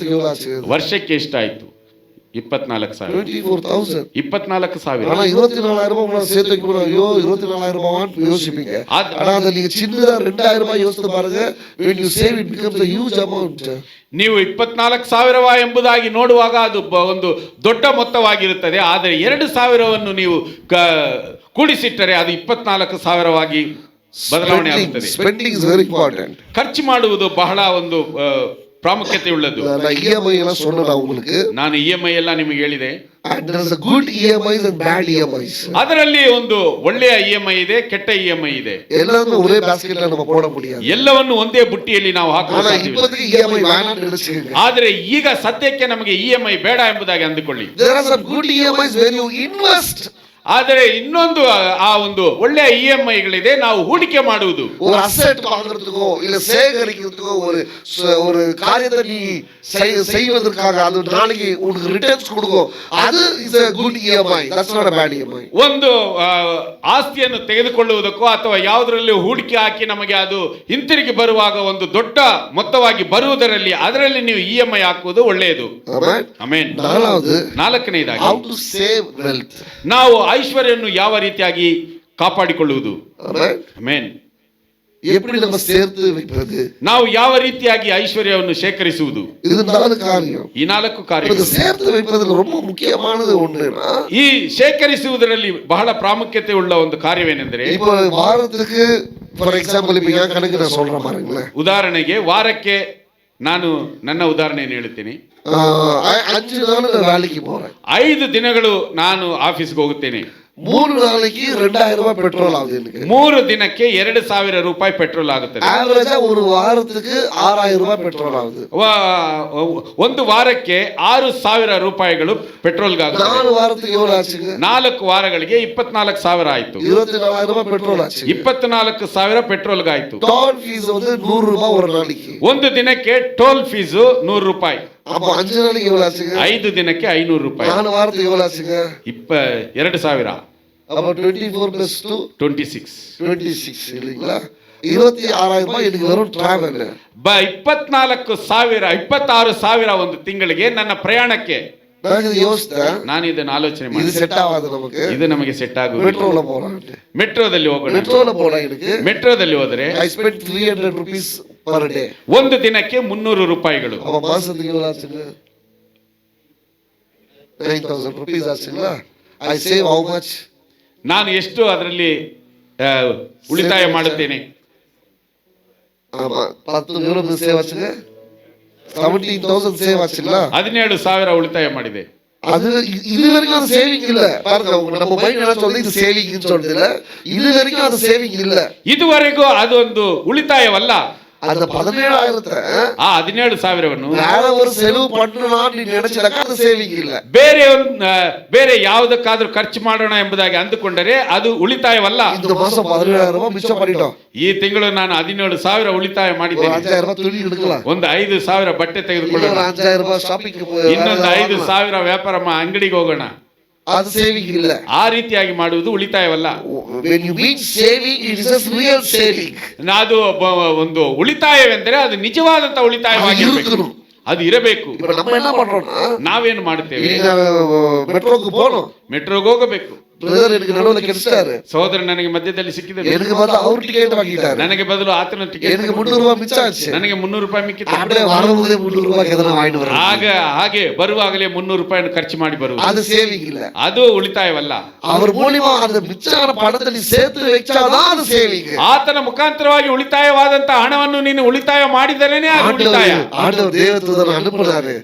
ವರ್ಷಕ್ಕೆ ಎಷ್ಟಾಯ್ತು? 24,000. 24,000. ஆனா 24,000 ரூபாய் சேர்த்து வைக்கணும். ஐயோ 24,000 ரூபாய்னு யோசிப்பீங்க. ஆனா அது நீங்க சின்னதா 2,000 ரூபாய் யோசித்து பாருங்க. when you save it becomes a huge amount. ನೀವು 24,000 ಎಂಬುದಾಗಿ ನೋಡುವಾಗ ಅದು ಒಂದು ದೊಡ್ಡ ಮೊತ್ತವಾಗಿರುತ್ತದೆ. ಆದರೆ 2,000ವನ್ನು ನೀವು ಕೂಡಿಸಿಟ್ಟರೆ ಅದು 24,000ವಾಗಿ ಬದಲಾವಣೆ ಆಗುತ್ತದೆ. Spending is very important. ಖರ್ಚು ಮಾಡುವುದು ಬಹಳ ಒಂದು ಪ್ರಾಮುಖ್ಯತೆ ಉಳ್ಳದ್ದು. ನಾನು ಇಎಂಐ ಎಲ್ಲ ನಿಮಗೆ ಹೇಳಿದೆ. ಅದರಲ್ಲಿ ಒಂದು ಒಳ್ಳೆಯ ಇಎಂಐ ಇದೆ, ಕೆಟ್ಟ ಇಎಂಐ ಇದೆ. ಎಲ್ಲವನ್ನು ಒಂದೇ ಬುಟ್ಟಿಯಲ್ಲಿ ನಾವು ಹಾಕಬಹುದು. ಆದರೆ ಈಗ ಸದ್ಯಕ್ಕೆ ನಮಗೆ ಇಎಂಐ ಬೇಡ ಎಂಬುದಾಗಿ ಅಂದುಕೊಳ್ಳಿ. ಆದರೆ ಇನ್ನೊಂದು ಆ ಒಂದು ಒಳ್ಳೆಯ ಇಎಂಐಗಳಿದೆ, ನಾವು ಹೂಡಿಕೆ ಮಾಡುವುದು. ஒரு அசெட் வாங்குறதுக்கோ இல்ல சேகரிக்கிறதுக்கோ ஒரு காரியத்தை நீ செய்வதற்காக அது நாளைக்கு உங்களுக்கு ரிட்டர்ன்ஸ் கொடுக்கும். அது is a good EMI. That's not a bad EMI. ಒಂದು ಆಸ್ತಿಯನ್ನು ತೆಗೆದುಕೊಳ್ಳುವುದಕ್ಕೋ ಅಥವಾ ಯಾವುದರಲ್ಲಿ ಹೂಡಿಕೆ ಹಾಕಿ ನಮಗೆ ಅದು ಹಿಂತಿರುಗಿ ಬರುವಾಗ ಒಂದು ದೊಡ್ಡ ಮೊತ್ತವಾಗಿ ಬರುವುದರಲ್ಲಿ ಅದರಲ್ಲಿ ನೀವು ಇಎಂಐ ಹಾಕುವುದು ಒಳ್ಳೆಯದು. ಆಮೆನ್. ನಾಲ್ಕನೇದಾಗಿ how to save wealth. ನಾವು ಐಶ್ವರ್ಯವನ್ನು ಯಾವ ರೀತಿಯಾಗಿ ಕಾಪಾಡಿಕೊಳ್ಳುವುದು. ಆಮೆನ್. எப்படி நம்ம சேர்த்து வைப்பது, ನಾವು ಯಾವ ರೀತಿಯಾಗಿ ಐಶ್ವರ್ಯವನ್ನು ಶೇಖರಿಸುವುದು. ಇದು 4 காரியம். ಈ 4 ಕಾರ್ಯ சேர்த்து வைப்பதில் ரொம்ப முக்கியமானது ஒண்ணுனா ಈ ಶೇಖರಿಸುವುದರಲ್ಲಿ ಬಹಳ ಪ್ರಾಮುಖ್ಯತೆ ಉಳ್ಳ ಒಂದು ಕಾರ್ಯವೇನೆಂದರೆ இப்போ வாரத்துக்கு ஃபார் எக்ஸாம்பிள் இப்போ என் கணக்கு நான் சொல்றேன் பாருங்களேன். ಉದಾಹರಣೆಗೆ ವಾರಕ್ಕೆ ನಾನು ನನ್ನ ಉದಾಹರಣೆಯನ್ನು ಹೇಳ್ತೀನಿ. 5 நாள் நான் வேலைக்கு போறேன். 5 ದಿನಗಳು ನಾನು ಆಫೀಸ್ಗೆ ಹೋಗುತ್ತೇನೆ. 3 நாளைக்கு 2000 ரூபாய் பெட்ரோல் ஆகுது எனக்கு. 3 ದಿನಕ್ಕೆ 2000 ರೂಪಾಯಿ ಪೆಟ್ರೋಲ್ ಆಗುತ್ತದೆ. ஆவரேஜா ஒரு வாரத்துக்கு 6000 ரூபாய் பெட்ரோல் ஆகுது. ಒಂದು ವಾರಕ್ಕೆ 6000 ರೂಪಾಯಿಗಳು ಪೆಟ್ರೋಲ್ಗೆ ಆಗುತ್ತದೆ. 4 வாரத்துக்கு எவ்வளவு ஆச்சுங்க? 4 ವಾರಗಳಿಗೆ 24000 ಆಯ್ತು. 24000 ரூபாய் பெட்ரோல் ஆச்சு. 24000 ಪೆಟ್ರೋಲ್ಗೆ ಆಯ್ತು. டோல் ஃபீஸ் வந்து 100 ரூபாய் ஒரு நாளைக்கு. ಒಂದು ದಿನಕ್ಕೆ ಟೋಲ್ ಫೀಸು 100 ರೂಪಾಯಿ. அப்ப 5 நாளைக்கு எவ்வளவு ஆச்சுங்க? 5 ದಿನಕ್ಕೆ 500 ರೂಪಾಯಿ. 4 வாரத்துக்கு எவ்வளவு ஆச்சுங்க? 2000. அப்ப 24 plus 2 26 இல்லைங்களா? 26000 ரூபாய் எனக்கு வெறும் டிராவல். 26,000 ಒಂದು ತಿಂಗಳಿಗೆ ನನ್ನ ಪ್ರಯಾಣಕ್ಕೆ. நான் இது யோசித்தேன். ನಾನು ಇದನ್ನು ಆಲೋಚನೆ இது ಮಾಡಿದೆ. செட் ஆகாது நமக்கு. ಇದು ನಮಗೆ ಸೆಟ್ ಆಗುವುದು. மெட்ரோல போலாம். ಮೆಟ್ರೋದಲ್ಲಿ ಹೋಗೋಣ. மெட்ரோல போனா எனக்கு ಮೆಟ್ರೋದಲ್ಲಿ ಹೋದರೆ I spent 300 rupees per day. ಒಂದು ದಿನಕ್ಕೆ 300 ರೂಪಾಯಿಗಳು. அப்ப மாசத்துக்கு எவ்வளவு ஆச்சுங்க? 9000 rupees ஆச்சுங்களா? I save how much? ನಾನು ಎಷ್ಟು ಅದರಲ್ಲಿ ಉಳಿತಾಯ ಮಾಡುತ್ತೇನೆ? ஆமா 10 எவ்வளவு சேவ் ஆச்சுங்க? 17000 சேவ் ஆச்சுங்களா? 17,000 ಉಳಿತಾಯ ಮಾಡಿದೆ. அது இது வரைக்கும் அது சேவிங் இல்ல. பாருங்க நம்ம மைண்ட் என்ன சொல்லுது, இது சேவிங்னு சொல்றது இல்ல. இது வரைக்கும் அது சேவிங் இல்ல. ಇದುವರೆಗೂ ಅದೊಂದು ಉಳಿತಾಯವಲ್ಲ. அந்த 17000 ಆ 17,000ವನ್ನು வேற ஒரு செலவு பண்ணலாம் நீ நினைச்சலக்க அது சேவிங் இல்ல. ಬೇರೆ ಯಾವುದಕ್ಕಾದ್ರೂ ಖರ್ಚು ಮಾಡೋಣ ಎಂಬುದಾಗಿ ಅಂದುಕೊಂಡರೆ ಅದು ಉಳಿತಾಯವಲ್ಲ. இந்த மாசம் 17000 ரூபாய் மிச்சம் பண்ணிட்டோம். ಈ ತಿಂಗಳು ನಾನು 17,000 ಉಳಿತಾಯ ಮಾಡಿದ್ದೇನೆ. 5000 ரூபாய் துணி எடுக்கலாம். ಒಂದು 5,000 ಬಟ್ಟೆ ತೆಗೆದುಕೊಳ್ಳೋಣ. 5000 ரூபாய் ஷாப்பிங் போய் ಇನ್ನೊಂದು 5,000 ವ್ಯಾಪಾರ ಅಂಗಡಿಗೆ ಹೋಗೋಣ. அது சேவிங் இல்ல. ಆ ರೀತಿಯಾಗಿ ಮಾಡುವುದು ಉಳಿತಾಯವಲ್ಲ. when you mean saving it is a real saving. ಅದು ಒಂದು ಉಳಿತಾಯವೆಂದರೆ ಅದು ನಿಜವಾದಂತ ಉಳಿತಾಯವಾಗಿರಬೇಕು. ಅದು ಇರಬೇಕು. இப்ப நம்ம என்ன பண்றோம்னா ನಾವೇನು ಮಾಡುತ್ತೇವೆ? மெட்ரோக்கு போறோம். ಮೆಟ್ರೋಗೆ ಹೋಗಬೇಕು. பிரதர் எனக்கு நடுவுல கிடைச்சாரு. ಸಹೋದರ ನನಗೆ ಮಧ್ಯದಲ್ಲಿ ಸಿಕ್ಕಿದರು. எனக்கு பார்த்தா அவர் டிக்கெட் வாங்கிட்டாரு. ನನಗೆ ಬದಲು ಆತನ ಟಿಕೆಟ್. எனக்கு 300 ரூபாய் மிச்சம் ஆச்சு. ನನಗೆ 300 ರೂಪಾಯಿ ಮಿಕ್ಕಿತು. அப்படியே வரும்போதே 300 ரூபாய் எதனா வாங்கிட்டு வரேன். ಹಾಗೆ ಬರುವಾಗಲೇ 300 ರೂಪಾಯಿಯನ್ನು ಖರ್ಚು ಮಾಡಿ ಬರುವುದು. அது சேவிங் இல்ல. ಅದು ಉಳಿತಾಯವಲ್ಲ. அவர் மூலமா அந்த மிச்சமான பணத்தை நீ சேர்த்து வச்சாதான் அது சேவிங். ಆತನ ಮುಖಾಂತರವಾಗಿ ಉಳಿತಾಯವಾದಂತ ಹಣವನ್ನು ನೀನು ಉಳಿತಾಯ ಮಾಡಿದರೇನೆ ಅದು ಉಳಿತಾಯ. ஆண்டவர் தேவதூதனை அனுப்புறாரு.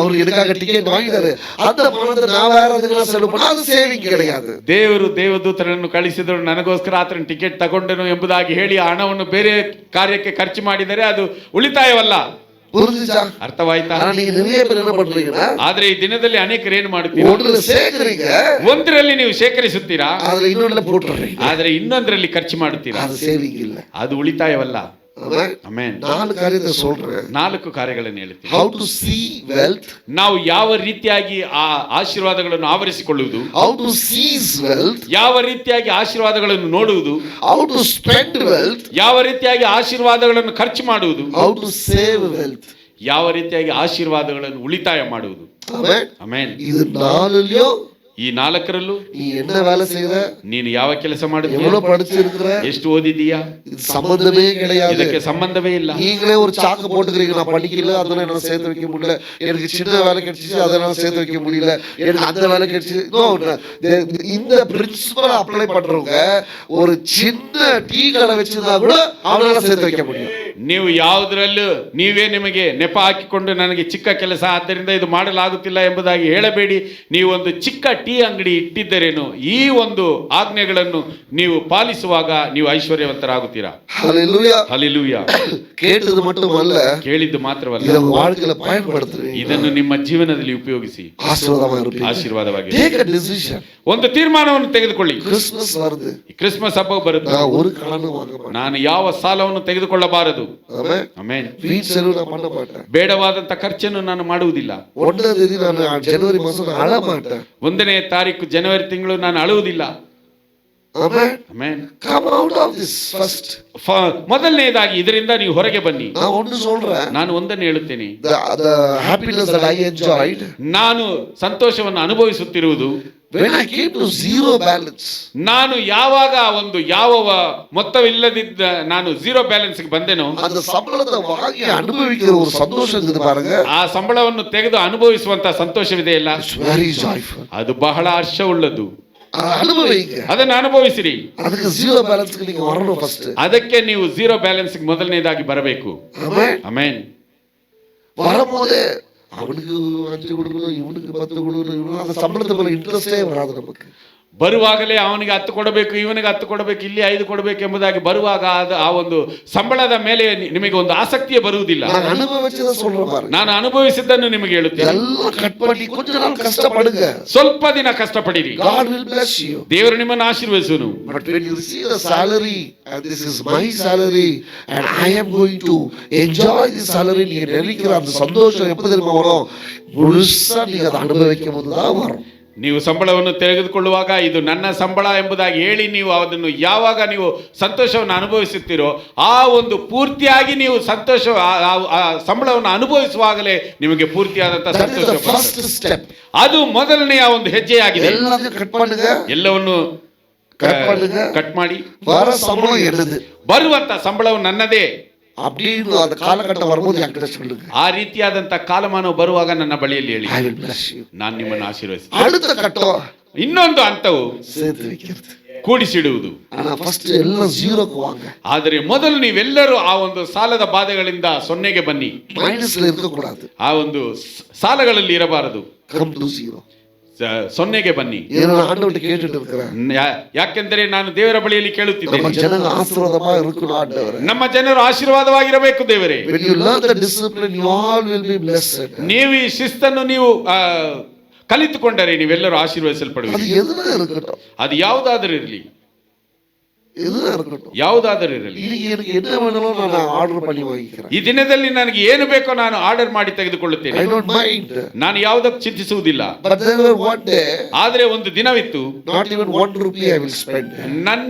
அவர் எனக்காக டிக்கெட் வாங்கிட்டாரு. அந்த பணத்தை நான் வேற எதுக்கு செலவு பண்ணா அது சேவிங் கிடையாது. ದೇವರು ದೇವದೂತರನ್ನು ಕಳಿಸಿದರು, ನನಗೋಸ್ಕರ ಆತನ ಟಿಕೆಟ್ ತಗೊಂಡನು ಎಂಬುದಾಗಿ ಹೇಳಿ ಆ ಹಣವನ್ನು ಬೇರೆ ಕಾರ್ಯಕ್ಕೆ ಖರ್ಚು ಮಾಡಿದರೆ ಅದು ಉಳಿತಾಯವಲ್ಲ. புரிஞ்சுச்சா? ಅರ್ಥವಾಯ್ತಾ? நீங்க நிறைய பேர் என்ன பண்றீங்கன்னா ಆದ್ರೆ ಈ ದಿನದಲ್ಲಿ ಅನೇಕರು ಏನು ಮಾಡುತ್ತೀರಾ? ஒன்றுல சேர்க்கறீங்க, ಒಂದರಲ್ಲಿ ನೀವು ಶೇಖರಿಸುತ್ತೀರಾ, அதுல இன்னொன்னுல போட்டுறீங்க. ಆದ್ರೆ ಇನ್ನೊಂದರಲ್ಲಿ ಖರ್ಚು ಮಾಡುತ್ತೀರಾ. அது ಸೇವಿಂಗ್ ಇಲ್ಲ. ಅದು ಉಳಿತಾಯವಲ್ಲ. ಆಮೆನ್. 4 ಕಾರ್ಯத்தை சொல்றேன். 4 ಕಾರ್ಯಗಳನ್ನು ಹೇಳ್ತೀನಿ. how to see wealth, ನಾವು ಯಾವ ರೀತಿಯಾಗಿ ಆ ಆಶೀರ್ವಾದಗಳನ್ನು ಆವರಿಸಿಕೊಳ್ಳುವುದು, how to seize wealth, ಯಾವ ರೀತಿಯಾಗಿ ಆಶೀರ್ವಾದಗಳನ್ನು ನೋಡುವುದು, how to spend wealth, ಯಾವ ರೀತಿಯಾಗಿ ಆಶೀರ್ವಾದಗಳನ್ನು ಖರ್ಚು ಮಾಡುವುದು, how to save wealth, ಯಾವ ರೀತಿಯಾಗಿ ಆಶೀರ್ವಾದಗಳನ್ನು ಉಳಿತಾಯ ಮಾಡುವುದು. ಆಮೆನ್. ಆಮೆನ್. இது நாலுலயும் ಈ 4ರಲ್ಲೂ நீ என்ன வேலை செய்யற, ನೀನು ಯಾವ ಕೆಲಸ ಮಾಡುತ್ತೀಯ, எவ்வளவு படிச்சிருக்கிற, ಎಷ್ಟು ಓದಿದೀಯಾ, இது சம்பந்தமே கிடையாது. ಇದಕ್ಕೆ ಸಂಬಂಧವೇ ಇಲ್ಲ. நீங்களே ஒரு சாக்கு போட்டுக்கிறீங்க, நான் படிக்கல அதனால என்னால சேர்த்து வைக்க முடியல, எனக்கு சின்ன வேலை கிடைச்சிச்சு அதனால சேர்த்து வைக்க முடியல, எனக்கு அந்த வேலை கிடைச்சிச்சு. இந்த பிரின்சிபல் அப்ளை பண்றவங்க ஒரு சின்ன டீ கடை வச்சிருந்தா கூட அவனால சேர்த்து வைக்க முடியும். ನೀವು ಯಾವುದರಲ್ಲೂ ನೀವೇ ನಿಮಗೆ ನೆಪ ಹಾಕಿಕೊಂಡು ನನಗೆ ಚಿಕ್ಕ ಕೆಲಸ ಆದ್ದರಿಂದ ಇದು ಮಾಡಲಾಗುತ್ತಿಲ್ಲ ಎಂಬುದಾಗಿ ಹೇಳಬೇಡಿ. ನೀವು ಒಂದು ಚಿಕ್ಕ ಟೀ ಅಂಗಡಿ ಇಟ್ಟಿದ್ದರೇನು ಈ ಒಂದು ಆಜ್ಞೆಗಳನ್ನು ನೀವು ಪಾಲಿಸುವಾಗ ನೀವು ಐಶ್ವರ್ಯವಂತರಾಗುತ್ತೀರಾ. ஹல்லேலூயா. ಹಲ್ಲೆಲೂಯಾ. கேட்டது மட்டுமல்ல, ಕೇಳಿದ್ದು ಮಾತ್ರವಲ್ಲ, இத உங்க வாழ்க்கையில பயன்படுத்துவீங்க. ಇದನ್ನು ನಿಮ್ಮ ಜೀವನದಲ್ಲಿ ಉಪಯೋಗಿಸಿ ஆசீர்வாதமா இருப்பீங்க. ಆಶೀರ್ವಾದವಾಗಿ Take a decision. ಒಂದು ತೀರ್ಮಾನವನ್ನು ತೆಗೆದುಕೊಳ್ಳಿ. கிறிஸ்மஸ் வருது, ಕ್ರಿಸ್ಮಸ್ ಹಬ್ಬ ಬರುತ್ತೆ, நான் ஒரு கடனும் வாங்க மாட்டேன். ನಾನು ಯಾವ ಸಾಲವನ್ನು ತೆಗೆದುಕೊಳ್ಳಬಾರದು. ஆமென். ಆಮೆನ್. வீட் செலவு நான் பண்ண மாட்டேன். ಬೇಡವಾದಂತ ಖರ್ಚನ್ನು ನಾನು ಮಾಡುವುದಿಲ್ಲ. 1ஆம் தேதி நான் ஜனவரி மாசம் நான் அழ மாட்டேன். 1ನೇ ತಾರೀಕು ಜನವರಿ ತಿಂಗಳು ನಾನು ಅಳುವುದಿಲ್ಲ. ஆமென். Amen. Come out of this first. ಮೊದಲನೇದಾಗಿ ಇದರಿಂದ ನೀವು ಹೊರಗೆ ಬನ್ನಿ. நான் ஒன்னு சொல்றேன், ನಾನು ಒಂದನ್ನು ಹೇಳುತ್ತೇನೆ, the happiness that I enjoyed, ನಾನು ಸಂತೋಷವನ್ನು ಅನುಭವಿಸುತ್ತಿರುವುದು when I came to zero balance. ನಾನು ಯಾವಾಗ ಒಂದು ಯಾವ ಮೊತ್ತವಿಲ್ಲದಿದ್ದ ನಾನು ಝೀರೋ ಬ್ಯಾಲೆನ್ಸ್ ಗೆ ಬಂದೆನೋ, அந்த சம்பளத்தை வாங்கி அனுபவிக்கிற ஒரு சந்தோஷம் இருக்குது பாருங்க, ಆ ಸಂಬಳವನ್ನು ತೆಗೆದು ಅನುಭವಿಸುವಂತ ಸಂತೋಷವಿದೆ ಇಲ್ಲ, it's very joyful. ಅದು ಬಹಳ ಹರ್ಷವುಳ್ಳದು. அனுபவிங்க. ಅದನ್ನು ಅನುಭವಿಸಿರಿ. அதுக்கு ஜீரோ பேலன்ஸ்க்கு நீங்க வரணும் ஃபர்ஸ்ட். ಅದಕ್ಕೆ ನೀವು ಝೀರೋ ಬ್ಯಾಲೆನ್ಸ್ ಮೊದಲನೇದಾಗಿ ಬರಬೇಕು. ஆமென். ಆಮೆನ್. வரும்போது அவனுக்கு 5 கொடுக்கணும், இவனுக்கு 10 கொடுக்கணும், அந்த சம்பளத்தை மேல இன்ட்ரெஸ்டே வராது நமக்கு. ಬರುವಾಗಲೇ ಅವನಿಗೆ 10 ಕೊಡಬೇಕು, ಇವನಿಗೆ 10 ಕೊಡಬೇಕು, ಇಲ್ಲಿ 5 ಕೊಡಬೇಕು ಎಂಬುದಾಗಿ ಬರುವಾಗ ಆ ಒಂದು ಸಂಬಳದ ಮೇಲೆ ನಿಮಗೆ ಒಂದು ಆಸಕ್ತಿಯೇ ಬರುವುದಿಲ್ಲ. நான் அனுபவிச்சத சொல்றேன் பாருங்க. ನಾನು ಅನುಭವಿಸಿದ್ದನ್ನು ನಿಮಗೆ ಹೇಳುತ್ತೇನೆ. எல்லாம் கட் பண்ணி கொஞ்ச நாள் கஷ்டப்படுங்க. ಸ್ವಲ್ಪ ದಿನ ಕಷ್ಟಪಡಿರಿ. God will bless you. ದೇವರು ನಿಮ್ಮನ್ನು ಆಶೀರ್ವದಿಸುವನು. But when you receive the salary and this is my salary and I am going to enjoy this salary, நீங்க நினைக்கிற அந்த சந்தோஷம் எப்ப தெரியுமா வரும்? முழுசா நீங்க அதை அனுபவிக்கும் போது தான் வரும். ನೀವು ಸಂಬಳವನ್ನು ತೆಗೆದುಕೊಳ್ಳುವಾಗ ಇದು ನನ್ನ ಸಂಬಳ ಎಂಬುದಾಗಿ ಹೇಳಿ ನೀವು ಅದನ್ನು ಯಾವಾಗ ನೀವು ಸಂತೋಷವನ್ನು ಅನುಭವಿಸುತ್ತೀರೋ ಆ ಒಂದು ಪೂರ್ತಿಯಾಗಿ ನೀವು ಸಂತೋಷ ಆ ಸಂಬಳವನ್ನು ಅನುಭವಿಸುವಾಗಲೇ ನಿಮಗೆ ಪೂರ್ತಿಯಾದಂತಹ ಸಂತೋಷ. ಅದು ಮೊದಲನೆಯ ಒಂದು ಹೆಜ್ಜೆಯಾಗಿದೆ. ಎಲ್ಲವನ್ನು ಕಟ್ ಮಾಡಿ ಬರುವಂತ ಸಂಬಳವು ನನ್ನದೇ அப்படின்னு அந்த காலகட்டம் வரும்போது என்கிட்ட சொல்லுங்க. ಆ ರೀತಿಯಾದಂತ ಕಾಲಮಾನ ಬರುವಾಗ ನನ್ನ ಬಳಿಯಲ್ಲಿ ಹೇಳಿ, I will bless you. ನಾನು ನಿಮ್ಮನ್ನು ಆಶೀರ್ವದಿಸುತ್ತೇನೆ. அடுத்த கட்டம் ಇನ್ನೊಂದು ಹಂತವು சேர்த்து வைக்கிறது, ಕೂಡಿಸಿಡುವುದು. ஆனா ஃபர்ஸ்ட் எல்லாம் ஜீரோக்கு வாங்க. ಆದರೆ ಮೊದಲು ನೀವೆಲ್ಲರೂ ಆ ಒಂದು ಸಾಲದ ಬಾಧೆಗಳಿಂದ ಸೊನ್ನೆಗೆ ಬನ್ನಿ. ಮೈನಸ್ல இருக்க கூடாது. ಆ ಒಂದು ಸಾಲಗಳಲ್ಲಿ ಇರಬಾರದು. come to zero. ಸೊನ್ನೆಗೆ ಬನ್ನಿ. ಏನು ಆಂಡವರೇ ಕೇಳಿட்டு இருக்கிறேன். ಯಾಕೆಂದರೆ ನಾನು ದೇವರ ಬಳಿಯಲ್ಲಿ ಕೇಳುತ್ತಿದ್ದೇನೆ, ನಮ್ಮ ಜನರು ಆಶೀರ್ವಾದವಾಗಿ ಇರಬೇಕು ಆಂಡವರೇ. ನಮ್ಮ ಜನರು ಆಶೀರ್ವಾದವಾಗಿರಬೇಕು ದೇವರೇ. when you learn the discipline you all will be blessed. ನೀವು ಈ ಶಿಸ್ತನ್ನು ನೀವು ಕಲಿತುಕೊಂಡರೆ ನೀವೆಲ್ಲರೂ ಆಶೀರ್ವದಿಸಲ್ಪಡುವಿರಿ. ಅದು ಎದುರೇ ಇರಕட்டும், ಅದು ಯಾವುದಾದರೂ ಇರಲಿ, ಎದುರೇ ಇರಕட்டும், ಯಾವುದಾದರೂ ಇರಲಿ. எனக்கு என்ன வேணுமோ ನಾನು ಆರ್ಡರ್ பண்ணி வாங்கிக்கிறேன். ಈ ದಿನದಲ್ಲಿ ನನಗೆ ಏನು ಬೇಕೋ ನಾನು ಆರ್ಡರ್ ಮಾಡಿ ತೆಗೆದುಕೊಳ್ಳುತ್ತೇನೆ. I don't mind. ನಾನು ಯಾವುದಕ್ಕೆ ಚಿಂತಿಸುವುದಿಲ್ಲ. but there were one day, ಆದರೆ ಒಂದು ದಿನವಿತ್ತು, not even 1 rupee I will spend.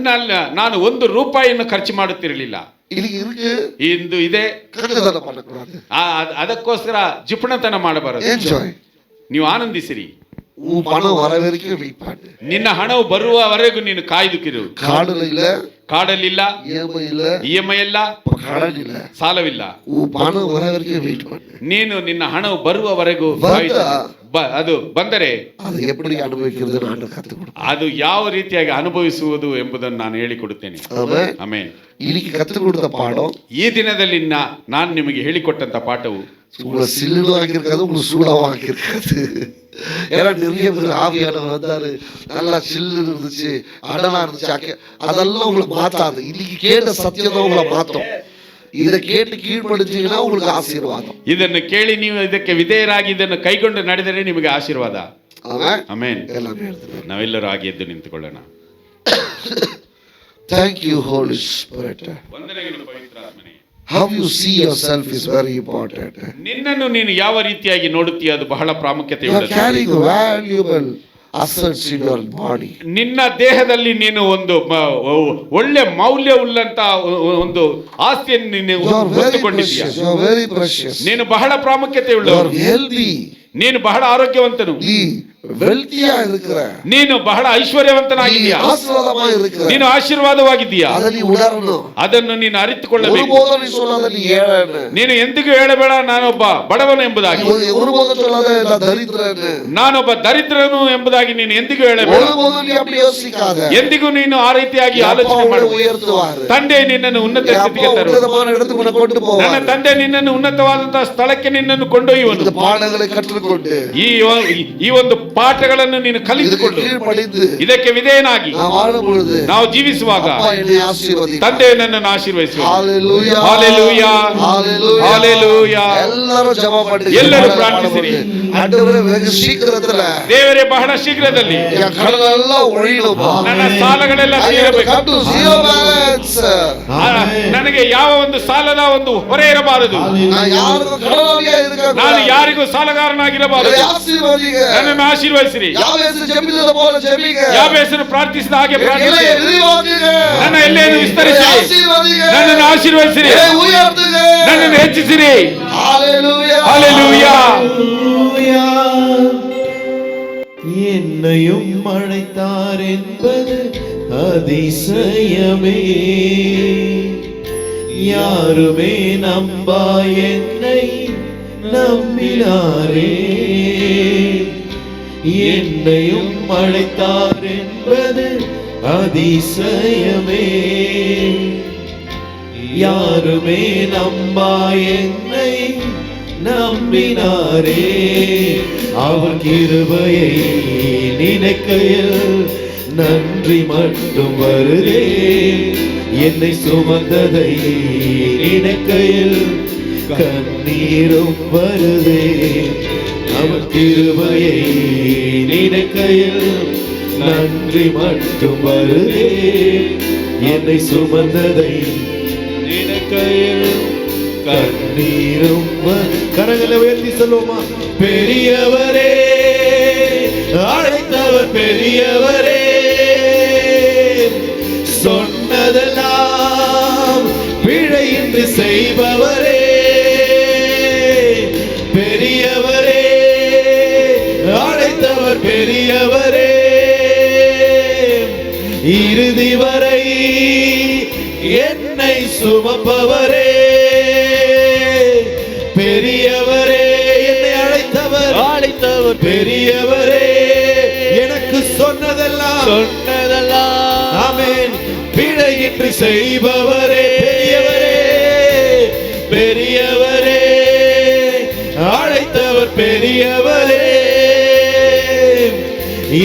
ನಾನು 1 ರೂಪಾಯಿಯನ್ನು ಖರ್ಚು ಮಾಡುತ್ತಿರಲಿಲ್ಲ. ಇಲ್ಲಿ ಇருக்கு, ಇಂದು ಇದೆ, ಕಳ್ಳತನ ಮಾಡக்கூடாது. ಅದಕ್ಕೋಸ್ಕರ ಜಿಪುಣತನ ಮಾಡಬಾರದು. ಎಂಜಾಯ್, ನೀವು ಆನಂದಿಸಿರಿ. உன் பணம் வர வரைக்கும் வெயிட் பண்ணு. ನಿನ್ನ ಹಣವು ಬರುವವರೆಗೂ ನೀನು ಕಾಯ್ದುಕಿರು. ಕಾಡಲಿಲ್ಲ, ಇಎಂಐ ಇಲ್ಲ, ಸಾಲವಿಲ್ಲ. உன் பணம் வர வரைக்கும் வெயிட் பண்ணு. ನೀನು ನಿನ್ನ ಹಣವು ಬರುವವರೆಗೂ ಅದು ಬಂದರೆ ಅದು எப்படி ಅನುಭವಿக்கிறது ನಾನು ಕತ್ತು ಕೊಡು. ಅದು ಯಾವ ರೀತಿಯಾಗಿ ಅನುಭವಿಸುವುದು ಎಂಬುದನ್ನು ನಾನು ಹೇಳಿಕೊಡುತ್ತೇನೆ. ಆಮೆನ್. இன்னைக்கு கத்து கொடுத்த பாடம், ಈ ದಿನದಲ್ಲಿ ನಾನು ನಿಮಗೆ ಹೇಳಿಕೊಟ್ಟಂತ ಪಾಠವು உங்களை சில்லுவாக்கி இருக்காது, உங்களுக்கு சூடாவாக்கி இருக்காது. ஏன்னா நிறைய பேர் ஆவியானவர் வந்தாரு, நல்லா சில்லு இருந்துச்சு, அடலா இருந்துச்சு, அதெல்லாம் உங்களுக்கு மாத்தாது. இன்னைக்கு கேட்ட சத்தியம் தான் உங்களை மாத்தோம். இதை கேட்டு கீழ்ப்படுத்தீங்கன்னா உங்களுக்கு ஆசீர்வாதம். ಇದನ್ನು ಕೇಳಿ ನೀವು ಇದಕ್ಕೆ ವಿಧೇಯರಾಗಿ ಇದನ್ನು ಕೈಗೊಂಡು ನಡೆದರೆ ನಿಮಗೆ ಆಶೀರ್ವಾದ. ಆಮೆನ್. ನಾವೆಲ್ಲರೂ ಹಾಗೆ ಎದ್ದು ನಿಂತುಕೊಳ್ಳೋಣ. Thank you Holy Spirit. ವಂದನೆಗಳು ಪವಿತ್ರ ಆತ್ಮನೇ. How you see yourself is very important. ನಿನ್ನನ್ನು ನೀನು ಯಾವ ರೀತಿಯಾಗಿ ನೋಡುತ್ತೀಯ ಅದು ಬಹಳ ಪ್ರಾಮುಖ್ಯತೆ ಉಳ್ಳದ್ದು. You are carrying valuable assets in your body. ನಿನ್ನ ದೇಹದಲ್ಲಿ ನೀನು ಒಂದು ಒಳ್ಳೆ ಮೌಲ್ಯವುಳ್ಳಂತ ಒಂದು ಆಸ್ತಿಯನ್ನು ನೀನು ಹೊತ್ತುಕೊಂಡಿದ್ದೀಯ. You are very precious. ನೀನು ಬಹಳ ಪ್ರಾಮುಖ್ಯತೆ ಉಳ್ಳವನು. You are healthy. ನೀನು ಬಹಳ ಆರೋಗ್ಯವಂತನು. வெல்தியா இருக்கிற, ನೀನು ಬಹಳ ಐಶ್ವರ್ಯವಂತನಾಗಿದ್ದೀಯಾ, ಆಶೀರ್ವಾದವಾಗಿ இருக்கிற, ನೀನು ಆಶೀರ್ವಾದವಾಗಿದ್ದೀಯಾ. ಅದನ್ನು ಉಣರணும், ಅದನ್ನು ನೀನು ಅರಿತುಕೊಳ್ಳಬೇಕು. ஒருபோதும் நீ சொல்லாத நீ ஏழைன்னு, ನೀನು ಎಂದಿಗೂ ಹೇಳಬೇಡ ನಾನೊಬ್ಬ ಬಡವನು ಎಂಬುದಾಗಿ. ஒருபோதும் சொல்லாத நான் ದರಿದ್ರன்னு, ನಾನೊಬ್ಬ ದರಿದ್ರನು ಎಂಬುದಾಗಿ ನೀನು ಎಂದಿಗೂ ಹೇಳಬೇಡ. ஒருபோதும் நீ அப்படி யோசிக்காத. ಎಂದಿಗೂ ನೀನು ಆ ರೀತಿಯಾಗಿ ಆಲೋಚನೆ ಮಾಡು. ಉಯರ್த்துவார். ತಂದೆ ನಿನ್ನನ್ನು ಉನ್ನತ ಸ್ಥಿತಿಗೆ ತರುವನು. ಉನ್ನತமான இடத்துக்கு உன்னை கொண்டு போவார். ನನ್ನ ತಂದೆ ನಿನ್ನನ್ನು ಉನ್ನತವಾದಂತಹ ಸ್ಥಳಕ್ಕೆ ನಿನ್ನನ್ನು ಕೊಂಡೊಯ್ಯುವನು. இந்த பாடங்களை கற்றுக்கொண்டு ಈ ಒಂದು ಪಾಠಗಳನ್ನು ನೀನು ಕಲಿತುಕೊಂಡು ಇದಕ್ಕೆ ವಿಧೇಯನಾಗಿ ನಾವು ಜೀವಿಸುವಾಗ ತಂದೆ ನನ್ನನ್ನು ಆಶೀರ್ವದಿಸುವ. Hallelujah. Hallelujah. Hallelujah. Hallelujah. ಎಲ್ಲರೂ ಜಪ ಮಾಡಿ, ಎಲ್ಲರೂ ಪ್ರಾರ್ಥಿಸಿರಿ. ಆண்டವರೇ ವೆகு ಶೀಘ್ರದಲ್ಲಿ, ದೇವರೇ ಬಹಳ ಶೀಘ್ರದಲ್ಲಿ ಕಡಲೆಲ್ಲ ಒಡೆಯಬೇಕು, ನನ್ನ ಸಾಲಗಳೆಲ್ಲ ತೀರಬೇಕು. ನನಗೆ ಯಾವ ಒಂದು ಸಾಲದ ಒಂದು ಹೊರೆ ಇರಬಾರದು. ನಾನು ಯಾರಿಗೂ ಸಾಲಗಾರನಾಗಿರಬಾರದು. ನನ್ನನ್ನು ಆಶೀರ್ವದಿಸಿರಿ. ಯಾಬೇಸನು ಪ್ರಾರ್ಥಿಸಿದ ಹಾಗೆ ನನ್ನ ಎಲ್ಲೆಯನ್ನು ವಿಸ್ತರಿಸಿರಿ. ನನ್ನನ್ನು ಆಶೀರ್ವದಿಸಿರಿ, ನನ್ನನ್ನು ಹೆಚ್ಚಿಸಿರಿ. Hallelujah. என்னையும் அழைத்தார் என்பது அதிசயமே, யாருமே நம்பா என்னை நம்பினாரே, என்னையும் அழைத்தார் என்பது அதிசயமே. யாருமே நம்பா என்னை நம்பினாரே, அவர் கிருபையை நினைக்கையில் நன்றி மட்டும் வருதே. என்னை சுமந்ததை நினைக்கையில் கண்ணீரும் வருதே. அவர் கிருபையை நினைக்கையில் நன்றி மட்டும் வருதே. என்னை சுமந்ததை நினைக்கையில் கண்ணீரும் கரங்களை உயர்த்தி சொல்லுவோமா? பெரியவரே, அழைத்தவர் பெரியவரே, சொன்னதெல்லாம் பிழையின்றி செய்பவரே. பெரியவரே, அழைத்தவர் பெரியவரே, இறுதி வரை என்னை சுமப்பவரே. பெரியவரே, என்னை அழைத்தவர் பெரியவரே, எனக்கு சொன்னதெல்லாம் ஆமென் பிழையின்றி செய்பவரே. பெரியவரே, பெரியவரே, அழைத்தவர் பெரியவரே,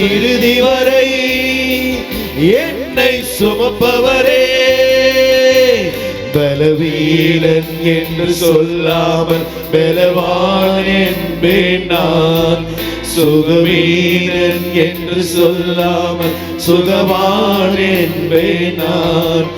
இறுதி வரை என்னை சுமப்பவரே. பலவீனன் என்று சொல்லாமல் பலவான் என்பேன் நான். சுகவீனன் என்று சொல்லாமல் சுகவான் என்பேன் நான்.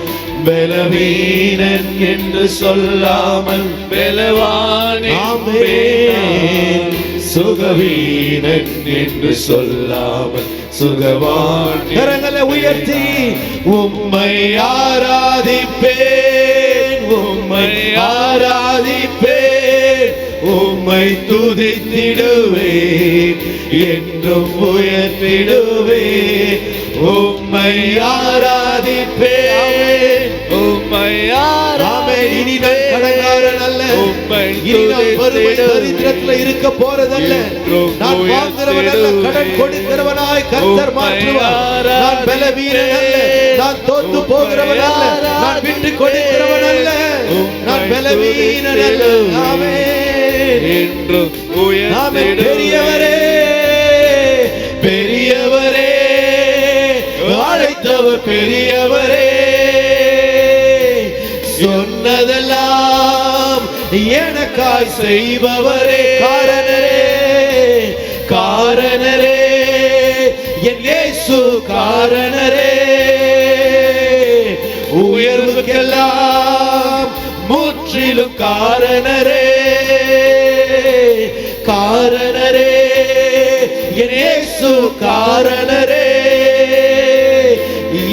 பலவீனன் என்று சொல்லாமல் பலவான் என்பேன். சுகவீனன் என்று சொல்லாமல் சுகவான். கரங்களை உயர்த்தி உம்மை ஆராதிப்பேன், உம்மை ஆராதிப்பேன், உம்மை துதித்திடுவேன், என்றும் உயர்த்திடுவேன். உம்மை ஆராதிப்பேன், உம்மை ஆராதிப்பேன். இனி நான் கடன்காரன் அல்ல, இனி நான் வறுமை தரித்திரத்துல இருக்க போறதல்ல. நான் வாங்குறவன் அல்ல, கடன் கொடுக்கிறவனாய் கர்த்தர் மாற்றுவார். நான் பலவீனன் அல்ல, நான் தோத்து போகிறவன் அல்ல, நான் விட்டு கொடுக்கிறவன் அல்ல, நான் பலவீனன் அல்ல. ஆமென் என்றும் உயர்த்திடுவேன். பெரியவரே, பெரியவரே, அழைத்தவர் பெரியவரே, சொன்னதெல்லாம் எனக்காய் செய்பவரே. காரணரே, காரணரே, என் இயேசு காரணரே. உயர்வுக்கெல்லாம் முற்றிலும் காரணரே, காரணரே, என் இயேசு காரணரே.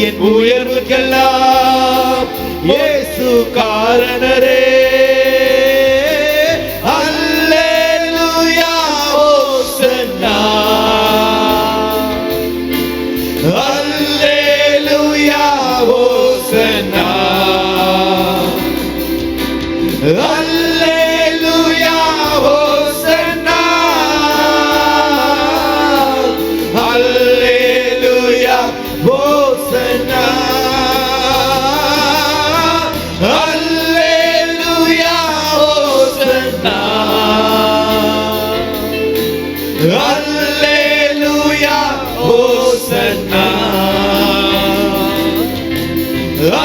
என் உயர்வுக்கெல்லாம் இயேசு காரணரே. அல்லேலூயா, ஓசன்னா, அல்லேலூயா, ஓசன்னா, அல்லேலூயா, ஓசன்னா, அல்லேலூயா, ஓசன்னா, அல்லேலூயா, ஓசன்னா, அல்லேலூயா, ஓசன்னா,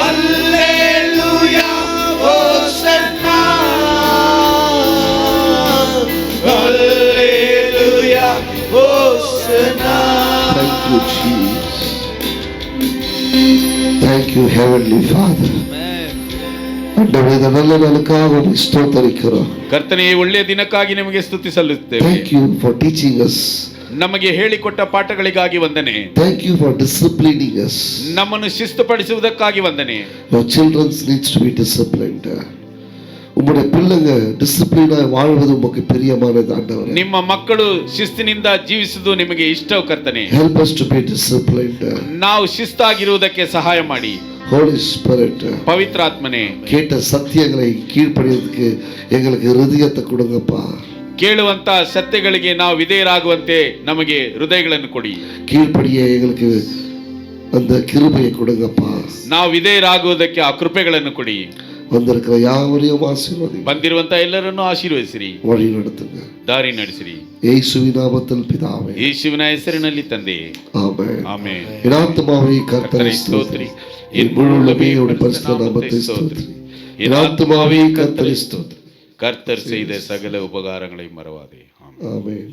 அல்லேலூயா, ஓசன்னா, அல்லேலூயா, ஓசன்னா. Thank you, Jesus. Thank you, Heavenly Father. ஆண்டவரே, இந்த நல்ல நாளுக்காக உம்மை ஸ்தோத்தரிக்கிறோம். ಕರ್ತನೇ, ಒಳ್ಳೆಯ ದಿನಕ್ಕಾಗಿ ನಿಮಗೆ ಸ್ತುತಿ ಸಲ್ಲಿಸುತ್ತೇವೆ. Thank you for teaching us. ನಮಗೆ ಹೇಳಿಕೊಟ್ಟ ಪಾಠಗಳಿಗಾಗಿ ವಂದನೆ. Thank you for disciplining us. ನಮ್ಮನ್ನು ಶಿಸ್ತುಪಡಿಸುವುದಕ್ಕಾಗಿ ವಂದನೆ. Your children needs to be disciplined. உம்முடைய பிள்ளைங்க டிசிப்ளினா வாழ்வது உமக்கு பிரியமானது ஆண்டவரே. ನಿಮ್ಮ ಮಕ್ಕಳು ಶಿಸ್ತಿನಿಂದ ಜೀವಿಸುವುದು ನಿಮಗೆ ಇಷ್ಟವು ಕರ್ತನೇ. Help us to be disciplined. ನಾವು ಶಿಸ್ತಾಗಿರುವುದಕ್ಕೆ ಸಹಾಯ ಮಾಡಿ. Holy Spirit, ಪವಿತ್ರಾತ್ಮನೇ, கேட்ட சத்தியங்களை கீழ்ப்படியதுக்கு எங்களுக்கு ஹிருதயத்தை கொடுங்கப்பா. ಕೇಳುವಂತ ಸತ್ಯಗಳಿಗೆ ನಾವು ವಿಧೇಯರಾಗುವಂತೆ ನಮಗೆ ಹೃದಯಗಳನ್ನು ಕೊಡಿ. கீழ்ப்படிய எங்களுக்கு அந்த கிருபையை கொடுங்கப்பா. ನಾವು ವಿಧೇಯರಾಗುವುದಕ್ಕೆ ಆ ಕೃಪೆಗಳನ್ನು ಕೊಡಿ. வந்திருக்கிற யாவரையும் ஆசீர்வதி. ಬಂದಿರುವಂತ ಎಲ್ಲರನ್ನೂ ಆಶೀರ್ವದಿಸಿರಿ, வழி நடத்துங்க. ದಾರಿ ನಡೆಸಿರಿ. இயேசுவின் நாமத்தில் பிதாவே. ಯೇಸುವಿನ ಹೆಸರಿನಲ್ಲಿ ತಂದೆ, ஆமென். ಆಮೆನ್. என் ஆத்துமாவை கர்த்தரை ಕರ್ತனை ಸ್ತೋತ್ರಿ, ஸ்தோத்திரி. என் முழு உள்ளமே அவருடைய பரிசுத்த நாமத்தை ஸ்தோத்திரி. என் ஆத்துமாவை கர்த்தரை ஸ்தோத்திரி. கர்த்தர் செய்த சகல உபகாரங்களை மறவாதே. ஆமென். ஆமென்.